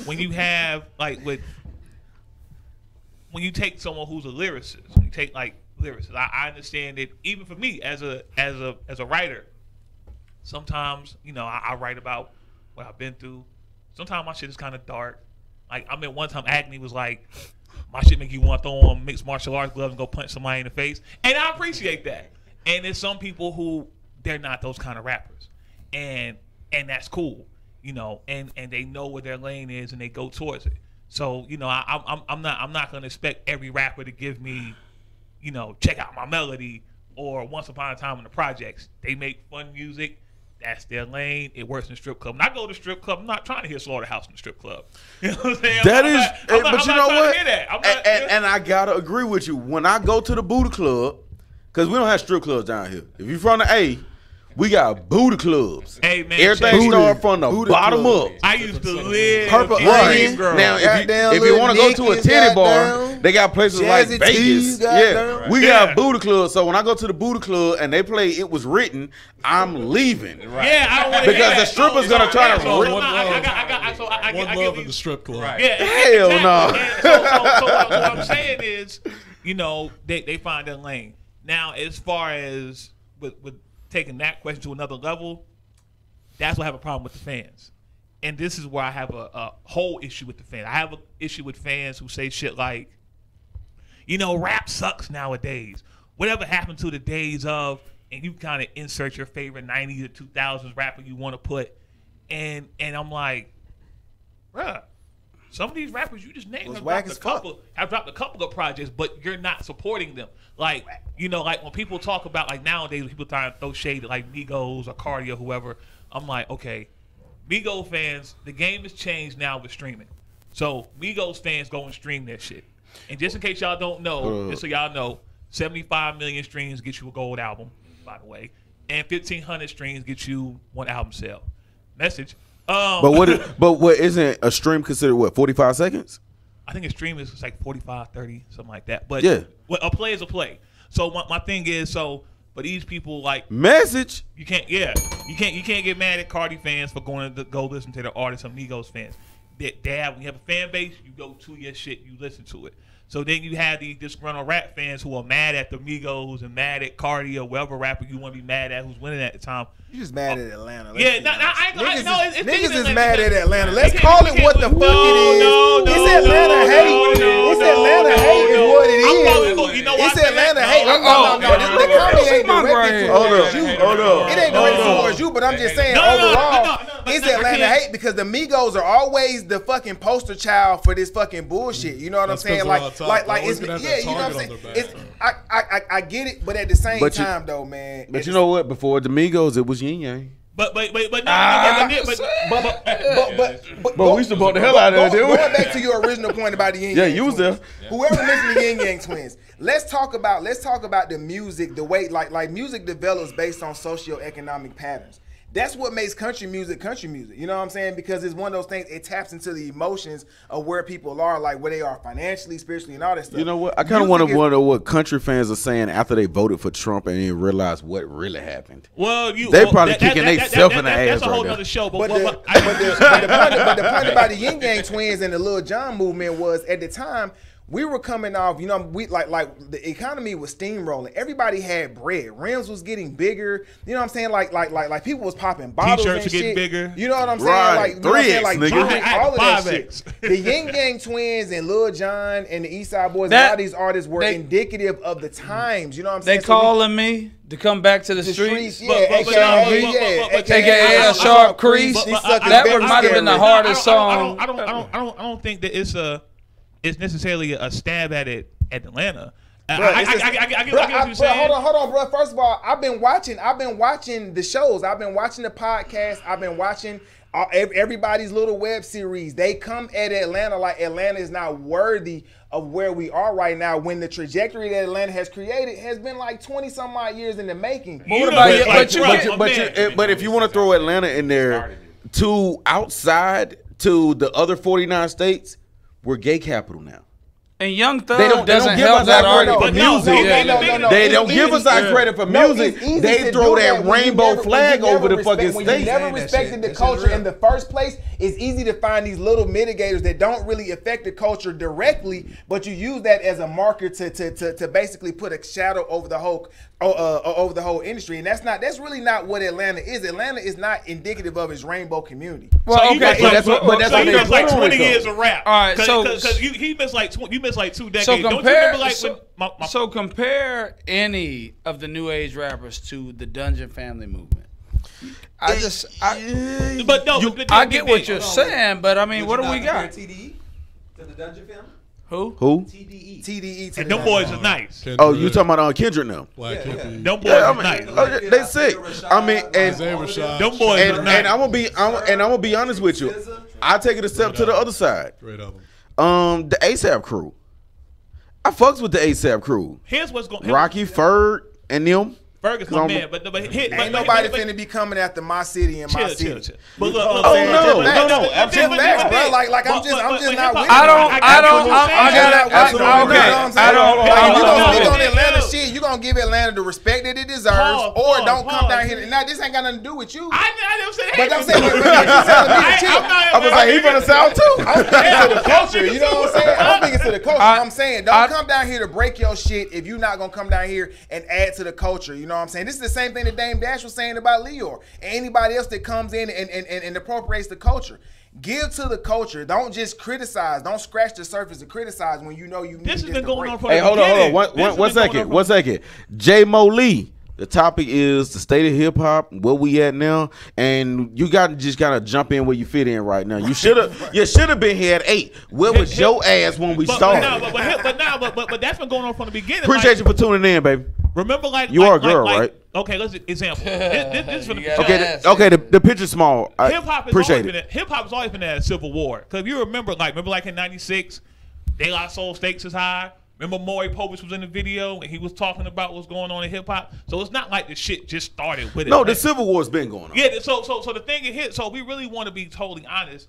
Speaker 17: when you have like when you take someone who's a lyricist, you take like lyricist. I understand it. Even for me as a writer, sometimes I write about what I've been through. Sometimes my shit is kind of dark. Like I mean, one time Agni was like, "My shit make you want to throw on mixed martial arts gloves and go punch somebody in the face," and I appreciate that. And there's some people who they're not those kind of rappers, and that's cool, and they know what their lane is and they go towards it. So I'm not gonna expect every rapper to give me, check out my melody or Once Upon a Time in the Projects. They make fun music. That's their lane. It works in the strip club. When I go to the strip club, I'm not trying to hear Slaughterhouse in the strip club. You know what I'm saying?
Speaker 1: But you know what?
Speaker 17: And
Speaker 1: And I gotta agree with you. When I go to the Booty Club, because we don't have strip clubs down here. If you're from the A, We got booty clubs.
Speaker 17: Hey, man,
Speaker 1: Everything started from the bottom up.
Speaker 17: I used to live
Speaker 1: Purple
Speaker 17: in
Speaker 1: Onion.
Speaker 17: Dream Girl.
Speaker 1: Now,
Speaker 4: Goddamn
Speaker 1: if you
Speaker 4: Lil
Speaker 1: want to go to a
Speaker 4: Nicky's,
Speaker 1: titty bar,
Speaker 4: goddamn.
Speaker 1: they got places like
Speaker 4: Jazzy
Speaker 1: Vegas.
Speaker 4: T's,
Speaker 1: Yeah,
Speaker 4: goddamn.
Speaker 1: we got booty clubs. So when I go to the booty club and they play "It Was Written," I'm leaving.
Speaker 17: Yeah, I don't want to
Speaker 1: Because the stripper's gonna try to rip.
Speaker 3: One love in the strip club.
Speaker 17: Right. Yeah,
Speaker 1: Hell no.
Speaker 17: So what I'm saying is, you know, they find their lane. Now, as far as with taking that question to another level, that's what I have a problem with the fans. And this is where I have a whole issue with the fans. I have an issue with fans who say shit like, you know, rap sucks nowadays. Whatever happened to the days of, and you kind of insert your favorite 90s or 2000s rapper you want to put, and I'm like, bruh, some of these rappers you just named have dropped a couple of projects, but you're not supporting them. Like, you know, like when people talk about, like nowadays when people try to throw shade at like Migos or Cardi or whoever, I'm like, okay, Migos fans, the game has changed now with streaming. So Migos fans go and stream their shit. And just in case y'all don't know, just so y'all know, 75 million streams get you a gold album, by the way, and 1,500 streams get you one album sale. Message.
Speaker 1: But what isn't a stream considered? What, 45 seconds?
Speaker 17: I think a stream is like 45, 30, something like that. But
Speaker 1: yeah,
Speaker 17: a play is a play. So my thing is, so for these people like
Speaker 1: message,
Speaker 17: you can't get mad at Cardi fans for going to go listen to the artists or Migos fans. When you have a fan base, you go to your shit, you listen to it. So then you have these disgruntled rap fans who are mad at the Migos and mad at Cardi or whatever rapper you want to be mad at who's winning at the time.
Speaker 4: You just mad at Atlanta.
Speaker 17: Yeah,
Speaker 4: niggas is mad at Atlanta. Let's call it what the fuck it is. It's Atlanta hate. It's Atlanta hate is what it is. It's Atlanta hate. The comment ain't directed towards you.
Speaker 1: Hold on.
Speaker 4: It ain't directed towards you, but I'm just saying overall, it's Atlanta hate because the Migos are always the fucking poster child for this fucking bullshit. You know what I'm saying? Like it's, yeah, you know what I'm saying? It's, I get it, but at the same time though, man.
Speaker 1: But you know what? Before the Migos, it was Yin Yang.
Speaker 17: But we
Speaker 1: support the hell out of it, didn't we?
Speaker 4: Going back to your original point about the Yin Yang.
Speaker 1: Yeah, you was there.
Speaker 4: Whoever mentioned the Yin Yang twins. Let's talk about the music, the way like music develops based on socioeconomic patterns. That's what makes country music. You know what I'm saying? Because it's one of those things, it taps into the emotions of where people are, like where they are financially, spiritually, and all that stuff.
Speaker 1: You know what? I kind of want to wonder what country fans are saying after they voted for Trump and then realize what really happened.
Speaker 17: Well,
Speaker 1: they probably kicking themselves in the ass.
Speaker 17: That's a whole other show.
Speaker 4: But the point about the Yin Yang twins and the Lil Jon movement was at the time, we were coming off, you know, we like the economy was steamrolling. Everybody had bread. Rims was getting bigger. You know what I'm saying? Like people was popping bottles.
Speaker 17: T-shirts
Speaker 4: and
Speaker 17: were getting
Speaker 4: shit.
Speaker 17: bigger.
Speaker 4: You know what I'm saying?
Speaker 1: Right.
Speaker 4: Like, you know what I'm saying? Like jewelry, all of that
Speaker 17: 5X.
Speaker 4: shit. The Yin Yang twins and Lil Jon and the East Side Boys, a lot of these artists were indicative of the times. You know what I'm saying?
Speaker 2: They calling me to come back to the streets.
Speaker 4: Yeah,
Speaker 2: AKA a sharp crease. That might have been the hardest song.
Speaker 17: I don't think that it's necessarily a stab at Atlanta. I get what you're saying.
Speaker 4: Hold on, bro. First of all, I've been watching the shows. I've been watching the podcast. I've been watching everybody's little web series. They come at Atlanta like Atlanta is not worthy of where we are right now, when the trajectory that Atlanta has created has been like 20-some odd years in the making.
Speaker 1: But if you want to throw Atlanta in there, to outside to the other 49 states, we're gay capital now.
Speaker 2: And Young Thug doesn't help that argument
Speaker 1: for music. They don't give us our credit for music. They throw that rainbow flag over the fucking state.
Speaker 4: When you never respected the culture in the first place, it's easy to find these little mitigators that don't really affect the culture directly, but you use that as a marker to basically put a shadow over the whole industry. And that's really not what Atlanta is. Atlanta is not indicative of its rainbow community.
Speaker 17: Well, okay,
Speaker 1: that's
Speaker 17: like 20 years of rap.
Speaker 2: All right, so
Speaker 17: because he missed like 2 decades.
Speaker 2: So compare,
Speaker 17: don't you remember
Speaker 2: so compare any of the new age rappers to the Dungeon Family movement. I get what you're saying, but I mean, what do we got?
Speaker 16: TDE to the Dungeon Family.
Speaker 1: Who?
Speaker 4: TDE.
Speaker 17: And them boys are nice.
Speaker 1: Oh, you talking about Kendrick now?
Speaker 17: Them boys are nice.
Speaker 1: They sick. I mean, and
Speaker 17: them boys are nice.
Speaker 1: And I'm gonna be honest with you. I take it a step to the other side.
Speaker 3: Great album.
Speaker 1: The ASAP crew. I fucks with the ASAP crew.
Speaker 17: Here's what's going.
Speaker 1: Rocky, Ferg, and them.
Speaker 17: Fergus, my man, but
Speaker 4: ain't nobody finna be coming after my city and my city.
Speaker 17: Chill. But look,
Speaker 1: no,
Speaker 4: I'm just facts, bro. Like I'm just not with it. You gonna Atlanta shit. You gonna give Atlanta the respect that it deserves, or don't come down here. Now this ain't got nothing to do with you.
Speaker 17: I never said
Speaker 4: But I'm saying, you telling me to chill.
Speaker 1: I was like, he from the South too.
Speaker 4: I'm speaking to the culture. You know what I'm saying? I'm speaking to the culture. I'm saying, don't come down here to break your shit if you're not gonna come down here and add to the culture. You know what I'm saying? This is the same thing that Dame Dash was saying about Leor and anybody else that comes in and appropriates the culture. Give to the culture. Don't just criticize. Don't scratch the surface and criticize when you know you need
Speaker 17: this has been going on for
Speaker 1: Hey, hold on. One second. J Mo Lee. The topic is the state of hip hop, where we at now, and you got to just kind of jump in where you fit in right now. You should have been here at 8. Where was your ass when we started?
Speaker 17: But that's been going on from the beginning.
Speaker 1: Appreciate you for tuning in, baby.
Speaker 17: Remember,
Speaker 1: you are a girl, right?
Speaker 17: Okay, let's example. This
Speaker 1: the picture's small.
Speaker 17: Hip hop has always been at a civil war. Because if you remember in '96, De La Soul stakes is high. Remember Maury Povich was in the video and he was talking about what's going on in hip hop. So it's not like the shit just started with it.
Speaker 1: No, the Civil War's been going on.
Speaker 17: Yeah, so the thing is hit. So we really want to be totally honest.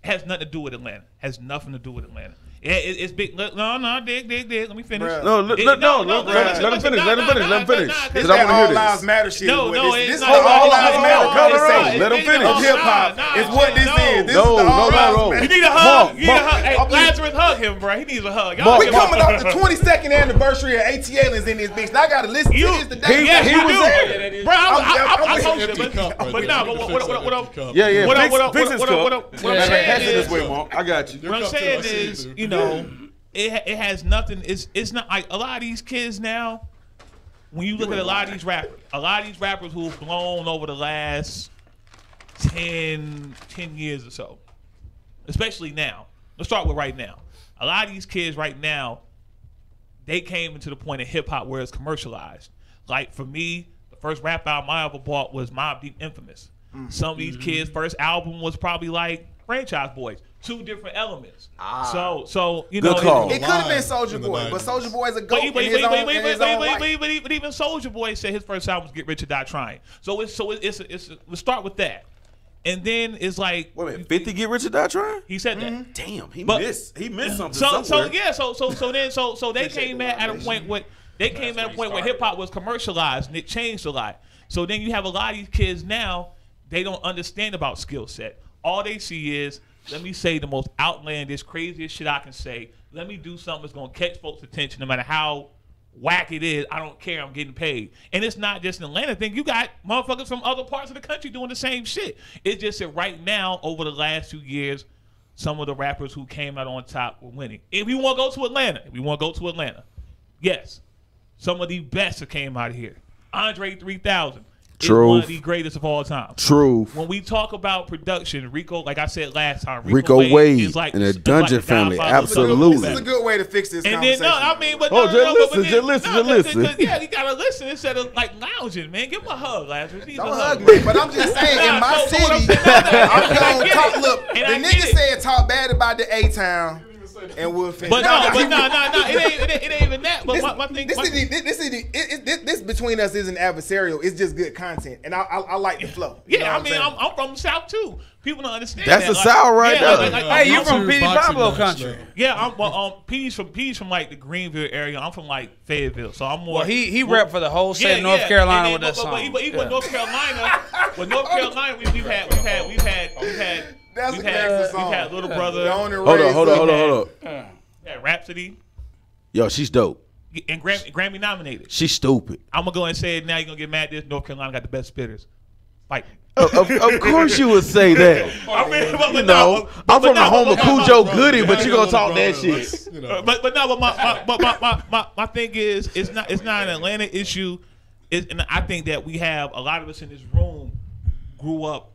Speaker 17: Has nothing to do with Atlanta. Has nothing to do with Atlanta. It's big. No, dig. Let me finish.
Speaker 1: Let him finish.
Speaker 4: This is all lives matter shit.
Speaker 17: No,
Speaker 4: this is all lives matter.
Speaker 1: Let him finish.
Speaker 4: Hip hop. It's what this is. This is
Speaker 1: No.
Speaker 17: You need a hug. Hey, Lazarus, hug him, bro. He needs a hug.
Speaker 4: We coming off the 22nd anniversary of ATLians in this bitch. Now I gotta listen to this today.
Speaker 17: He was there, bro. I told you, but no.
Speaker 1: I got you.
Speaker 17: What I'm saying is, it has nothing. It's not like a lot of these kids now. When you look at a lot of these rappers who've blown over the last 10 years or so, especially now. Let's start with right now. A lot of these kids right now, they came into the point of hip hop where it's commercialized. Like for me, the first rap album I ever bought was Mobb Deep Infamous. Some of these kids' first album was probably like Franchise Boys. 2 different elements. So you know,
Speaker 4: it could have been Soulja Boy, but Soulja Boy is a goat in his own right.
Speaker 17: But even Soulja Boy said his first album was Get Rich or Die Trying. So let's start with that, and then it's like,
Speaker 1: wait a minute, 50 Get Rich or Die Trying?
Speaker 17: He said that.
Speaker 1: Damn, he missed something. So
Speaker 17: they came at a point where hip hop was commercialized and it changed a lot. So then you have a lot of these kids now, they don't understand about skill set. All they see is, let me say the most outlandish, craziest shit I can say. Let me do something that's going to catch folks' attention no matter how whack it is. I don't care. I'm getting paid. And it's not just an Atlanta thing. You got motherfuckers from other parts of the country doing the same shit. It's just that right now, over the last 2 years, some of the rappers who came out on top were winning. If we want to go to Atlanta, yes, some of the best that came out of here. Andre 3000. Is one of the greatest of all time.
Speaker 1: True.
Speaker 17: When we talk about production, Rico, like I said last time,
Speaker 1: Rico Wade is like in the Dungeon family. Absolutely.
Speaker 4: This is a good way to fix this conversation.
Speaker 1: Listen.
Speaker 17: Yeah, you gotta listen instead of like lounging, man. Give him a hug, Lazarus.
Speaker 4: Don't hug me, but I'm just saying, in my city, I'm gonna talk. Look, the nigga said talk bad about the A-Town. And we'll finish.
Speaker 17: But no, it ain't even that. But my thing,
Speaker 4: this between us isn't adversarial. It's just good content, and I like the flow.
Speaker 17: Yeah, I mean, I'm from the South too. People don't understand.
Speaker 1: That's the South right there.
Speaker 2: Hey, you from P. Pablo country?
Speaker 17: Yeah, P's from like the Greenville area. I'm from like Fayetteville, so I'm more.
Speaker 2: Well, he rep for the whole state of North Carolina with that song.
Speaker 17: But even North Carolina, we've had. We've had Little Brother.
Speaker 1: Hold on.
Speaker 17: Yeah, Rhapsody.
Speaker 1: Yo, she's dope.
Speaker 17: And Grammy nominated.
Speaker 1: She's stupid.
Speaker 17: I'm gonna go and say it now. You're gonna get mad. This North Carolina got the best spitters. Fight me.
Speaker 1: Of course you would say that.
Speaker 17: I mean,
Speaker 1: I'm from the home of Cujo Goody, but you gonna talk that shit.
Speaker 17: But my thing is, it's not an Atlanta issue. And I think that we have a lot of us in this room grew up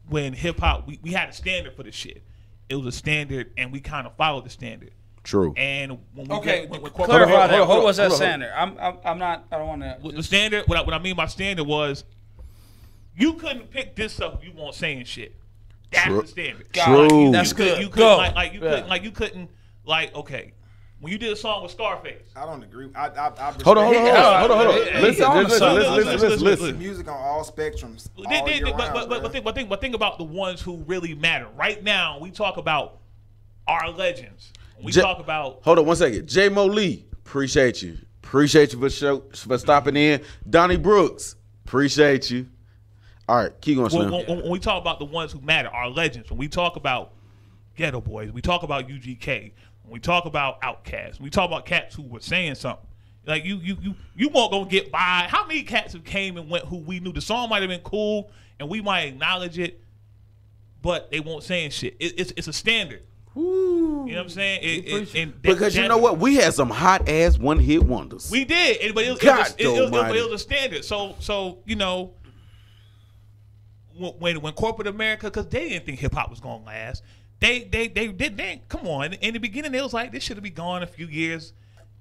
Speaker 17: when hip hop, we had a standard for this shit. It was a standard, and we kind of followed the standard.
Speaker 1: True.
Speaker 17: And when we
Speaker 2: clarify that. What was that standard? I'm not. I don't want to.
Speaker 17: The standard. What I mean by standard was, you couldn't pick this up if you weren't saying shit. That's the standard.
Speaker 1: True.
Speaker 2: That's good.
Speaker 17: You couldn't okay. when you did a song with Scarface.
Speaker 4: I don't agree.
Speaker 1: Hold on. Listen.
Speaker 4: Music on all spectrums.
Speaker 17: But think about the ones who really matter. Right now, we talk about our legends. We talk about.
Speaker 1: Hold on 1 second. J. Mo Lee, appreciate you. Appreciate you for stopping in. Donnie Brooks, appreciate you. All right, keep going, Slim.
Speaker 17: When we talk about the ones who matter, our legends. When we talk about Ghetto Boys, we talk about UGK. When we talk about Outkast, we talk about cats who were saying something. Like you won't gonna get by. How many cats have came and went who we knew the song might have been cool and we might acknowledge it, but they won't saying shit. It's a standard.
Speaker 1: Ooh.
Speaker 17: You know what I'm saying?
Speaker 1: Because you know what, we had some hot ass one hit wonders.
Speaker 17: We did, but it was a standard. So you know, when corporate America, because they didn't think hip hop was gonna last. They come on. In the beginning, they was like, this should be gone a few years.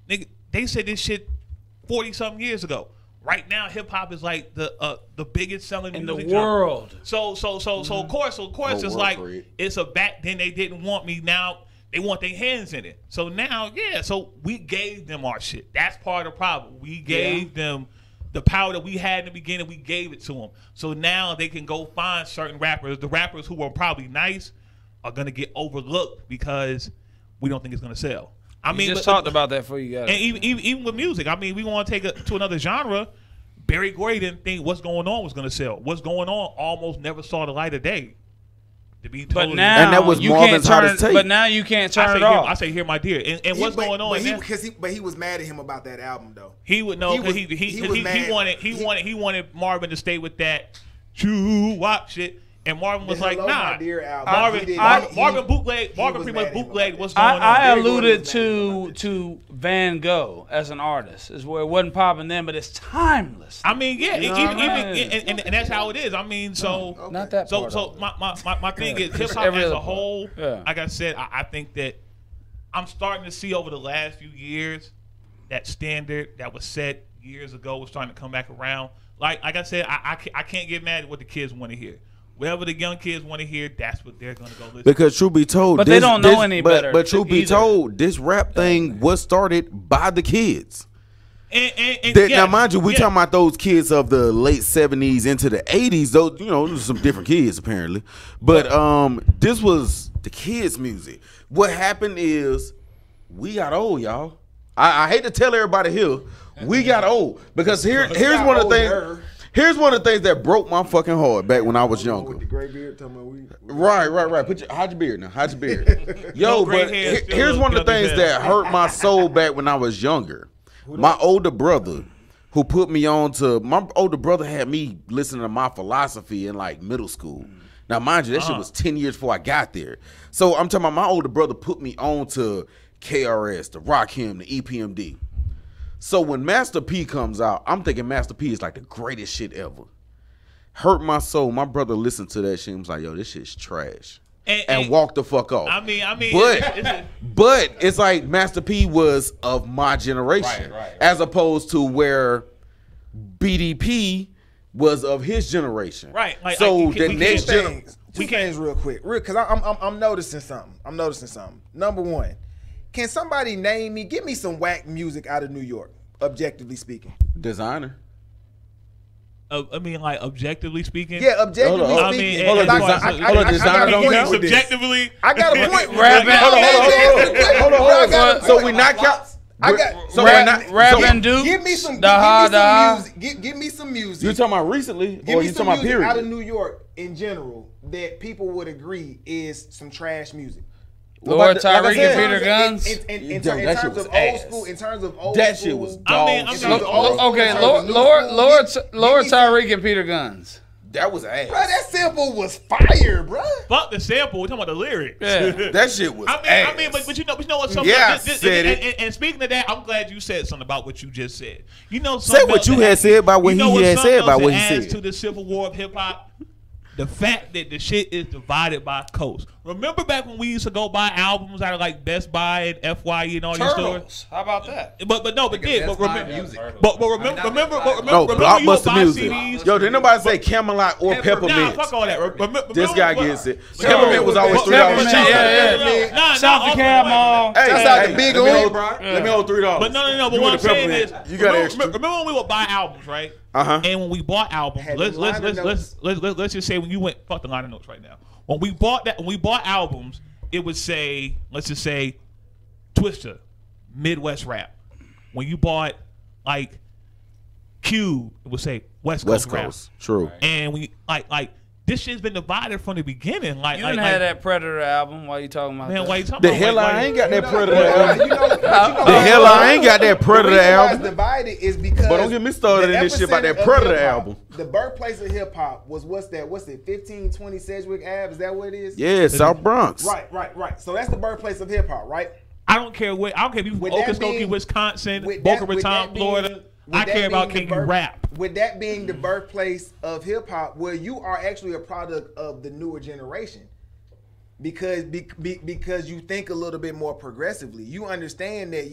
Speaker 17: They said this shit 40-something years ago. Right now, hip hop is like the biggest selling
Speaker 2: in
Speaker 17: music
Speaker 2: the world.
Speaker 17: Genre. So of course, it's like it's a back then they didn't want me. Now they want their hands in it. So now, yeah. So we gave them our shit. That's part of the problem. We gave them the power that we had in the beginning. We gave it to them. So now they can go find certain rappers. The rappers who are probably nice are gonna get overlooked because we don't think it's gonna sell. I mean,
Speaker 2: just talked about that before you got it.
Speaker 17: And even with music, I mean, we want to take it to another genre. Barry Gordy didn't think What's Going On was gonna sell. What's Going On almost never saw the light of day. To be totally,
Speaker 2: but now
Speaker 1: and that was
Speaker 2: you
Speaker 1: Marvin's hottest tape.
Speaker 2: But now you can't turn it off.
Speaker 17: I say, "Hear My Dear," and What's Going on?
Speaker 4: But he was mad at him about that album though.
Speaker 17: He would know because he wanted Marvin to stay with that choo wop shit. And Marvin was like, nah. Marvin pretty much bootleg what's going on.
Speaker 2: I alluded to Van Gogh as an artist, is where it wasn't popping then, but it's timeless.
Speaker 17: I mean, yeah, and that's how it is. I mean, so
Speaker 2: not that.
Speaker 17: So my thing is hip hop as a whole. Yeah. Like I said, I think that I'm starting to see over the last few years that standard that was set years ago was starting to come back around. Like I said, I can't get mad at what the kids want to hear. Whatever the young kids want to hear, that's what they're going to go listen.
Speaker 1: Because truth be told,
Speaker 2: but they don't know any better.
Speaker 1: But truth be told, this rap thing was started by the kids. Now, mind you, we talking about those kids of the late 70s into the 80s. Those, you know, some different kids apparently. But this was the kids' music. What happened is we got old, y'all. I hate to tell everybody here, we got old because here's one of the things. Here's one of the things that broke my fucking heart back when I was younger.
Speaker 4: With the gray beard, talking about
Speaker 1: Right. Hide your beard now. Hide your beard. Yo, but here's one of the things that hurt my soul back when I was younger. My older brother, who put me on to, my older brother had me listening to My Philosophy in like middle school. Now, mind you, that shit was 10 years before I got there. So I'm talking about my older brother put me on to KRS, the Rakim, the EPMD. So when Master P comes out, I'm thinking Master P is like the greatest shit ever. Hurt my soul. My brother listened to that shit and was like, yo, this shit's trash. And walked the fuck off.
Speaker 17: I mean,
Speaker 1: but it's like Master P was of my generation. Right. As opposed to where BDP was of his generation.
Speaker 17: Right. Like,
Speaker 1: so the next
Speaker 4: generation. Two things real quick. Because I'm noticing something. Number one. Can somebody give me some whack music out of New York, objectively speaking?
Speaker 1: Designer.
Speaker 17: I mean, like, objectively speaking?
Speaker 4: Yeah, objectively speaking.
Speaker 1: Designer don't count.
Speaker 17: Subjectively?
Speaker 4: I got a point.
Speaker 1: Hold on. So we not count.
Speaker 2: Rap and Duke.
Speaker 4: Give me some music. Give me some music.
Speaker 1: You talking about recently, or you talking about period?
Speaker 4: Out of New York in general that people would agree is some trash music.
Speaker 2: Lord Tyreek and Peter Guns.
Speaker 4: In terms of old school,
Speaker 1: that shit was dog.
Speaker 2: Okay, Lord Tyreek and Peter Guns.
Speaker 1: That was ass.
Speaker 4: Bro, that sample was fire, bro.
Speaker 17: Fuck the sample. We're talking about the lyrics.
Speaker 1: Yeah. That shit was ass.
Speaker 17: I mean, but you know what? And speaking of that, I'm glad you said something about what you just said. You know,
Speaker 1: say what you had said about what he had said about what he said.
Speaker 17: To the Civil War of hip hop. The fact that the shit is divided by coast. Remember back when we used to go buy albums out of like Best Buy and FYE and all these stores?
Speaker 2: Turtles. How about that?
Speaker 17: But remember,
Speaker 1: No,
Speaker 17: remember you would
Speaker 1: Blockbuster
Speaker 17: buy
Speaker 1: music.
Speaker 17: CDs?
Speaker 1: Yo, did nobody say Camelot or
Speaker 17: Nah,
Speaker 1: Peppermint?
Speaker 17: fuck all that. Remember
Speaker 1: This guy
Speaker 17: what-
Speaker 1: gets it. Peppermint was always $3 cheaper.
Speaker 2: South Cab Mall.
Speaker 1: Hey,
Speaker 4: Shout out to Big
Speaker 1: let me
Speaker 4: O.
Speaker 1: hold- let me hold $3.
Speaker 17: But no. But
Speaker 1: You
Speaker 17: what
Speaker 1: want
Speaker 17: I'm
Speaker 1: the
Speaker 17: saying is,
Speaker 1: Peppermint, you got extra.
Speaker 17: remember when we would buy albums, right?
Speaker 1: Uh-huh.
Speaker 17: And when we bought albums,
Speaker 4: Had
Speaker 17: let's
Speaker 4: the liner notes.
Speaker 17: just say when you went fuck the liner notes right now. When we bought albums, it would say, let's just say, Twister, Midwest rap. When you bought like Cube, it would say West Coast rap.
Speaker 1: True.
Speaker 17: And we like this shit's been divided from the beginning. Like
Speaker 2: You didn't have that Predator album. Why you talking about
Speaker 17: Man,
Speaker 2: that?
Speaker 17: why you talking
Speaker 1: The
Speaker 17: about
Speaker 1: hell
Speaker 17: like,
Speaker 1: I ain't got that
Speaker 4: You
Speaker 1: Predator
Speaker 4: know,
Speaker 1: album.
Speaker 4: the
Speaker 1: hell I ain't got that Predator
Speaker 4: the reason why it's
Speaker 1: album.
Speaker 4: divided is because.
Speaker 1: But don't get me started
Speaker 4: the
Speaker 1: in this shit about that
Speaker 4: epicenter of
Speaker 1: Predator
Speaker 4: hip-hop,
Speaker 1: album.
Speaker 4: The birthplace of hip hop was what's it? 1520 Sedgwick Ave. Is that what it is?
Speaker 1: Yeah, South Bronx.
Speaker 4: Right. So that's the birthplace of hip hop, right?
Speaker 17: I don't care if you from
Speaker 4: With that
Speaker 17: Okeechobee,
Speaker 4: being-
Speaker 17: Wisconsin,
Speaker 4: with
Speaker 17: Boca
Speaker 4: that- with
Speaker 17: Raton,
Speaker 4: that being-
Speaker 17: Florida.
Speaker 4: with
Speaker 17: I
Speaker 4: that
Speaker 17: care about
Speaker 4: being
Speaker 17: can you rap.
Speaker 4: With that being the birthplace of hip hop, where you are actually a product of the newer generation. Because you think a little bit more progressively. You understand that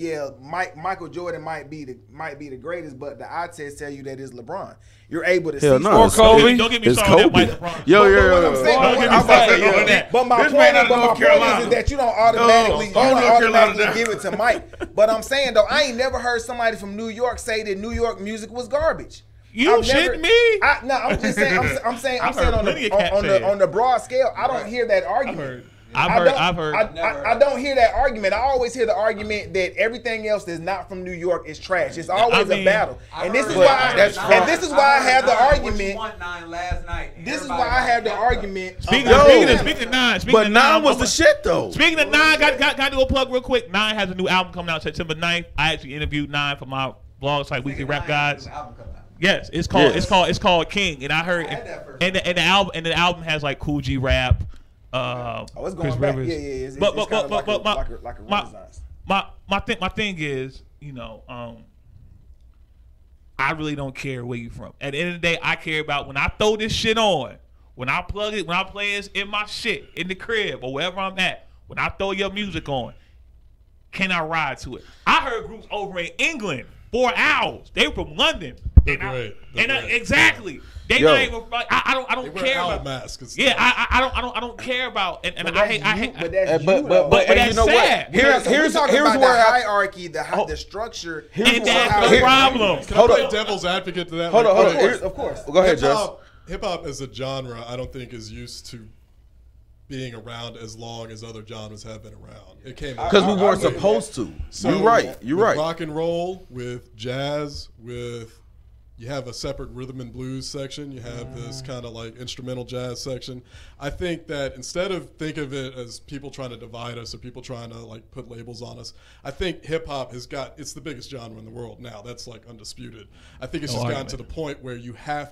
Speaker 4: Michael Jordan might be the greatest, but the eye test tell you that it's LeBron. You're able to
Speaker 1: Hell
Speaker 4: see
Speaker 1: no, it's Kobe.
Speaker 17: Don't get me
Speaker 1: It's
Speaker 17: started on
Speaker 1: Kobe.
Speaker 17: that white LeBron.
Speaker 1: Yo.
Speaker 4: But my point is that you don't automatically give it to Mike. But I'm saying though, I ain't never heard somebody from New York say that New York music was garbage.
Speaker 17: You shitting me?
Speaker 4: I'm just saying. I'm saying on the broad scale. I don't hear that argument.
Speaker 17: I've heard.
Speaker 4: I don't hear that argument. I always hear the argument that everything else that's not from New York is trash. It's always a battle, and this is why. This is why I have the argument. This is why I have the argument.
Speaker 17: Speaking of Nine,
Speaker 1: But Nine was the shit though.
Speaker 17: Speaking of Nine, got to do a plug real quick. Nine has a new album coming out September 9th. I actually interviewed Nine for my blog site, Weekly Rap Guys. Yes, it's called King, and I heard and the album has like Cool G rap.
Speaker 4: It's
Speaker 17: Chris
Speaker 4: going back.
Speaker 17: Rivers.
Speaker 4: Yeah. It's
Speaker 17: But
Speaker 4: kind of like a renaissance.
Speaker 17: my thing is, I really don't care where you from. At the end of the day, I care about when I throw this shit on, when I plug it, when I play it in my shit, in the crib or wherever I'm at, when I throw your music on, can I ride to it? I heard groups over in England, 4 hours. They were from London. Exactly. They not even. I don't care about
Speaker 3: masks.
Speaker 17: Yeah, I don't care about. And I hate.
Speaker 4: But that's
Speaker 1: but
Speaker 17: that's
Speaker 1: you know
Speaker 17: sad.
Speaker 1: what? Here's
Speaker 4: about
Speaker 1: where
Speaker 4: the
Speaker 1: I
Speaker 4: hierarchy, the structure.
Speaker 17: And that's the problem.
Speaker 3: Can I play devil's advocate to that?
Speaker 1: Hold on.
Speaker 4: Of course.
Speaker 1: Go ahead, Jess.
Speaker 3: Hip hop as a genre, I don't think is used to being around as long as other genres have been around. It came
Speaker 1: because we weren't supposed to.
Speaker 3: So
Speaker 1: You're right. You're right.
Speaker 3: Rock and roll, with jazz, you have a separate rhythm and blues section. You have this kind of like instrumental jazz section. I think that instead of think of it as people trying to divide us or people trying to like put labels on us, I think hip hop it's the biggest genre in the world now. That's like undisputed. I think it's just gotten to the point where you have